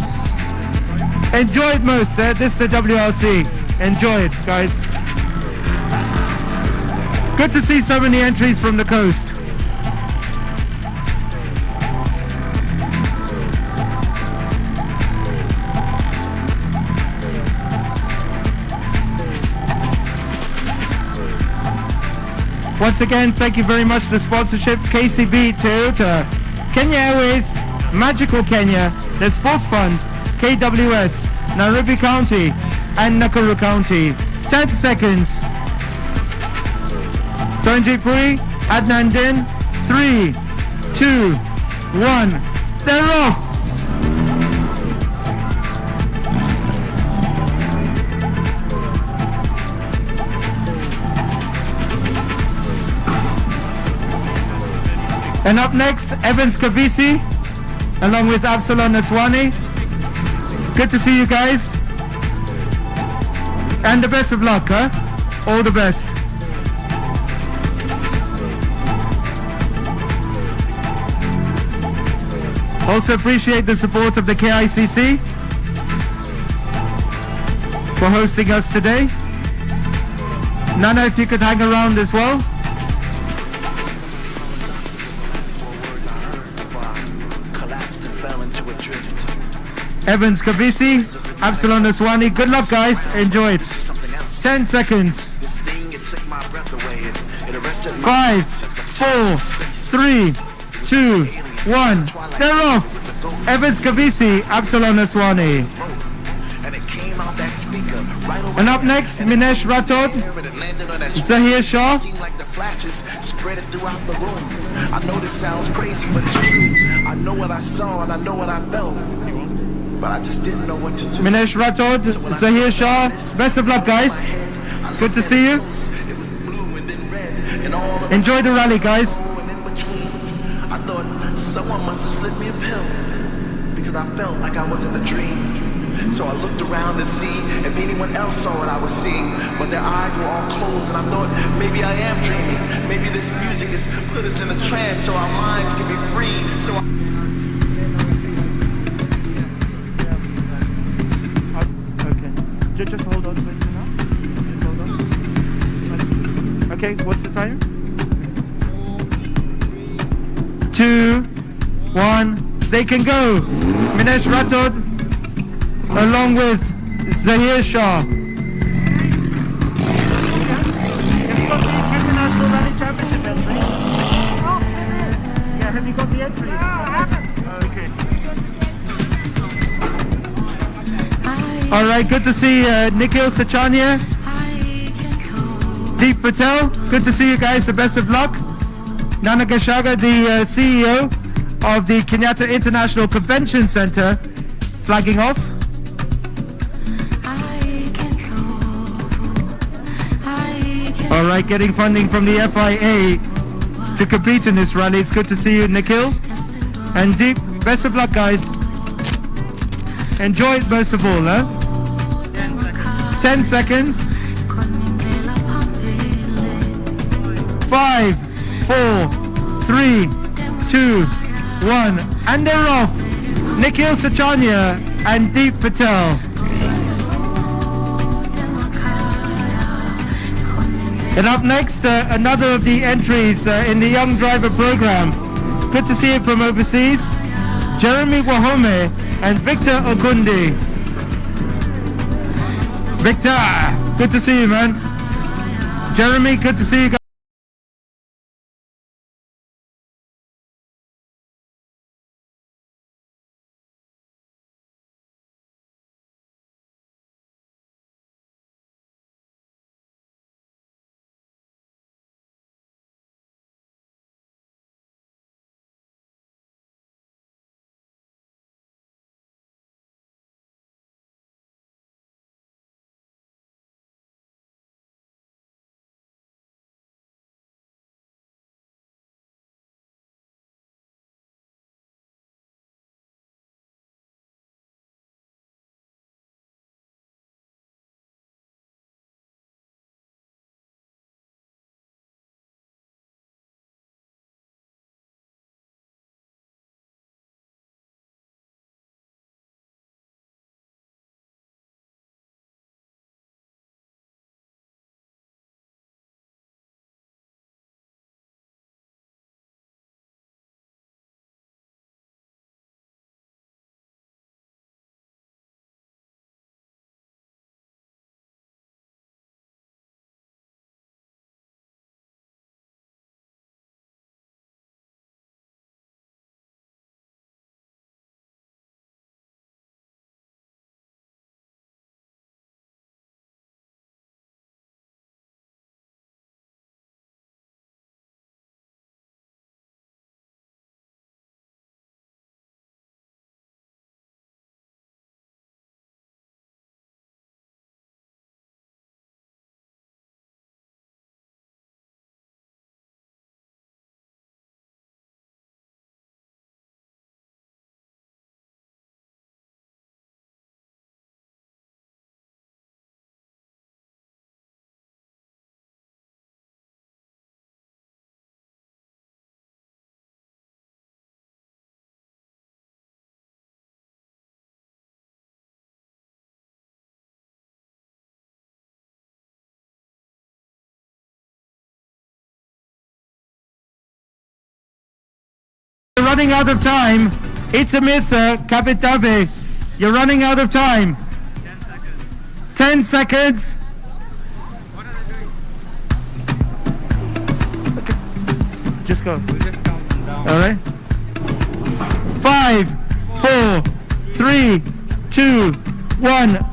Enjoy it most, this is the WRC. Enjoy it, guys. Good to see so many entries from the coast. Once again, thank you very much for the sponsorship. KCB, Toyota, Kenya Airways, Magical Kenya, the Sports Fund, KWS, Nairobi County, and Nakuru County. 10 seconds. Sanjay Puri, Adnan Din, 3, 2, 1. They're off. And up next, Evans Kavisi, along with Absalon Aswani. Good to see you guys. And the best of luck, huh? All the best. Also appreciate the support of the KICC for hosting us today. Nana, if you could hang around as well. Evans Kavisi, Absalon Aswani. Good luck, guys. Enjoy it. 10 seconds. 5, 4, 3, 2, 1. They're off. Evans Kavisi, Absalon Aswani. And up next, Minesh Rathod, Zahir Shah. I know this sounds crazy, but it's true. I know what I saw and I know what I felt. But I just didn't know what to do. Minesh Rathod, Zahir Shah. Best of luck, guys. Good to see you. Enjoy the rally, guys. I thought someone must have slipped me a pill because I felt like I was in a dream. So I looked around to see if anyone else saw what I was seeing, but their eyes were all closed, and I thought maybe I am dreaming. Maybe this music has put us in a trance so our minds can be free. So Just hold on for now. Just hold on. Okay, what's the time? 2, 1. They can go. Minesh Rathod along with Zahir Shah. Have you got the International Rally Championship entry? Yeah, have you got the entry? No, I haven't. Okay. All right, good to see Nikhil Sachania, Deep Patel. Good to see you guys. The best of luck. Nana Gachagua, the CEO of the Kenyatta International Convention Center, flagging off. All right, getting funding from the FIA to compete in this rally. It's good to see you, Nikhil. And Deep, best of luck, guys. Enjoy it most of all, huh? 10 seconds. 5, 4, 3, 2, 1. And they're off. Nikhil Sachania and Deep Patel. And up next, another of the entries in the Young Driver Program. Good to see you from overseas. Jeremy Wahome and Victor Ogundi. Victor, good to see you, man. Jeremy, good to see you guys. running out of time. It's a miss, Kapitabe. You're running out of time. 10 seconds. Okay. Just go. All right. 5, 4, 3, 2, 1.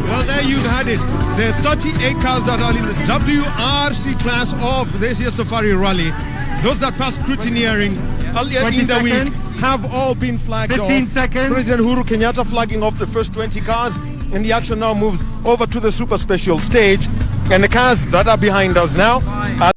Well, there you've had it. There are 38 cars that are in the WRC class of this year's Safari Rally. Those that passed scrutineering earlier in the week have all been flagged 15 off. seconds. President Uhuru Kenyatta flagging off the first 20 cars, and the action now moves over to the super special stage. And the cars that are behind us now are